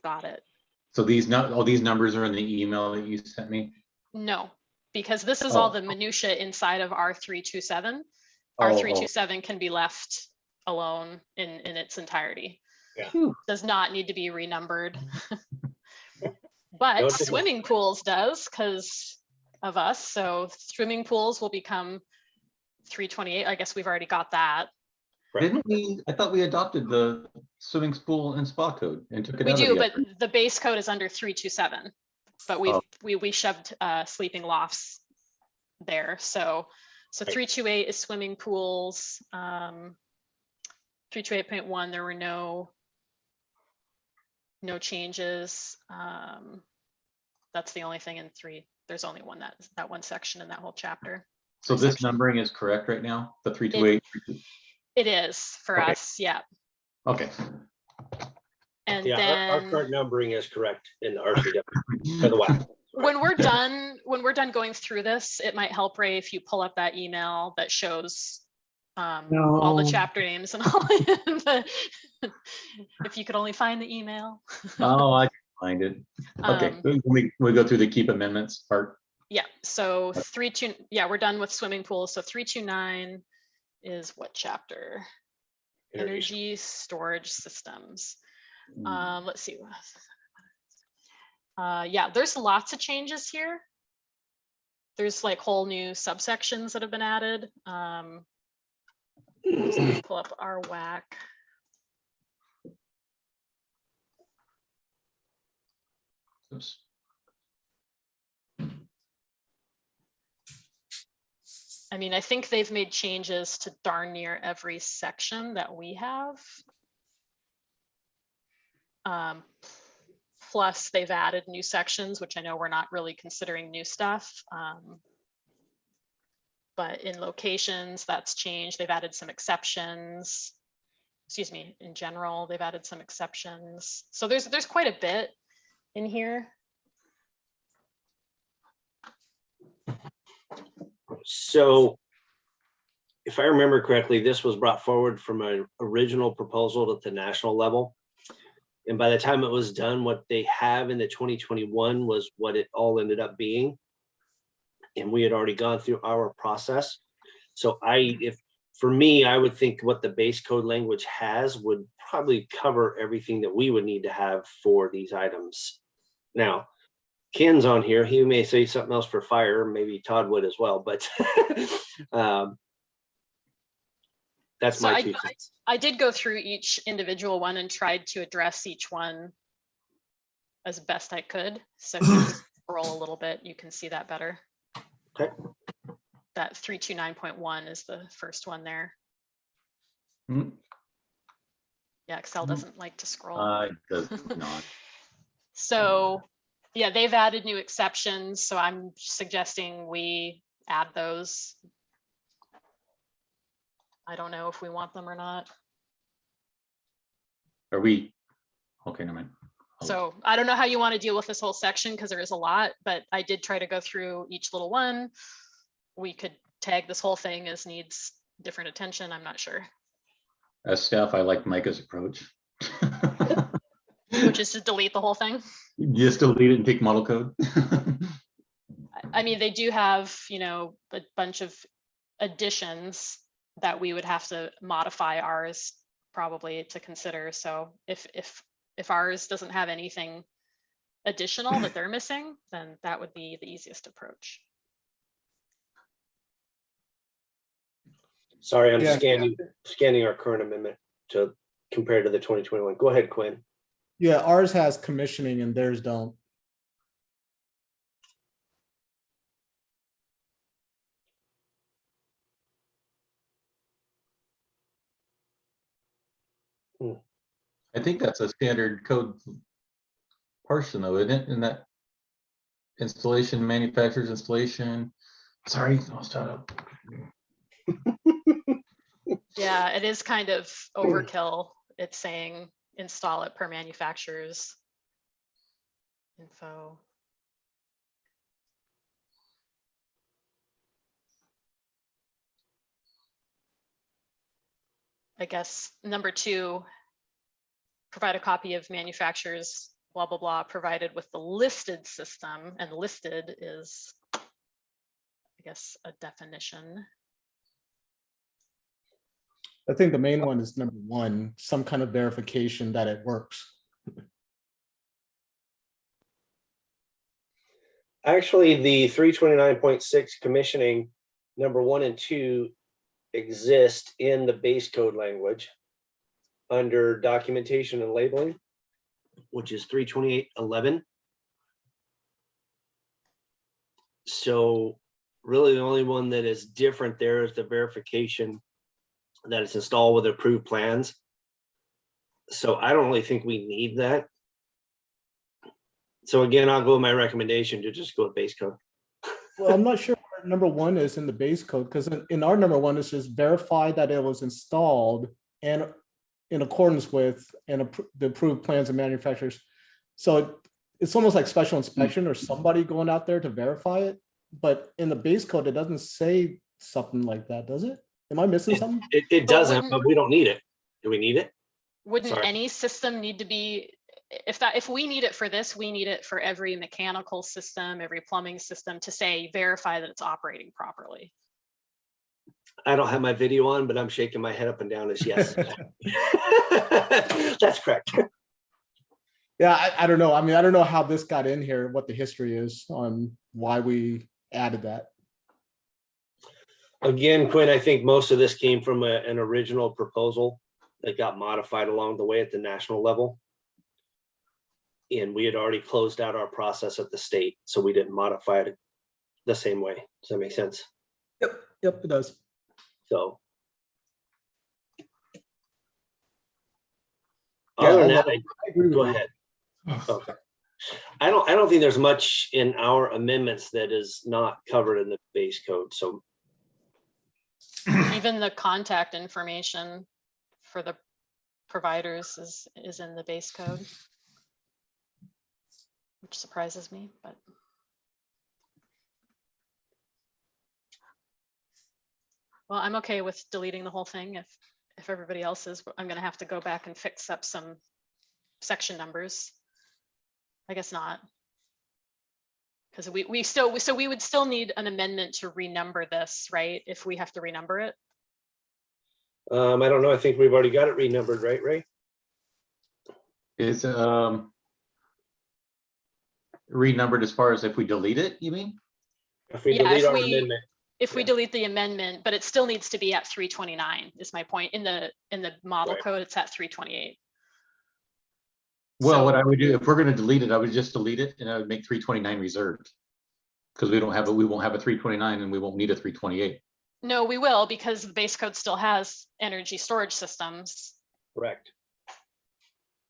Speaker 5: got it.
Speaker 1: So all these numbers are in the email that you sent me?
Speaker 5: No, because this is all the minutia inside of R327. R327 can be left alone in its entirety.
Speaker 2: Yeah.
Speaker 5: Does not need to be renumbered. But swimming pools does because of us. So swimming pools will become 328. I guess we've already got that.
Speaker 1: Didn't we? I thought we adopted the swimming pool and spa code and took it
Speaker 5: We
Speaker 1: out
Speaker 5: do,
Speaker 1: of
Speaker 5: but the base code is under 327. But we shoved sleeping lofts there. So 328 is swimming pools. 328.1, there were no changes. That's the only thing in 3. There's only that one section in that whole chapter.
Speaker 1: So this numbering is correct right now? The 328?
Speaker 5: It is for us, yeah.
Speaker 1: Okay.
Speaker 5: And And
Speaker 2: Yeah, our
Speaker 5: then
Speaker 2: current numbering is correct in the RCW for the WAC.
Speaker 5: when we're done going through this, it might help, Ray, if you pull up that email that shows all the chapter names and all. If you could only find the email.
Speaker 1: Oh, I can find it. Okay, we go through the keep amendments part.
Speaker 5: Yeah, so 3.2, yeah, we're done with swimming pools. So 3.2.9 is what chapter? Energy storage systems. Let's see. Yeah, there's lots of changes here. There's like whole new subsections that have been added. Let me pull up our WAC.
Speaker 1: Oops.
Speaker 5: I mean, I think they've made changes to darn near every section that we have. Plus, they've added new sections, which I know we're not really considering new stuff. But in locations, that's changed. They've added some exceptions. Excuse me, in general, they've added some exceptions. So there's quite a bit in here.
Speaker 2: So if I remember correctly, this was brought forward from an original proposal at the national level. And by the time it was done, what they have in the 2021 was what it all ended up being. And we had already gone through our process. So for me, I would think what the base code language has would probably cover everything that we would need to have for these items. Now, Ken's on here. He may say something else for fire. Maybe Todd would as well, but that's
Speaker 5: So
Speaker 2: my 2 cents.
Speaker 5: I did go through each individual one and tried to address each one as best I could. So if you scroll a little bit, you can see that better.
Speaker 2: Okay.
Speaker 5: That 329.1 is the first one there.
Speaker 1: Mm.
Speaker 5: Yeah, Excel doesn't like to scroll.
Speaker 1: It does not.
Speaker 5: So yeah, they've added new exceptions. So I'm suggesting we add those. I don't know if we want them or not.
Speaker 1: Are we? Okay, never mind.
Speaker 5: So I don't know how you want to deal with this whole section because there is a lot, but I did try to go through each little one. We could tag this whole thing as needs different attention. I'm not sure.
Speaker 1: As staff, I like Micah's approach.
Speaker 5: Which is to delete the whole thing.
Speaker 1: Just delete it and take model code.
Speaker 5: I mean, they do have, a bunch of additions that we would have to modify ours probably to consider. So if ours doesn't have anything additional that they're missing, then that would be the easiest approach.
Speaker 2: Sorry, I'm scanning our current amendment to compare to the 2021. Go ahead, Quinn.
Speaker 4: Yeah, ours has commissioning and theirs don't.
Speaker 1: I think that's a standard code portion though, isn't it? In that installation, manufacturer's installation. Sorry, I'll start up.
Speaker 5: Yeah, it is kind of overkill. It's saying install it per manufacturer's info. I guess number 2, provide a copy of manufacturer's blah, blah, blah, provided with the listed system, and listed is, I guess, a definition.
Speaker 4: I think the main one is number 1, some kind of verification that it works.
Speaker 2: Actually, the 329.6 commissioning number 1 and 2 exist in the base code language under documentation and labeling, which is 328.11. So really the only one that is different there is the verification that it's installed with approved plans. So I don't really think we need that. So again, I'll go with my recommendation to just go with base code.
Speaker 4: Well, I'm not sure where number 1 is in the base code, because in our number 1, it says verify that it was installed and in accordance with and the approved plans and manufacturers. So it's almost like special inspection or somebody going out there to verify it. But in the base code, it doesn't say something like that, does it? Am I missing something?
Speaker 2: It doesn't, but we don't need it. Do we need it?
Speaker 5: Wouldn't
Speaker 2: Sorry.
Speaker 5: any system need to be, if we need it for this, we need it for every mechanical system, every plumbing system to say, verify that it's operating properly.
Speaker 2: I don't have my video on, but I'm shaking my head up and down as yes. That's correct.
Speaker 4: Yeah, I don't know. I mean, I don't know how this got in here, what the history is on why we added that.
Speaker 2: Again, Quinn, I think most of this came from an original proposal that got modified along the way at the national level. And we had already closed out our process at the state, so we didn't modify it the same way. Does that make sense?
Speaker 4: Yep, it does.
Speaker 2: So.
Speaker 4: Yeah,
Speaker 2: Other than that,
Speaker 4: I agree with
Speaker 2: go
Speaker 4: you.
Speaker 2: ahead. Okay. I don't think there's much in our amendments that is not covered in the base code. So
Speaker 5: Even the contact information for the providers is in the base code, which surprises me, but. Well, I'm okay with deleting the whole thing if everybody else is. I'm gonna have to go back and fix up some section numbers. I guess not. Because we would still need an amendment to renumber this, right? If we have to renumber it.
Speaker 2: I don't know. I think we've already got it renumbered, right, Ray?
Speaker 1: Is renumbered as far as if we delete it, you mean?
Speaker 2: If we
Speaker 5: Yeah,
Speaker 2: delete
Speaker 5: if
Speaker 2: our
Speaker 5: we-
Speaker 2: amendment.
Speaker 5: If we delete the amendment, but it still needs to be at 329 is my point. In the model
Speaker 2: Right.
Speaker 5: code, it's at 328.
Speaker 1: Well,
Speaker 5: So-
Speaker 1: what I would do, if we're gonna delete it, I would just delete it and I would make 329 reserved. Because we won't have a 329 and we won't need a 328.
Speaker 5: No, we will, because the base code still has energy storage systems.
Speaker 2: Correct.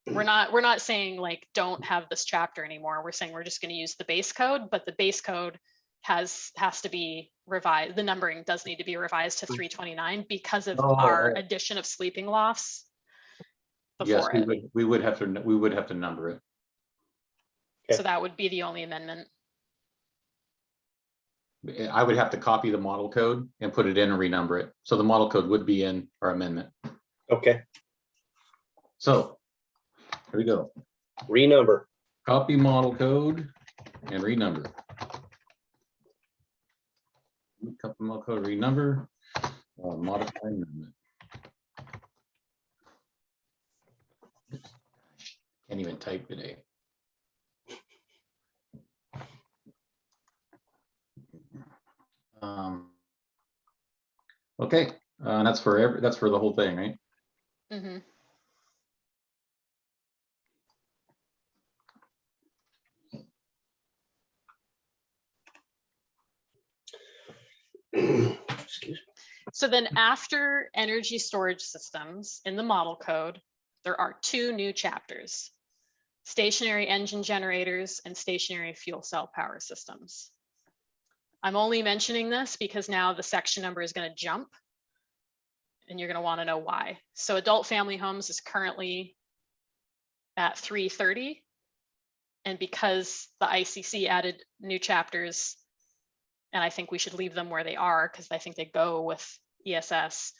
Speaker 5: We're not saying like, don't have this chapter anymore. We're saying we're just gonna use the base code, but the base code has to be revised. The numbering does need to be revised to 329 because of our addition of sleeping lofts
Speaker 1: Yes,
Speaker 5: before it.
Speaker 1: we would have to number it.
Speaker 5: So that would be the only amendment.
Speaker 1: I would have to copy the model code and put it in and renumber it. So the model code would be in our amendment.
Speaker 2: Okay.
Speaker 1: So here we go.
Speaker 2: Renumber.
Speaker 1: Copy model code and renumber. Copy model code, renumber, modify amendment. Can't even type today. Okay, that's for the whole thing, right?
Speaker 5: Mm-hmm.
Speaker 2: Excuse me.
Speaker 5: So then after energy storage systems in the model code, there are two new chapters: stationary engine generators and stationary fuel cell power systems. I'm only mentioning this because now the section number is going to jump and you're going to want to know why. So adult family homes is currently at 330. And because the ICC added new chapters, and I think we should leave them where they are because I think they go with ESS,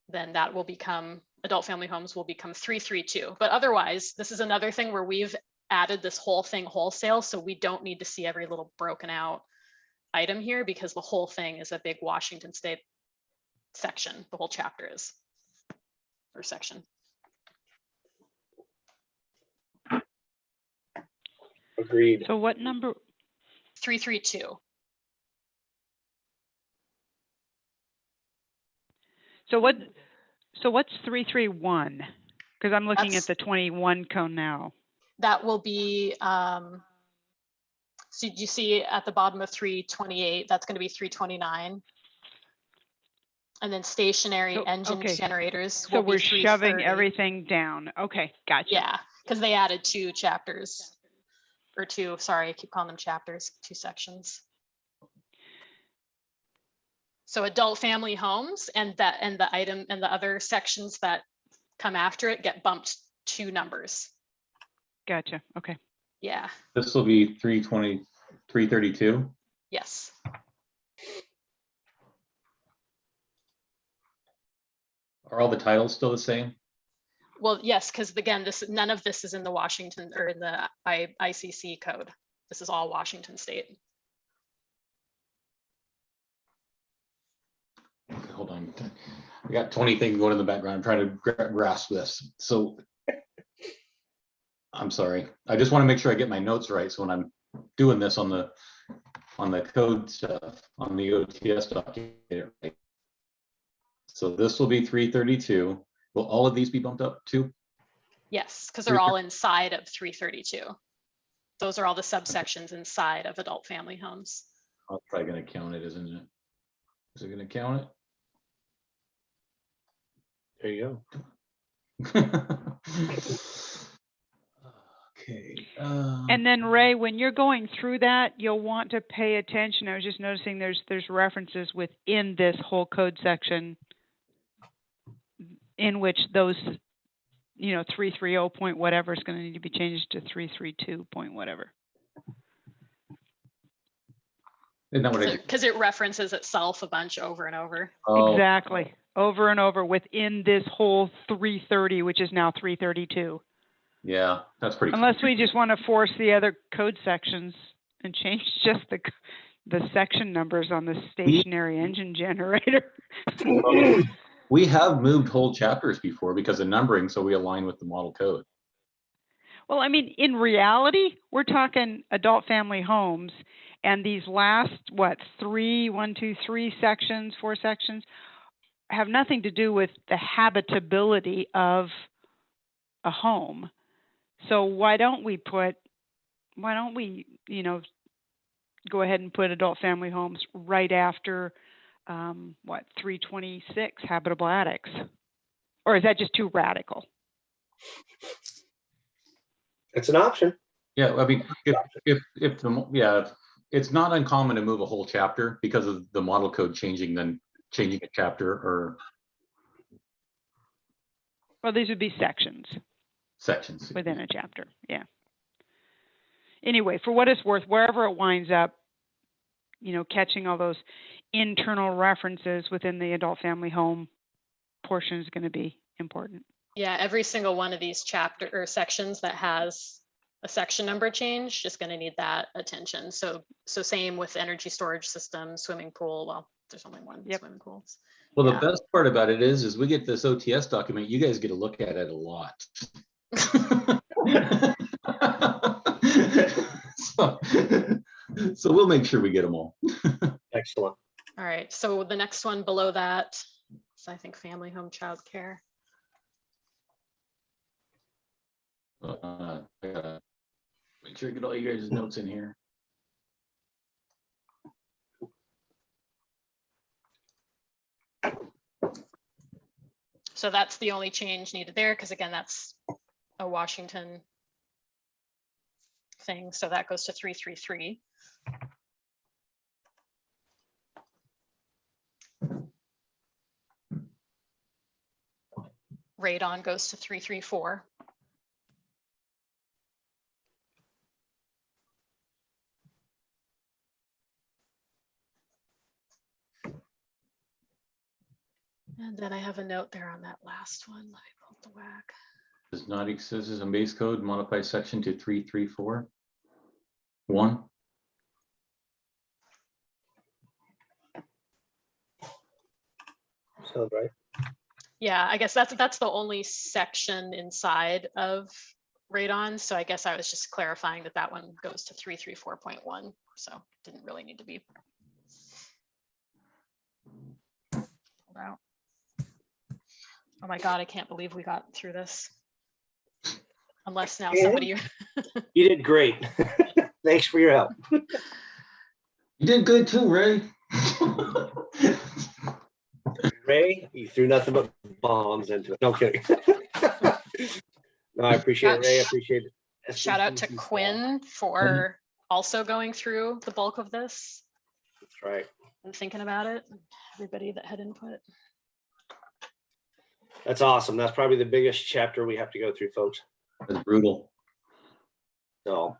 Speaker 5: then that will become, adult family homes will become 332. But otherwise, this is another thing where we've added this whole thing wholesale, so we don't need to see every little broken out item here because the whole thing is a big Washington State section. The whole chapter is, or section.
Speaker 2: Agreed.
Speaker 11: So what number?
Speaker 5: 332.
Speaker 11: So what's 331? Because I'm looking
Speaker 5: That's-
Speaker 11: at the 21 cone now.
Speaker 5: That will be, so you see at the bottom of 328, that's going to be 329. And then stationary engine
Speaker 11: okay.
Speaker 5: generators.
Speaker 11: So
Speaker 5: will be
Speaker 11: we're shoving
Speaker 5: 330.
Speaker 11: everything down. Okay, gotcha.
Speaker 5: Yeah, because they added two chapters, or two, sorry, I keep calling them chapters, two sections. So adult family homes and the item and the other sections that come after it get bumped 2 numbers.
Speaker 11: Gotcha. Okay.
Speaker 5: Yeah,
Speaker 1: This will be 320, 332.
Speaker 5: yes.
Speaker 1: Are all the titles still the same?
Speaker 5: Well, yes, because again, none of this is in the Washington or in the ICC code. This is all Washington state.
Speaker 1: Okay, hold on. I got 20 things going in the background. I'm trying to grasp this. So I'm sorry. I just want to make sure I get my notes right. So when I'm doing this on the code stuff, on the OTS document, right? So this will be 332. Will all of these be bumped up too?
Speaker 5: Yes, because they're all inside of 332. Those are all the subsections inside of adult family homes.
Speaker 1: I'm probably going to count it, isn't it? Is it going to count it?
Speaker 2: There you
Speaker 1: go. Okay.
Speaker 11: And then Ray, when you're going through that, you'll want to pay attention. I was just noticing there's references within this whole code section in which those, 330 point whatever is going to need to be changed to 332 point whatever.
Speaker 1: Isn't that what I
Speaker 5: Because it references itself a bunch over and over.
Speaker 1: Oh,
Speaker 11: Exactly. Over and over within this whole 330, which is now 332.
Speaker 1: yeah, that's pretty.
Speaker 11: Unless we just want to force the other code sections and change just the section numbers on the stationary engine generator.
Speaker 1: We have moved whole chapters before because of numbering, so we align with the model code.
Speaker 11: Well, I mean, in reality, we're talking adult family homes, and these last, 4 sections have nothing to do with the habitability of a home. So why don't we, go ahead and put adult family homes right after 326 habitable attics? Or is that just too radical?
Speaker 2: It's an option.
Speaker 1: Yeah, I mean, it's not uncommon to move a whole chapter because of the model code changing a chapter or.
Speaker 11: Well, these would be sections within a chapter. Yeah. Anyway, for what it's worth, wherever it winds up, catching all those internal references within the adult family home portion is going to be important.
Speaker 5: Yeah, every single one of these chapter or sections that has a section number change is going to need that attention. So same with energy storage system, swimming pool. Well, there's only one swimming pool.
Speaker 1: Well, the best part about it is we get this OTS document. You guys get to look at it a lot. So we'll make sure we get them all.
Speaker 2: Excellent.
Speaker 5: All right. So the next one below that is, I think, family home child care.
Speaker 1: I gotta make sure I get all you guys' notes in here.
Speaker 5: So that's the only change needed there, because again, that's a Washington thing. So that goes to 333. Radon goes to 334. And then I have a note there on that last one. Let me pull up the whack.
Speaker 1: Does not exist as a base code, modify section to 334. 1.
Speaker 2: Sounds right.
Speaker 5: Yeah, I guess that's the only section inside of radon. So I guess I was just clarifying that one goes to 334.1. So didn't really need to be pulled out. Oh my God, I can't believe we got through this. Unless now somebody.
Speaker 2: You did great. Thanks for your help.
Speaker 1: You did good too, Ray.
Speaker 2: Ray, you threw nothing but bombs into it. No kidding. No, I appreciate it, Ray. I appreciate it.
Speaker 5: Shout out to Quinn for also going through the bulk of this.
Speaker 2: That's right.
Speaker 5: And thinking about it. Everybody that had input.
Speaker 2: That's awesome. That's probably the biggest chapter we have to go through, folks.
Speaker 1: It's brutal.
Speaker 2: So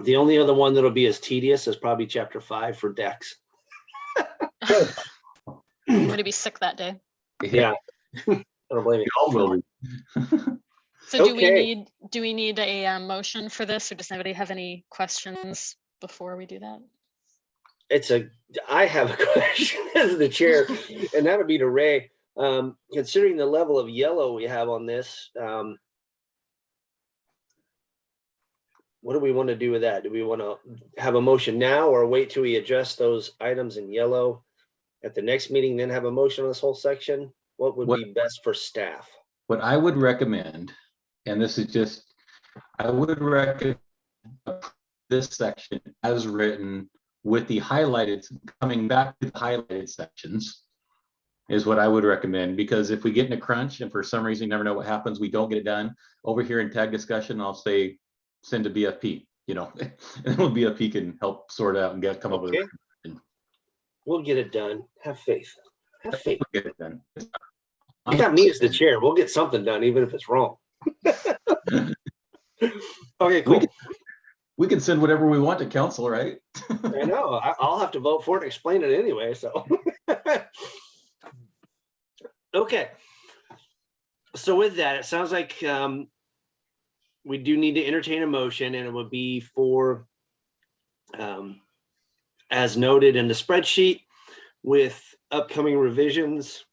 Speaker 2: the only other one that'll be as tedious is probably chapter 5 for decks.
Speaker 5: I'm gonna be sick that day.
Speaker 2: Yeah. I don't blame you.
Speaker 1: All will.
Speaker 5: So do we
Speaker 2: Okay.
Speaker 5: need a motion for this, or does anybody have any questions before we do that?
Speaker 2: I have a question as the chair, and that would be to Ray. Considering the level of yellow we have on this, what do we want to do with that? Do we want to have a motion now or wait till we adjust those items in yellow at the next meeting, then have a motion on this whole section? What would be best for staff?
Speaker 1: What I would recommend, and this is just, I would recommend this section as written with the highlighted, coming back to the highlighted sections is what I would recommend, because if we get in a crunch and for some reason you never know what happens, we don't get it done over here in tag discussion, I'll say, send to BFP, you know, and then BFP can help sort out and come up with it.
Speaker 2: We'll get it done. Have faith. Have faith.
Speaker 1: We'll get it done.
Speaker 2: You got me as the chair. We'll get something done, even if it's wrong. Okay, cool.
Speaker 1: We can send whatever we want to council, right?
Speaker 2: I know. I'll have to vote for it and explain it anyway. So, okay. So with that, it sounds like we do need to entertain a motion, and it would be for, as noted in the spreadsheet, with upcoming revisions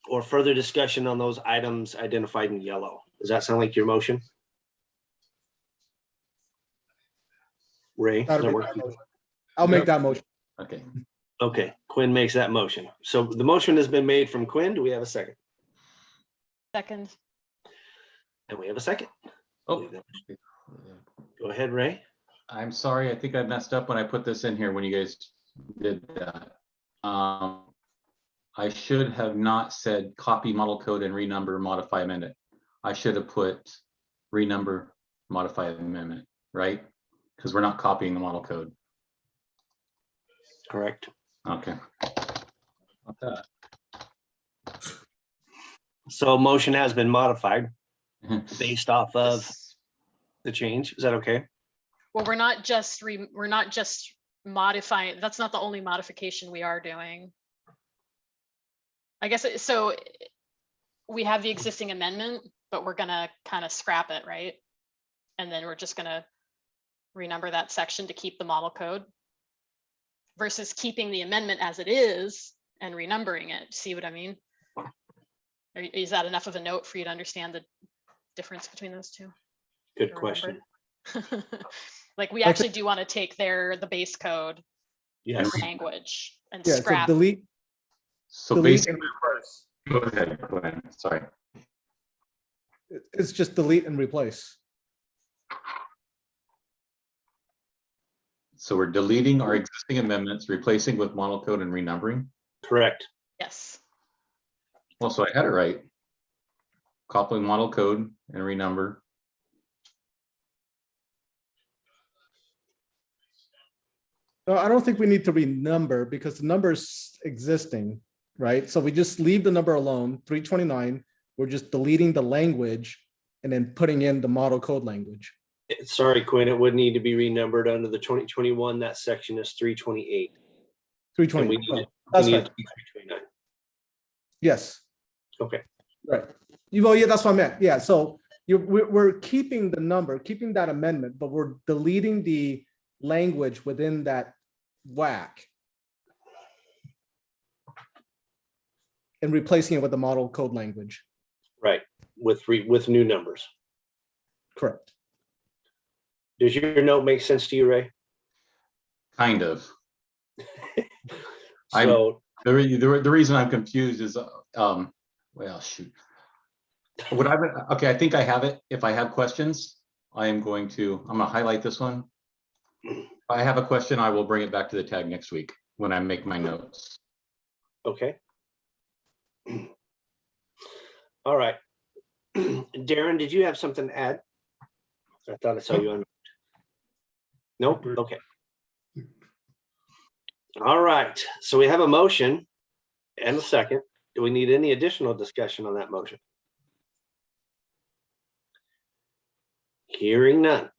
Speaker 2: or further discussion on those items identified in yellow. Does that sound like your motion? Ray, does that work?
Speaker 4: I'll make that motion.
Speaker 1: Okay.
Speaker 2: Okay, Quinn makes that motion. So the motion has been made from Quinn. Do we have a second?
Speaker 5: Second.
Speaker 2: And we have a second.
Speaker 1: Oh,
Speaker 2: go ahead, Ray.
Speaker 1: I'm sorry. I think I messed up when I put this in here when you guys did that. I should have not said copy model code and renumber modify amendment. I should have put renumber modify amendment, right? Because we're not copying the model code.
Speaker 2: Correct.
Speaker 1: Okay. Not that.
Speaker 2: So motion has been modified based off of the change. Is that okay?
Speaker 5: Well, we're not just modifying. That's not the only modification we are doing. I guess so. We have the existing amendment, but we're gonna kind of scrap it, right? And then we're just gonna renumber that section to keep the model code versus keeping the amendment as it is and renumbering it. See what I mean? Is that enough of a note for you to understand the difference between those two?
Speaker 2: Good question.
Speaker 5: Like we actually do want to take the base code language and scrap.
Speaker 4: So delete.
Speaker 1: So
Speaker 4: delete
Speaker 1: basically, go ahead, Glenn. Sorry.
Speaker 4: It's just delete and replace.
Speaker 1: So we're deleting our existing amendments, replacing with model code and renumbering?
Speaker 2: Correct.
Speaker 5: Yes.
Speaker 1: Well, so I had it right. Copying model code and renumber.
Speaker 4: No, I don't think we need to renumber because the number's existing, right? So we just leave the number alone, 329. We're just deleting the language and then putting in the model code language.
Speaker 2: Sorry, Quinn, it would need to be renumbered under the 2021. That section is 328.
Speaker 4: 320.
Speaker 2: We need,
Speaker 4: That's
Speaker 2: we need
Speaker 4: right.
Speaker 2: it to be 329.
Speaker 4: Yes.
Speaker 2: Okay.
Speaker 4: Right. Well, yeah, that's what I meant. Yeah. So we're keeping the number, keeping that amendment, but we're deleting the language within that whack and replacing it with the model code language.
Speaker 2: Right. With new numbers.
Speaker 4: Correct.
Speaker 2: Does your note make sense to you, Ray?
Speaker 1: Kind of.
Speaker 2: So
Speaker 1: the reason I'm confused is, well, shoot. Okay, I think I have it. If I have questions, I'm gonna highlight this one. If I have a question, I will bring it back to the tag next week when I make my notes.
Speaker 2: okay. All right. Darren, did you have something to add? I thought I saw you on. Nope. Okay. All right. So we have a motion and a second. Do we need any additional discussion on that motion? Hearing none.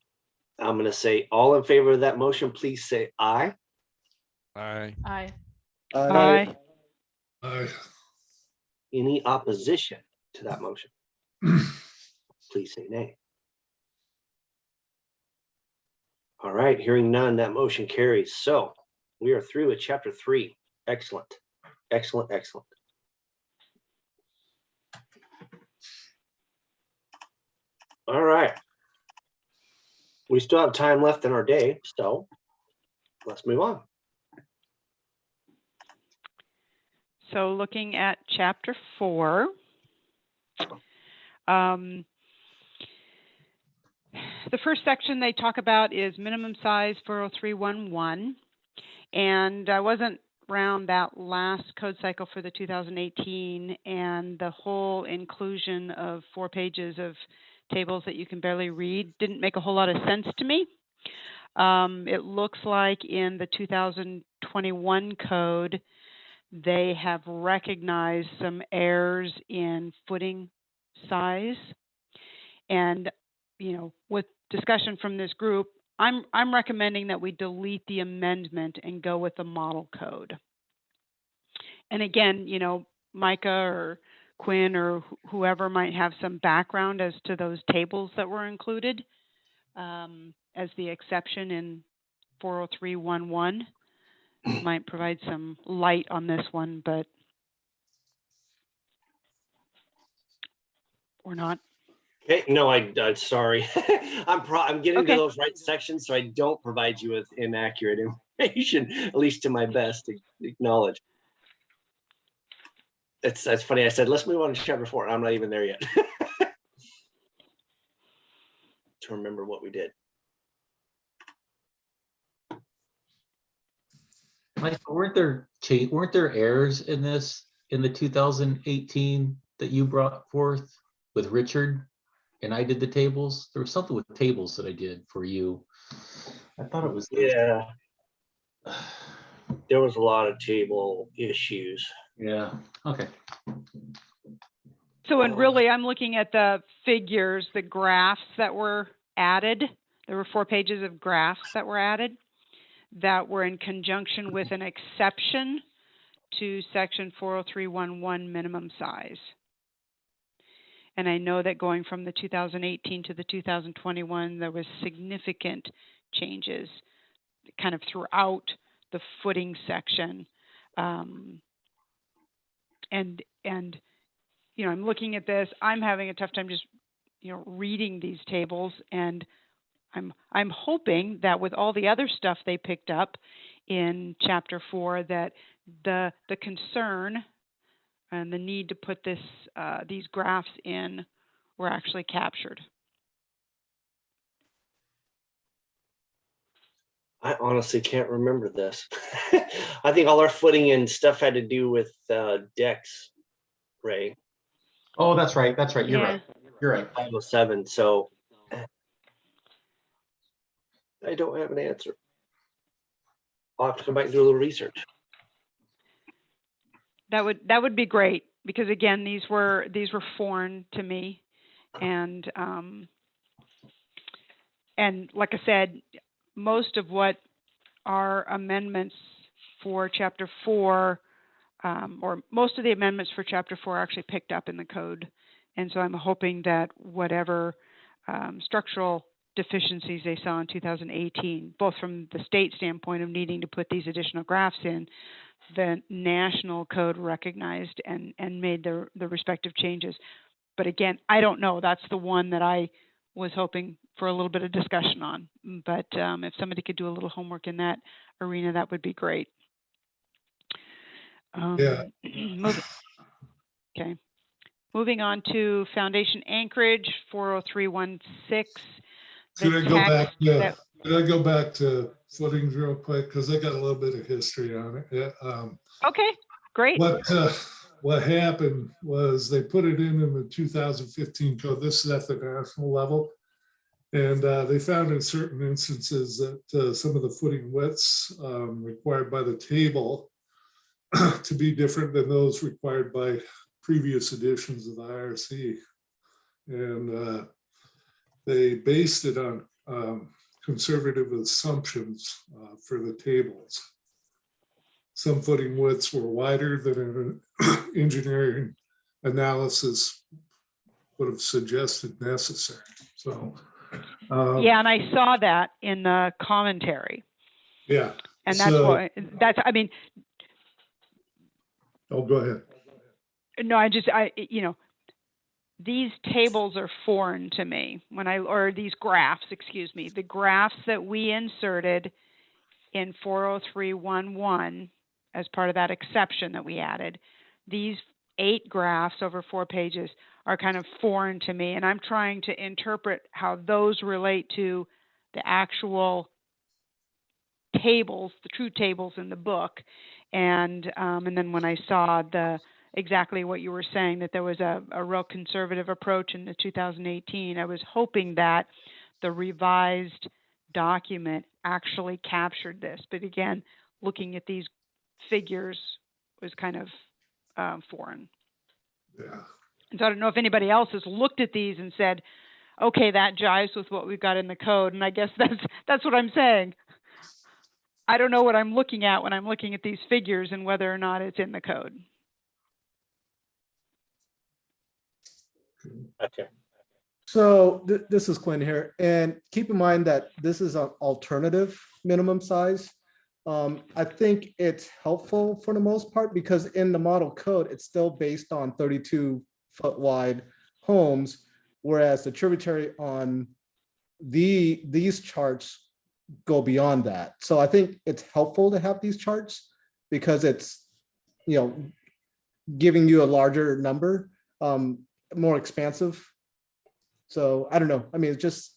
Speaker 2: I'm gonna say all in favor of that motion, please say aye.
Speaker 6: Aye.
Speaker 5: Aye.
Speaker 11: Aye.
Speaker 2: Any opposition to that motion? Please say nay. All right, hearing none, that motion carries. So we are through with chapter 3. Excellent, excellent, excellent. All right. We still have time left in our day, so let's move on.
Speaker 11: So looking at chapter 4, the first section they talk about is minimum size 40311. And I wasn't around that last code cycle for the 2018, and the whole inclusion of 4 pages of tables that you can barely read didn't make a whole lot of sense to me. It looks like in the 2021 code, they have recognized some errors in footing size. And, you know, with discussion from this group, I'm recommending that we delete the amendment and go with the model code. And again, you know, Micah or Quinn or whoever might have some background as to those tables that were included as the exception in 40311 might provide some light on this one, but or not.
Speaker 2: Okay, no, I'm sorry. I'm getting
Speaker 11: Okay.
Speaker 2: to those right sections, so I don't provide you with inaccurate information, at least to my best to acknowledge. That's funny. I said, let's move on to chapter 4. I'm not even there yet. To remember what we did.
Speaker 1: Mike, weren't there errors in this in the 2018 that you brought forth with Richard and I did the tables? There was something with tables that I did for you. I thought it was
Speaker 2: Yeah. There was a lot of table issues.
Speaker 1: Yeah. Okay.
Speaker 11: So, and really, I'm looking at the figures, the graphs that were added. There were 4 pages of graphs that were added that were in conjunction with an exception to section 40311 minimum size. And I know that going from the 2018 to the 2021, there was significant changes kind of throughout the footing section. And you know, I'm looking at this, I'm having a tough time just, you know, reading these tables, and I'm hoping that with all the other stuff they picked up in chapter 4, that the concern and the need to put this these graphs in were actually captured.
Speaker 2: I honestly can't remember this. I think all our footing and stuff had to do with decks, Ray.
Speaker 1: Oh, that's right. That's right. You're
Speaker 11: Yeah.
Speaker 1: right. You're right.
Speaker 2: 507. So I don't have an answer. I'll have to come back and do a little research.
Speaker 11: That would be great, because again, these were foreign to me, and like I said, most of what our amendments for chapter 4, or most of the amendments for chapter 4 are actually picked up in the code, and so I'm hoping that whatever structural deficiencies they saw in 2018, both from the state standpoint of needing to put these additional graphs in, the national code recognized and made the respective changes. But again, I don't know. That's the one that I was hoping for a little bit of discussion on. But if somebody could do a little homework in that arena, that would be great.
Speaker 3: Yeah.
Speaker 11: Okay. Moving on to foundation anchorage 40316.
Speaker 3: Should I go back to footings real quick, because I got a little bit of history on it.
Speaker 11: Okay, great.
Speaker 3: What happened was they put it in the 2015 code. This is at the national level, and they found in certain instances that some of the footing widths required by the table to be different than those required by previous editions of the IRC. And they based it on conservative assumptions for the tables. Some footing widths were wider than an engineering analysis would have suggested necessary. So,
Speaker 11: Yeah, and I saw that in the commentary.
Speaker 3: yeah.
Speaker 11: And that's
Speaker 3: So-
Speaker 11: why, that's, I mean,
Speaker 3: Oh, go ahead.
Speaker 11: no, you know, these tables are foreign to me or these graphs, excuse me, the graphs that we inserted in 40311 as part of that exception that we added, these 8 graphs over 4 pages are kind of foreign to me. And I'm trying to interpret how those relate to the actual tables, the true tables in the book. And then when I saw exactly what you were saying, that there was a real conservative approach in the 2018, I was hoping that the revised document actually captured this. But again, looking at these figures was kind of foreign.
Speaker 3: Yeah.
Speaker 11: And so I don't know if anybody else has looked at these and said, okay, that jives with what we've got in the code. And I guess that's what I'm saying. I don't know what I'm looking at when I'm looking at these figures and whether or not it's in the code.
Speaker 2: Okay.
Speaker 4: So this is Quinn here, and keep in mind that this is an alternative minimum size. I think it's helpful for the most part because in the model code, it's still based on 32-foot wide homes, whereas the tributary on these charts go beyond that. So I think it's helpful to have these charts because it's, you know, giving you a larger number, more expansive. So I don't know. I mean, it's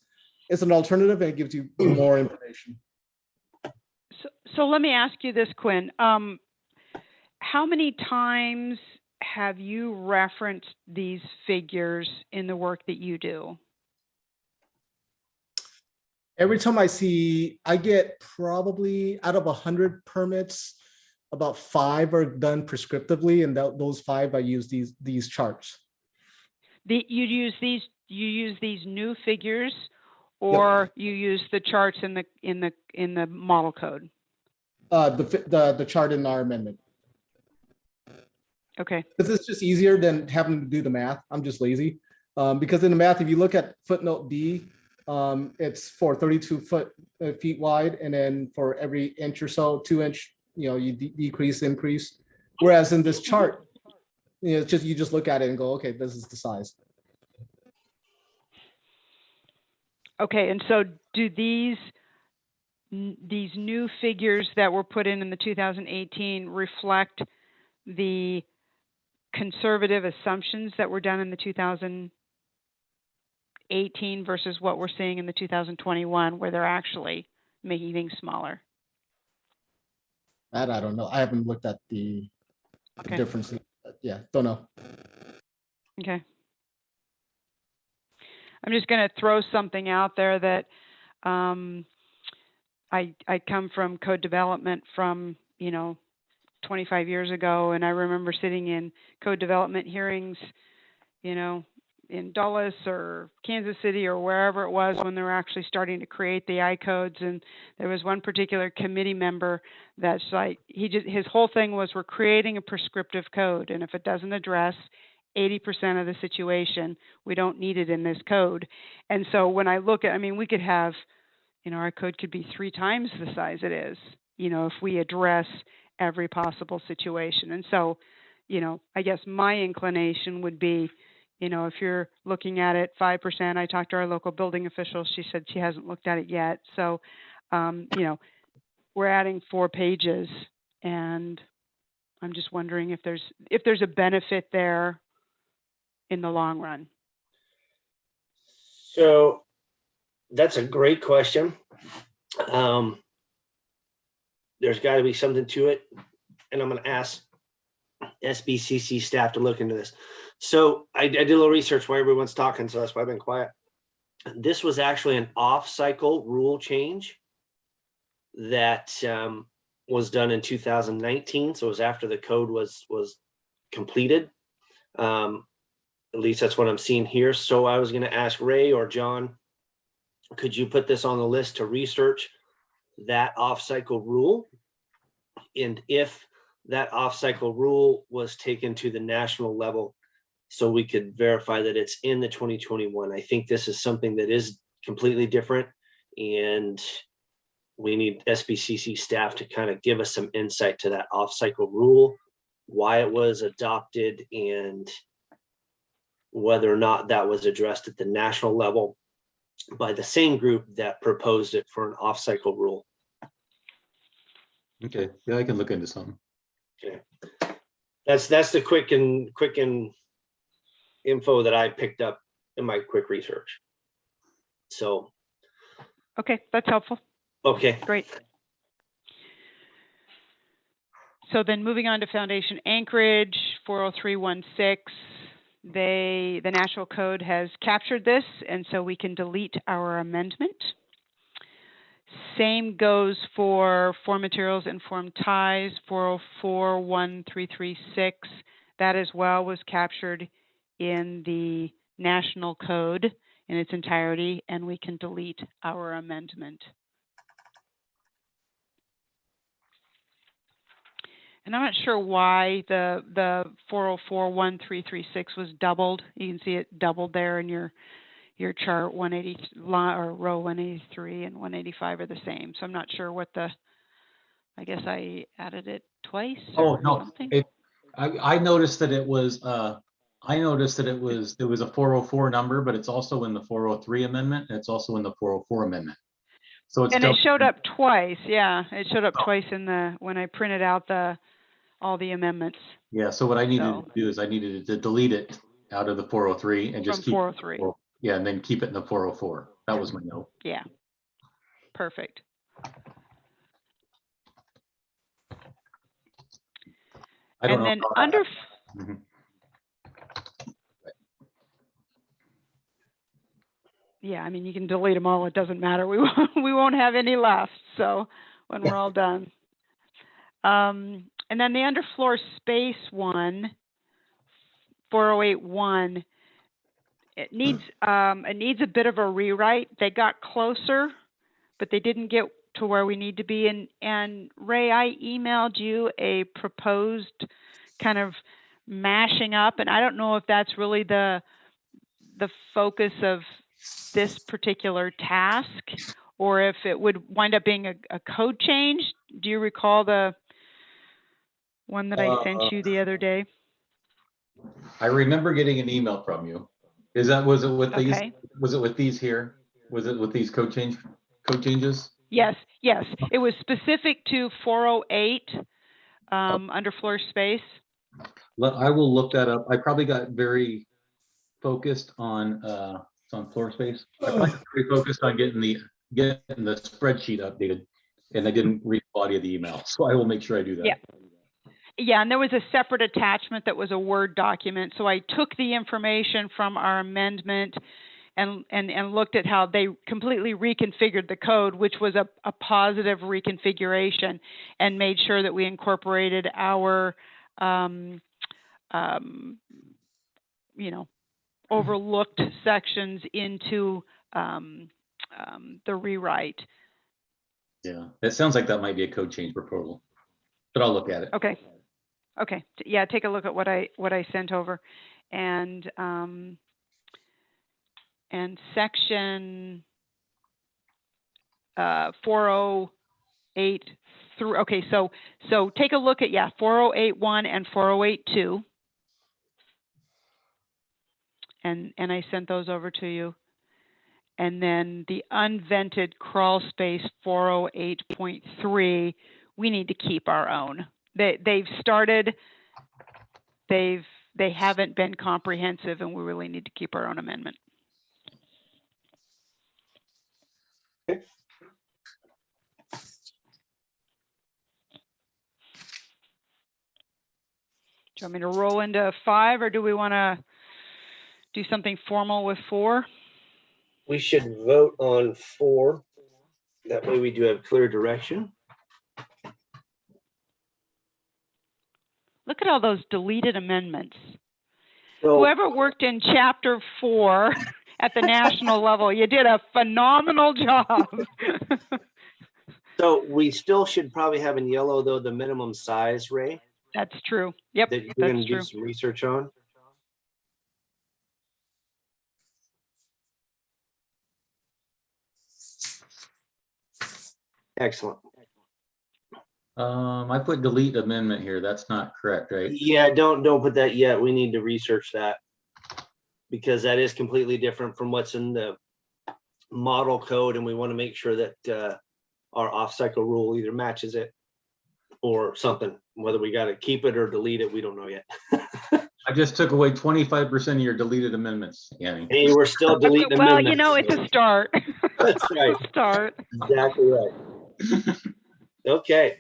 Speaker 4: an alternative and it gives you more information.
Speaker 11: So let me ask you this, Quinn. How many times have you referenced these figures in the work that you do?
Speaker 4: Every time I get probably out of 100 permits, about 5 are done prescriptively, and those 5 I use these charts.
Speaker 11: You use these new figures, or yep, you use the charts in the model code?
Speaker 4: The chart in our amendment.
Speaker 11: Okay.
Speaker 4: Because it's just easier than having to do the math. I'm just lazy. Because in the math, if you look at footnote B, it's for 32 feet wide, and then for every inch or so, 2 inch, you know, you decrease, increase. Whereas in this chart, you know, it's just you just look at it and go, okay, this is the size.
Speaker 11: Okay, and so do these new figures that were put in the 2018 reflect the conservative assumptions that were done in the 2018 versus what we're seeing in the 2021, where they're actually making things smaller?
Speaker 4: That I don't know. I haven't looked at the difference. Yeah, don't know.
Speaker 11: Okay. I'm just going to throw something out there that I come from code development from, 25 years ago, and I remember sitting in code development hearings, in Dulles or Kansas City or wherever it was when they were actually starting to create the I-codes. And there was one particular committee member that's like, his whole thing was, we're creating a prescriptive code, and if it doesn't address 80% of the situation, we don't need it in this code. And so when I look at, we could have, our code could be 3 times the size it is, if we address every possible situation. And so, I guess my inclination would be, if you're looking at it 5%, I talked to our local building official, she said she hasn't looked at it yet. So, we're adding 4 pages, and I'm just wondering if there's a benefit there in the long run.
Speaker 2: So that's a great question. There's got to be something to it, and I'm going to ask SBCC staff to look into this. So I did a little research while everyone's talking, so that's why I've been quiet. This was actually an off-cycle rule change that was done in 2019, so it was after the code was completed. At least that's what I'm seeing here. So I was going to ask Ray or John, could you put this on the list to research that off-cycle rule? And if that off-cycle rule was taken to the national level, so we could verify that it's in the 2021. I think this is something that is completely different, and we need SBCC staff to kind of give us some insight to that off-cycle rule, why it was adopted, and whether or not that was addressed at the national level by the same group that proposed it for an off-cycle rule.
Speaker 1: Okay, yeah, I can look into something.
Speaker 2: Okay, that's the quick and info that I picked up in my quick research. So,
Speaker 11: Okay, that's helpful.
Speaker 2: okay,
Speaker 11: Great. So then moving on to Foundation Anchorage 40316, the National Code has captured this, and so we can delete our amendment. Same goes for form materials and form ties 4041336. That as well was captured in the National Code in its entirety, and we can delete our amendment. And I'm not sure why the 4041336 was doubled. You can see it doubled there in your chart. 180 or row 183 and 185 are the same. So I'm not sure what the. I guess I added it twice.
Speaker 1: Oh
Speaker 11: or
Speaker 1: no,
Speaker 11: something.
Speaker 1: I noticed that it was there was a 404 number, but it's also in the 403 amendment. And it's also in the 404 amendment. So it's
Speaker 11: and it showed up twice. Yeah, it showed up twice in when I printed out all the amendments.
Speaker 1: Yeah. So what I needed to do is I needed to delete it out of the 403 and just
Speaker 11: From
Speaker 1: keep
Speaker 11: 403.
Speaker 1: Yeah, and then keep it in the 404. That was my note.
Speaker 11: Yeah. Perfect.
Speaker 1: I don't
Speaker 11: and
Speaker 1: know
Speaker 11: then
Speaker 1: how
Speaker 11: under.
Speaker 1: Mhm.
Speaker 11: Yeah, I mean, you can delete them all. It doesn't matter. We won't have any left. So when we're all done. And then the underfloor space one, 4081, it needs a bit of a rewrite. They got closer, but they didn't get to where we need to be. And Ray, I emailed you a proposed kind of mashing up, and I don't know if that's really the focus of this particular task, or if it would wind up being a code change. Do you recall the one that I sent you the other day?
Speaker 1: I remember getting an email from you. Was it with these?
Speaker 11: Okay.
Speaker 1: Was it with these here? Was it with these code changes?
Speaker 11: Yes. It was specific to 408 underfloor space.
Speaker 1: I will look that up. I probably got very focused on floor space. I probably got very focused on getting the spreadsheet updated, and I didn't read the body of the email. So I will make sure I do that.
Speaker 11: Yeah, and there was a separate attachment that was a Word document. So I took the information from our amendment and looked at how they completely reconfigured the code, which was a positive reconfiguration, and made sure that we incorporated our, overlooked sections into the rewrite.
Speaker 1: Yeah, it sounds like that might be a code change proposal, but I'll look at it.
Speaker 11: Okay. Yeah, take a look at what I sent over, and section 408 through. Okay, so take a look at 4081 and 4082, and I sent those over to you. And then the unvented crawl space 408.3, we need to keep our own. They've started, they haven't been comprehensive, and we really need to keep our own amendment.
Speaker 2: Okay.
Speaker 11: Do you want me to roll into 5, or do we want to do something formal with 4?
Speaker 2: We should vote on 4. That way we do have clear direction.
Speaker 11: Look at all those deleted amendments.
Speaker 2: So,
Speaker 11: Whoever worked in chapter 4 at the national level, you did a phenomenal job.
Speaker 2: so we still should probably have in yellow though the minimum size, Ray,
Speaker 11: That's true. Yep,
Speaker 2: that you're going
Speaker 11: that's
Speaker 2: to do
Speaker 11: true.
Speaker 2: some research on. Excellent.
Speaker 1: I put delete amendment here. That's not correct, right?
Speaker 2: Yeah, don't put that yet. We need to research that because that is completely different from what's in the model code, and we want to make sure that our off-cycle rule either matches it or something. Whether we got to keep it or delete it, we don't know yet.
Speaker 1: I just took away 25% of your deleted amendments, Annie.
Speaker 2: Hey, we're still deleting
Speaker 11: Well,
Speaker 2: amendments.
Speaker 11: you know, it's a start.
Speaker 2: That's right.
Speaker 11: It's a start.
Speaker 2: Exactly right. Okay.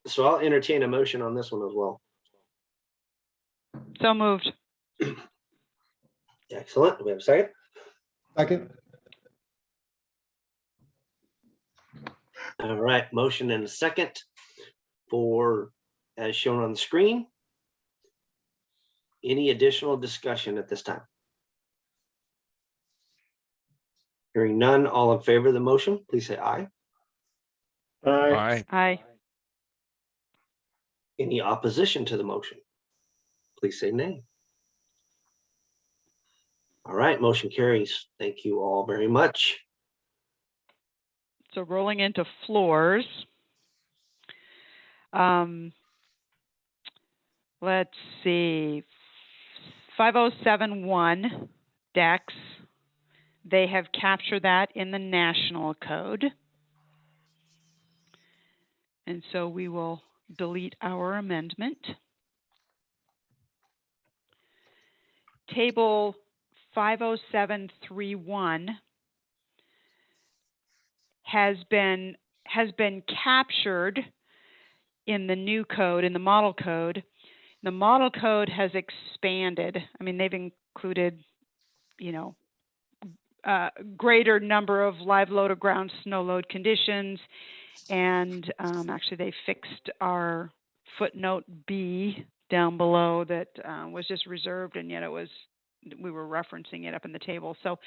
Speaker 2: So I'll entertain a motion on this one as well.
Speaker 11: So moved.
Speaker 2: Excellent. Do we have a second?
Speaker 4: Second.
Speaker 2: All right. Motion and a second for, as shown on the screen. Any additional discussion at this time? Hearing none, all in favor of the motion, please say aye.
Speaker 3: Aye.
Speaker 11: Aye.
Speaker 2: Any opposition to the motion? Please say nay. All right, motion carries. Thank you all very much.
Speaker 11: So rolling into floors. Let's see. 5071 decks. They have captured that in the national code. And so we will delete our amendment. Table 50731 has been captured in the new code, in the model code. The model code has expanded. I mean, they've included, you know, greater number of live load or ground snow load conditions. And actually they fixed our footnote B down below that was just reserved, and yet we were referencing it up in the table. So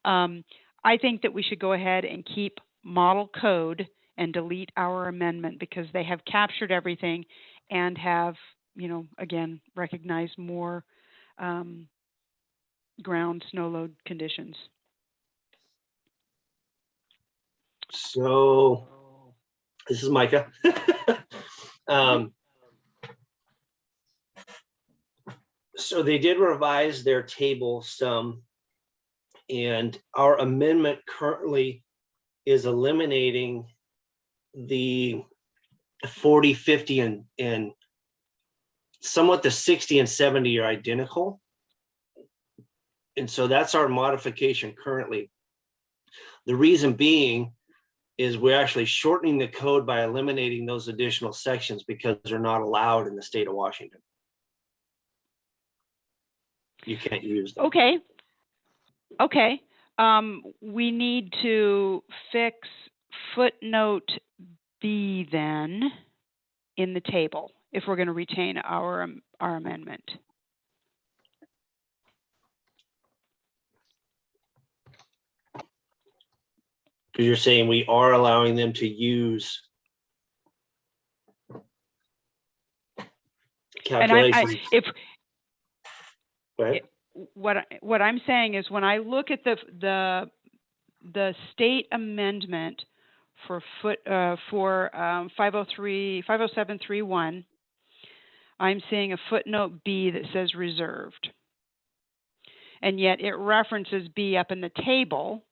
Speaker 11: I think that we should go ahead and keep model code and delete our amendment because they have captured everything and have, you know, again, recognized more ground snow load conditions.
Speaker 2: So this is Micah. So they did revise their table some, and our amendment currently is eliminating the 40, 50, and somewhat the 60 and 70 are identical. And so that's our modification currently. The reason being is we're actually shortening the code by eliminating those additional sections because they're not allowed in the state of Washington. You can't use them.
Speaker 11: Okay. Okay. We need to fix footnote B then in the table if we're going to retain our amendment.
Speaker 2: Because you're saying we are allowing them to use calculations.
Speaker 11: What I'm saying is when I look at the state amendment for 50731, I'm seeing a footnote B that says reserved, and yet it references B up in the table,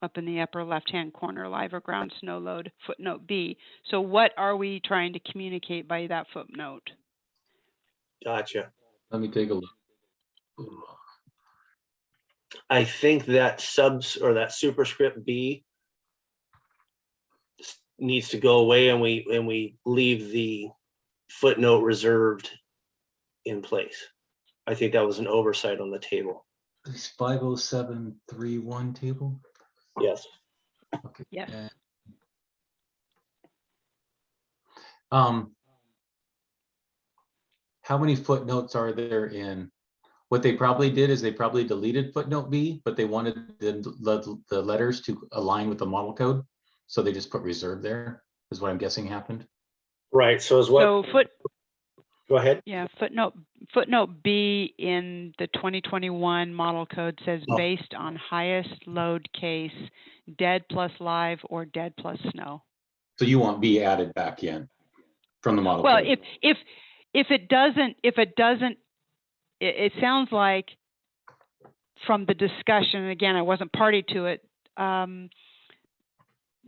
Speaker 11: up in the upper left-hand corner, live or ground snow load, footnote B. So what are we trying to communicate by that footnote?
Speaker 2: Gotcha.
Speaker 1: Let me take a look.
Speaker 2: I think that that superscript B needs to go away, and we leave the footnote reserved in place. I think that was an oversight on the table.
Speaker 1: This 50731 table?
Speaker 2: Yes.
Speaker 1: Okay.
Speaker 11: Yes.
Speaker 1: how many footnotes are there in? What they probably did is they probably deleted footnote B, but they wanted the letters to align with the model code. So they just put reserve there, is what I'm guessing happened.
Speaker 2: Right, so is what,
Speaker 11: So
Speaker 2: go ahead.
Speaker 11: yeah, footnote B in the 2021 model code says based on highest load case, dead plus live or dead plus snow.
Speaker 1: So you want B added back in from the model
Speaker 11: Well,
Speaker 1: code.
Speaker 11: if it doesn't, it sounds like from the discussion, and again, I wasn't party to it,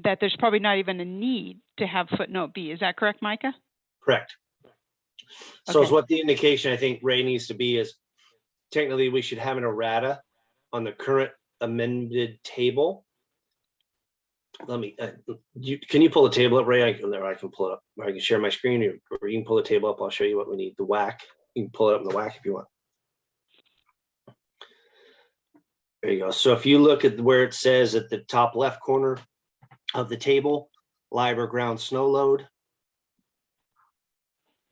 Speaker 11: that there's probably not even a need to have footnote B. Is that correct, Micah?
Speaker 2: Correct. So is
Speaker 11: Okay.
Speaker 2: what the indication I think Ray needs to be is technically we should have an errata on the current amended table. Let me, can you pull the table up, Ray? I can pull it up. Or I can share my screen, or you can pull the table up. I'll show you what we need. The WAC. You can pull it up in the WAC if you want. There you go. So if you look at where it says at the top left corner of the table, live or ground snow load.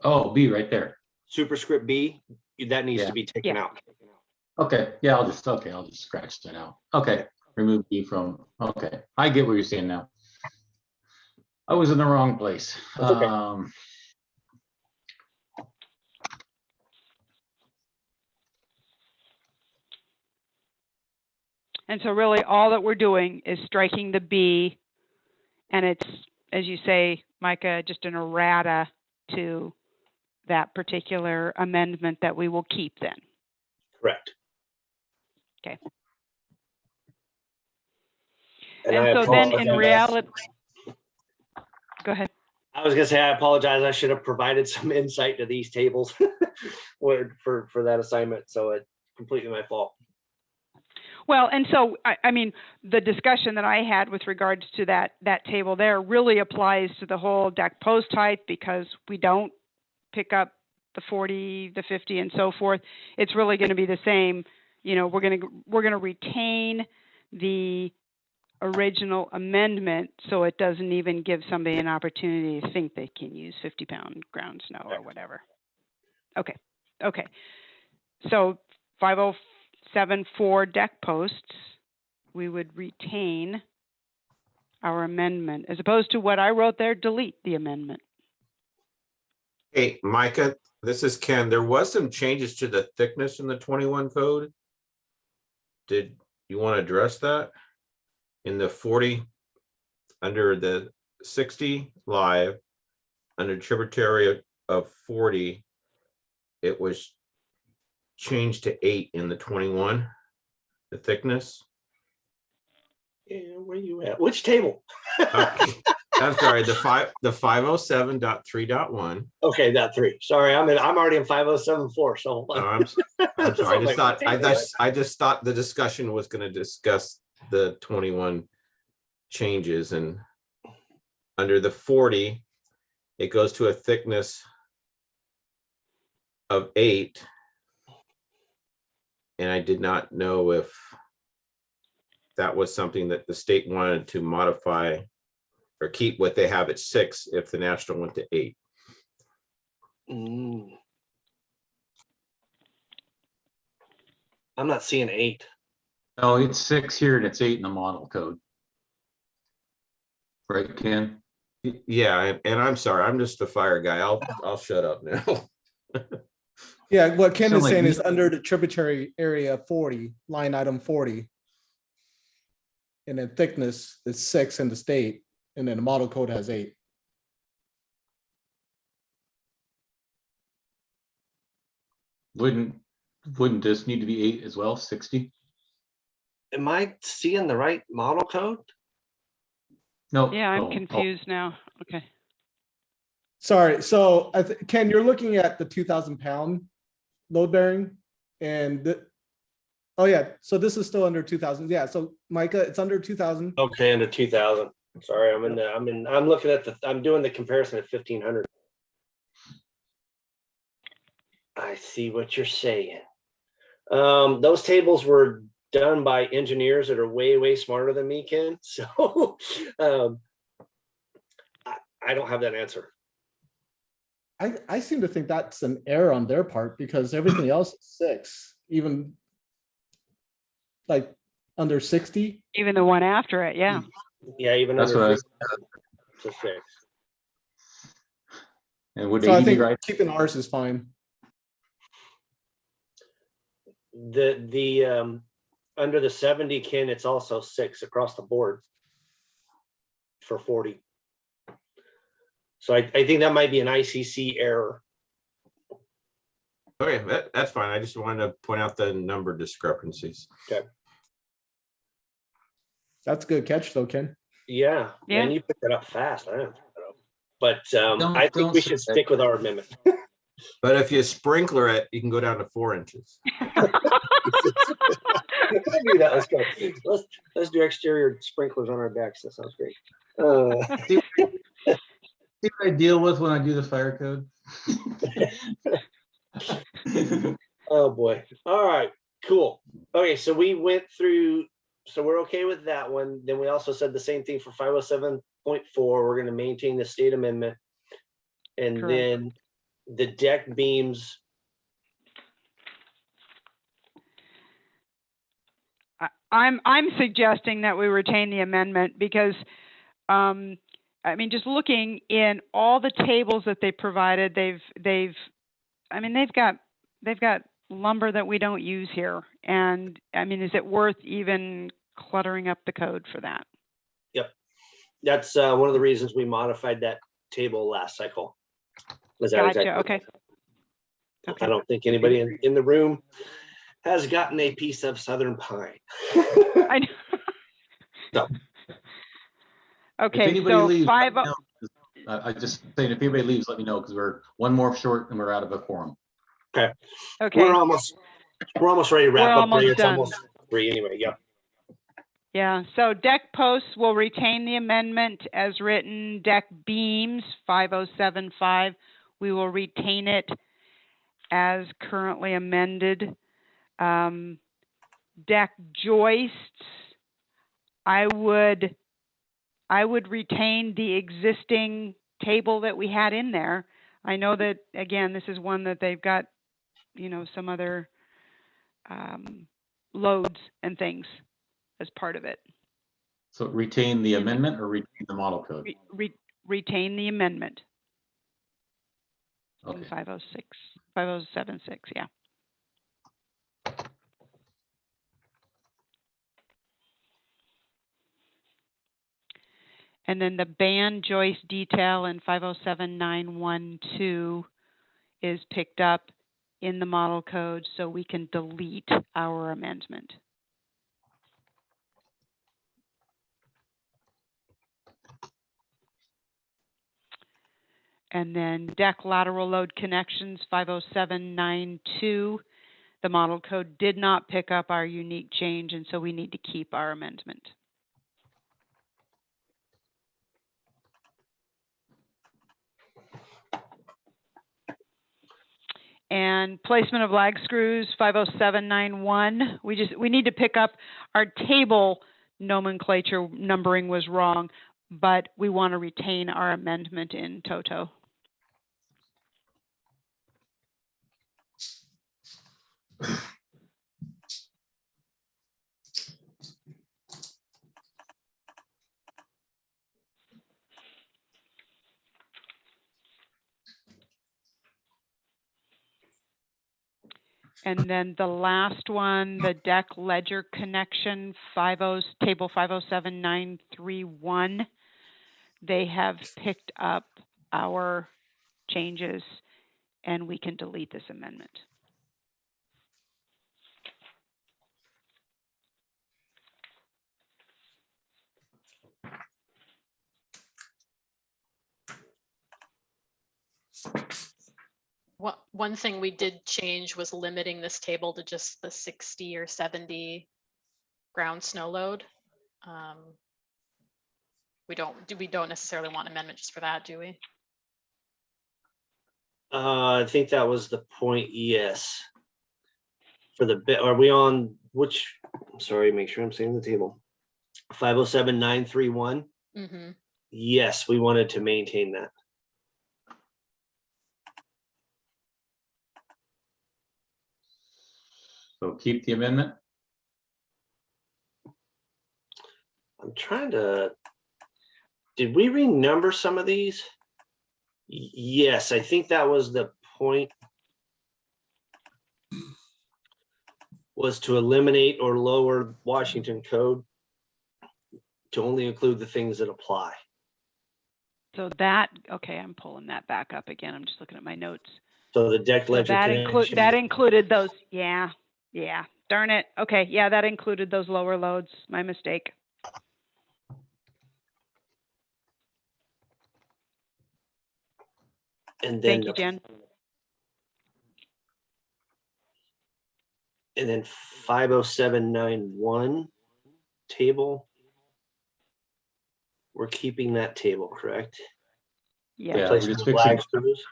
Speaker 1: Oh, B right there.
Speaker 2: Superscript B, that needs
Speaker 1: Yeah.
Speaker 2: to be taken out.
Speaker 1: Okay, yeah, I'll just scratch that out. Okay, remove B from, okay, I get what you're saying now. I was in the wrong place.
Speaker 2: That's okay.
Speaker 11: And so really all that we're doing is striking the B, and it's, as you say, Micah, just an errata to that particular amendment that we will keep then.
Speaker 2: Correct.
Speaker 11: Okay.
Speaker 2: And
Speaker 11: And
Speaker 2: I
Speaker 11: so then in
Speaker 2: apologize.
Speaker 11: reality, go ahead.
Speaker 2: I was gonna say, I apologize. I should have provided some insight to these tables for that assignment. So it's completely my fault.
Speaker 11: Well, and so, I mean, the discussion that I had with regards to that table there really applies to the whole deck post height, because we don't pick up the 40, the 50 and so forth. It's really going to be the same. You know, we're going to retain the original amendment, so it doesn't even give somebody an opportunity to think they can use 50-pound ground snow or whatever. Okay. Okay. So 5074 deck posts, we would retain our amendment, as opposed to what I wrote there, delete the amendment.
Speaker 13: Hey, Micah, this is Ken. There was some changes to the thickness in the 21 code. Did you want to address that? In the 40, under the 60 live, under tributary of 40, it was changed to 8 in the 21, the thickness.
Speaker 2: Yeah, where you at? Which table?
Speaker 13: Okay. I'm sorry, the 507.3.1.
Speaker 2: Okay, that 3. Sorry, I'm already in 5074. So hold on.
Speaker 13: I'm sorry. I just thought the discussion was going to discuss the 21 changes, and under the 40, it goes to a thickness of 8. And I did not know if that was something that the state wanted to modify or keep what they have at 6 if the national went to 8.
Speaker 2: I'm not seeing 8.
Speaker 1: No, it's 6 here and it's 8 in the model code. Right, Ken?
Speaker 13: Yeah, and I'm sorry, I'm just the fire guy. I'll shut up now.
Speaker 4: Yeah, what Ken
Speaker 1: Sound
Speaker 4: is
Speaker 1: like
Speaker 4: saying
Speaker 1: me.
Speaker 4: is under the tributary area 40, line item 40. And then thickness is 6 in the state, and then the model code has 8.
Speaker 1: Wouldn't this need to be 8 as well, 60?
Speaker 2: Am I seeing the right model code?
Speaker 1: No.
Speaker 11: Yeah, I'm
Speaker 1: Oh,
Speaker 11: confused now. Okay.
Speaker 4: Sorry, so Ken, you're looking at the 2,000 pound load bearing, and oh yeah, so this is still under 2,000. Yeah, so Micah, it's under 2,000.
Speaker 2: Okay, under 2000. Sorry, I'm looking at I'm doing the comparison at 1500. I see what you're saying. Those tables were done by engineers that are way, way smarter than me, Ken. So I don't have that answer.
Speaker 4: I seem to think that's an error on their part because everything else is 6, even like under 60.
Speaker 11: Even the one after it, yeah.
Speaker 2: Yeah, even
Speaker 1: That's what
Speaker 2: under
Speaker 1: I
Speaker 2: 50 to 6.
Speaker 1: And would
Speaker 4: So I
Speaker 1: 80 be
Speaker 4: think
Speaker 1: right?
Speaker 4: keeping ours is fine.
Speaker 2: The under the 70 kin, it's also 6 across the board for 40. So I think that might be an ICC error.
Speaker 13: Okay, that's fine. I just wanted to point out the number discrepancies.
Speaker 2: Okay.
Speaker 4: That's a good catch though, Ken.
Speaker 2: Yeah,
Speaker 11: Yeah.
Speaker 2: and you picked it up fast. I didn't pick it up. But I think we should stick with our amendment.
Speaker 13: But if you sprinkler it, you can go down to 4 inches.
Speaker 2: I knew that was good. Let's do exterior sprinklers on our decks. That sounds great.
Speaker 1: See what I deal with when I do the fire code?
Speaker 2: Oh boy. All right, cool. Okay, so we went through, so we're okay with that one. Then we also said the same thing for 507.4. We're going to maintain the state amendment. And
Speaker 11: Correct.
Speaker 2: then the deck beams.
Speaker 11: I'm suggesting that we retain the amendment because, I mean, just looking in all the tables that they provided, they've got lumber that we don't use here. And I mean, is it worth even cluttering up the code for that?
Speaker 2: Yep. That's one of the reasons we modified that table last cycle. Was that
Speaker 11: Gotcha.
Speaker 2: exactly?
Speaker 11: Okay.
Speaker 2: I don't think anybody in the room has gotten a piece of southern pine.
Speaker 11: I know.
Speaker 2: No.
Speaker 11: Okay,
Speaker 1: If anybody
Speaker 11: so
Speaker 1: leaves,
Speaker 11: five.
Speaker 1: let me know. I just saying, if anybody leaves, let me know because we're one more short and we're out of a quorum.
Speaker 2: Okay.
Speaker 11: Okay.
Speaker 2: We're almost ready to wrap
Speaker 11: We're
Speaker 2: up.
Speaker 11: almost
Speaker 2: It's
Speaker 11: done.
Speaker 2: almost 3 anyway. Yep.
Speaker 11: Yeah, so deck posts will retain the amendment as written. Deck beams 5075, we will retain it as currently amended. Deck joists, I would retain the existing table that we had in there. I know that, again, this is one that they've got, you know, some other loads and things as part of it.
Speaker 1: So retain the amendment or retain the model code?
Speaker 11: Retain the amendment.
Speaker 1: Okay.
Speaker 11: In 506, 5076, yeah. And then the band joist detail in 507912 is picked up in the model code, so we can delete our amendment. And then deck lateral load connections 50792, the model code did not pick up our unique change, and so we need to keep our amendment. And placement of lag screws 50791. We need to pick up our table nomenclature numbering was wrong, but we want to retain our amendment in toto. And then the last one, the deck ledger connection, table 507931. They have picked up our changes and we can delete this amendment.
Speaker 5: One thing we did change was limiting this table to just the 60 or 70 ground snow load. We don't necessarily want amendment just for that, do we?
Speaker 2: I think that was the point. Yes. For the bit, are we on which? I'm sorry, make sure I'm saying the table. 507931.
Speaker 5: Mm-hmm.
Speaker 2: Yes, we wanted to maintain that.
Speaker 1: So keep the amendment.
Speaker 2: I'm trying to, did we renumber some of these? Yes, I think that was the point. Was to eliminate or lower Washington code to only include the things that apply.
Speaker 11: So that, okay, I'm pulling that back up again. I'm just looking at my notes.
Speaker 2: So the deck
Speaker 11: So
Speaker 2: ledger connection.
Speaker 11: that included those, yeah, darn it. Okay, yeah, that included those lower loads, my mistake.
Speaker 2: And then
Speaker 11: Thank you, Jen.
Speaker 2: And then 50791 table. We're keeping that table, correct?
Speaker 11: Yeah,
Speaker 1: Yeah, we're
Speaker 2: Replacing
Speaker 1: just
Speaker 2: the
Speaker 1: fixing.
Speaker 2: flag screws.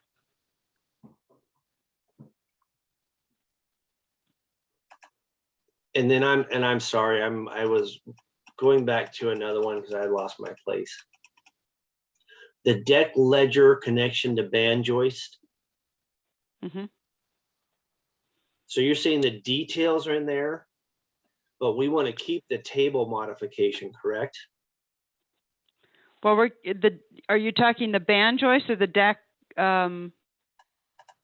Speaker 2: And then I'm sorry, I was going back to another one because I lost my place. The deck ledger connection to band joist.
Speaker 11: Mm-hmm.
Speaker 2: So you're saying the details are in there, but we want to keep the table modification, correct?
Speaker 11: Well, are you talking the band joist or the deck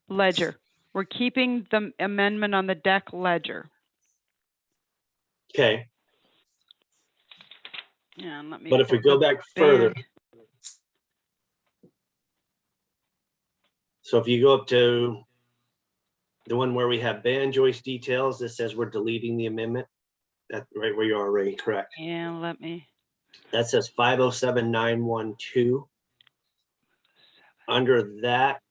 Speaker 11: ledger? We're keeping the amendment on the deck ledger.
Speaker 2: Okay.
Speaker 11: Yeah, and let me.
Speaker 2: But if we go back further, so if you go up to the one where we have band joist details, this says we're deleting the amendment. That's right where you are, Ray, correct?
Speaker 11: Yeah, let me.
Speaker 2: That says 507912. Under that,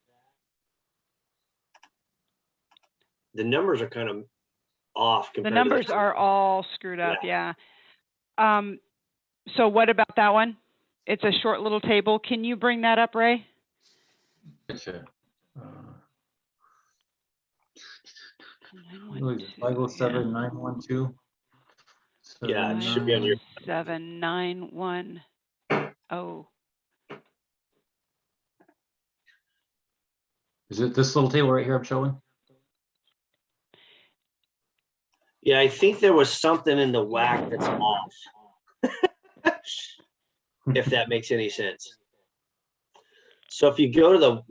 Speaker 2: the numbers are kind of off.
Speaker 11: The numbers are all screwed up, yeah. So what about that one? It's a short little table. Can you bring that up, Ray?
Speaker 1: Sure.
Speaker 11: 507912.
Speaker 1: 507912.
Speaker 2: Yeah, it should be on your
Speaker 11: 7910.
Speaker 1: Is it this little table right here I'm showing?
Speaker 2: Yeah, I think there was something in the whack that's off. If that makes any sense. So if you go to the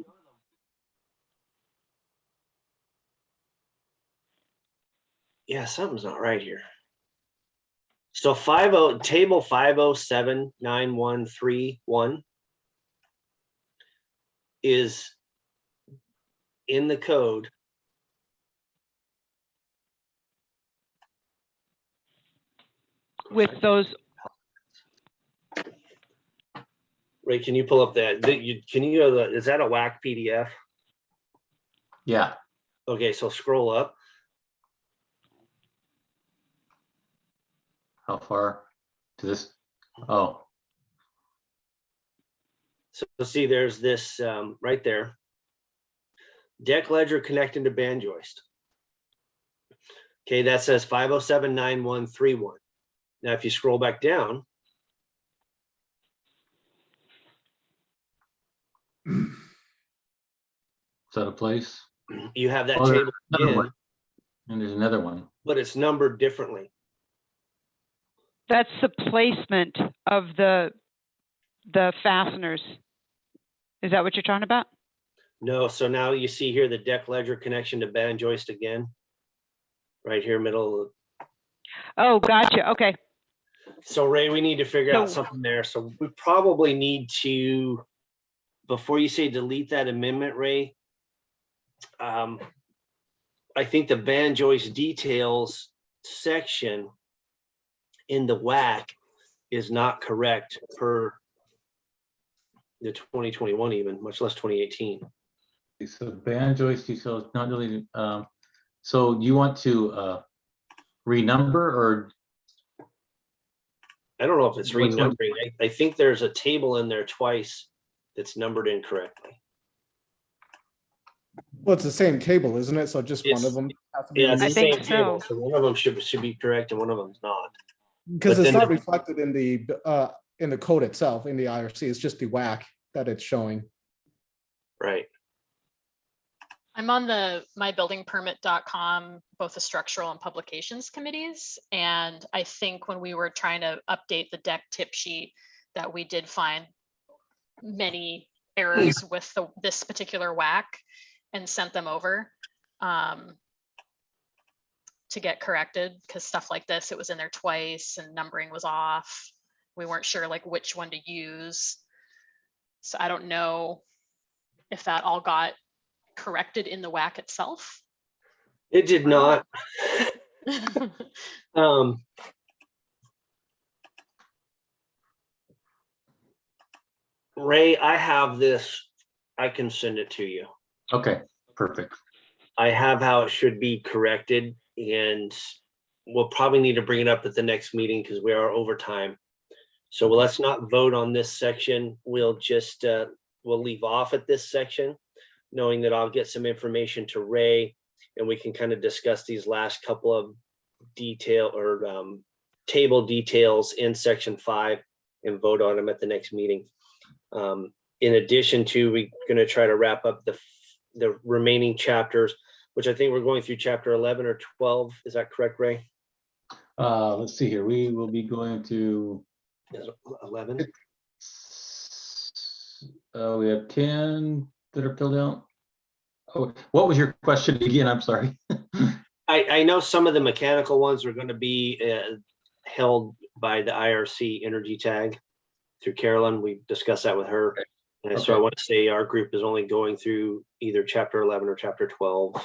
Speaker 2: something's not right here. So table 50791131 is in the code.
Speaker 11: With those.
Speaker 2: Ray, can you pull up that? Can you go to is that a whack PDF?
Speaker 1: Yeah.
Speaker 2: Okay, so scroll up.
Speaker 1: How far to this? Oh.
Speaker 2: So see, there's this right there. Deck ledger connecting to band joist. Okay, that says 50791131. Now, if you scroll back down,
Speaker 1: Is that a place?
Speaker 2: you have that
Speaker 1: Oh, there's
Speaker 2: table
Speaker 1: another
Speaker 2: again,
Speaker 1: one. And there's another one.
Speaker 2: but it's numbered differently.
Speaker 11: That's the placement of the fasteners. Is that what you're talking about?
Speaker 2: No, so now you see here the deck ledger connection to band joist again, right here, middle.
Speaker 11: Oh, gotcha. Okay.
Speaker 2: So Ray, we need to figure out something there. So we probably need to, before you say delete that amendment, Ray, I think the band joist details section in the WAC is not correct per the 2021 even, much less 2018.
Speaker 1: So band joist details not deleted. So you want to renumber or?
Speaker 2: I don't know if it's renumbering. I think there's a table in there twice that's numbered incorrectly.
Speaker 4: Well, it's the same table, isn't it? So just one of them has to be
Speaker 2: Yeah, it's the
Speaker 4: removed?
Speaker 2: same table. So one of them should be correct and one of them's not.
Speaker 4: Because it's not reflected in the code itself, in the IRC. It's just the WAC that it's showing.
Speaker 2: Right.
Speaker 5: I'm on the mybuildingpermit.com, both the structural and publications committees. And I think when we were trying to update the deck tip sheet, that we did find many errors with this particular whack and sent them over to get corrected, because stuff like this, it was in there twice and numbering was off. We weren't sure like which one to use. So I don't know if that all got corrected in the whack itself.
Speaker 2: It did not. Ray, I have this. I can send it to you.
Speaker 1: Okay, perfect.
Speaker 2: I have how it should be corrected, and we'll probably need to bring it up at the next meeting because we are over time. So let's not vote on this section. We'll just, we'll leave off at this section, knowing that I'll get some information to Ray and we can kind of discuss these last couple of detail or table details in section 5 and vote on them at the next meeting. In addition to, we're going to try to wrap up the remaining chapters, which I think we're going through chapter 11 or 12. Is that correct, Ray?
Speaker 1: Let's see here. We will be going to
Speaker 2: 11.
Speaker 1: We have 10 that are filled out. Oh, what was your question again? I'm sorry.
Speaker 2: I know some of the mechanical ones are going to be held by the IRC energy tag through Carolyn. We discussed that with her. And so I want to say our group is only going through either chapter 11 or chapter 12.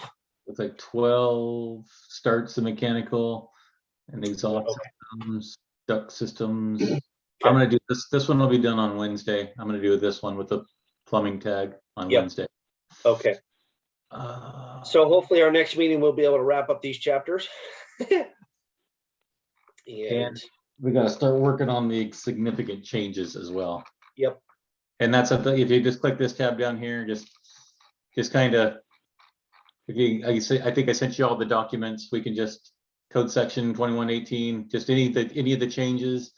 Speaker 1: It's like 12 starts the mechanical and exhaust systems, duct systems. I'm going to do this. This one will be done on Wednesday. I'm going to do this one with the plumbing tag on Wednesday.
Speaker 2: Okay. So hopefully our next meeting we'll be able to wrap up these chapters.
Speaker 1: And we got to start working on the significant changes as well.
Speaker 2: Yep.
Speaker 1: And that's if you just click this tab down here, just kind of, if you, I think I sent you all the documents. We can just code section 2118, just any of the changes.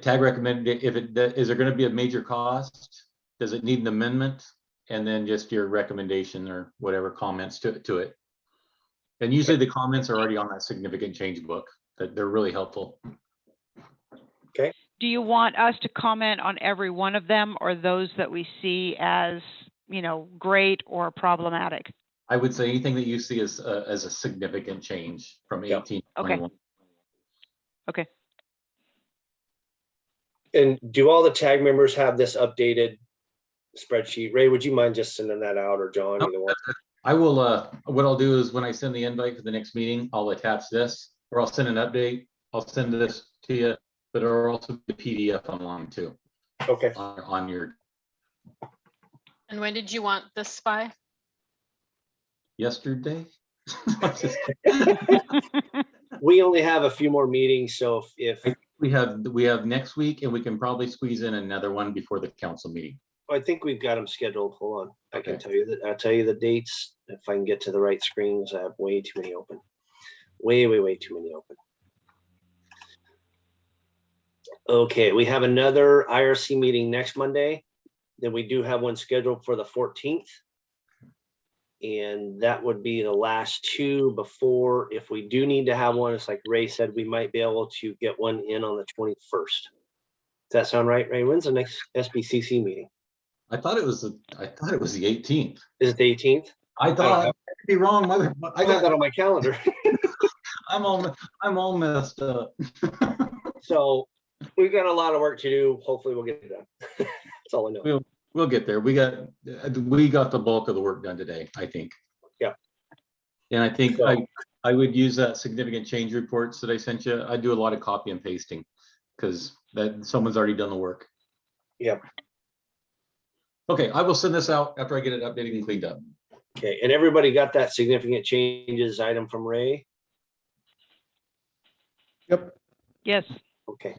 Speaker 1: Tag recommended, if it is there going to be a major cost? Does it need an amendment? And then just your recommendation or whatever comments to it. And usually the comments are already on that significant change book. That they're really helpful.
Speaker 2: Okay.
Speaker 11: Do you want us to comment on every one of them, or those that we see as, you know, great or problematic?
Speaker 1: I would say anything that you see as a significant change from 18 to 21.
Speaker 11: Okay.
Speaker 2: And do all the tag members have this updated spreadsheet? Ray, would you mind just sending that out, or John? Either one.
Speaker 1: I will. What I'll do is when I send the invite for the next meeting, I'll attach this, or I'll send an update. I'll send this to you, but it'll also be PDF online too.
Speaker 2: Okay.
Speaker 1: On your.
Speaker 5: And when did you want this by?
Speaker 1: Yesterday.
Speaker 2: We only have a few more meetings, so if
Speaker 1: we have next week, and we can probably squeeze in another one before the council meeting.
Speaker 2: I think we've got them scheduled. Hold on. I can tell you that. I'll tell you the dates if I can get to the right screens. I have way too many open. Way too many open. Okay, we have another IRC meeting next Monday. Then we do have one scheduled for the 14th. And that would be the last two before, if we do need to have one, it's like Ray said, we might be able to get one in on the 21st. Does that sound right, Ray? When's the next SBCC meeting?
Speaker 1: I thought it was the 18th.
Speaker 2: Is it the 18th?
Speaker 1: I thought I could be wrong, mother.
Speaker 2: I got that on my calendar.
Speaker 1: I'm all messed up.
Speaker 2: So we've got a lot of work to do. Hopefully we'll get it done. That's all I know.
Speaker 1: We'll get there. We got the bulk of the work done today, I think.
Speaker 2: Yeah.
Speaker 1: And I think I would use that significant change reports that I sent you. I do a lot of copy and pasting because that someone's already done the work.
Speaker 2: Yep.
Speaker 1: Okay, I will send this out after I get it updated and cleaned up.
Speaker 2: Okay, and everybody got that significant changes item from Ray?
Speaker 4: Yep.
Speaker 11: Yes.
Speaker 2: Okay.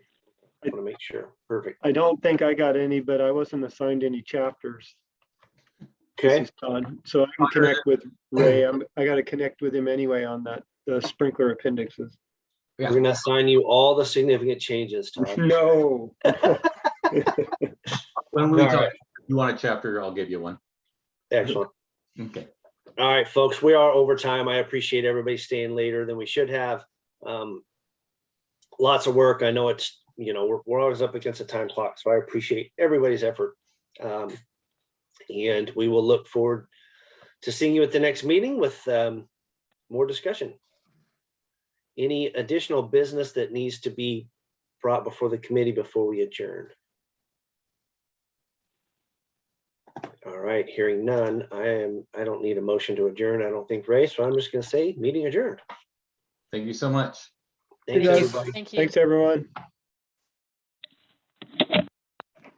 Speaker 2: I want to make sure. Perfect.
Speaker 14: I don't think I got any, but I wasn't assigned any chapters.
Speaker 2: Okay.
Speaker 14: So I can connect with Ray. I got to connect with him anyway on that, the sprinkler appendixes.
Speaker 2: We're going to assign you all the significant changes, Todd.
Speaker 14: No.
Speaker 1: When we talk, you want a chapter, I'll give you one.
Speaker 2: Excellent.
Speaker 1: Okay.
Speaker 2: All right, folks, we are over time. I appreciate everybody staying later than we should have. Lots of work. I know it's, you know, we're always up against a time clock, so I appreciate everybody's effort. And we will look forward to seeing you at the next meeting with more discussion. Any additional business that needs to be brought before the committee before we adjourn? All right, hearing none, I don't need a motion to adjourn, I don't think, Ray, so I'm just gonna say, meeting adjourned.
Speaker 1: Thank you so much.
Speaker 2: Thanks,
Speaker 4: guys.
Speaker 2: everybody.
Speaker 5: Thank you.
Speaker 14: Thanks, everyone.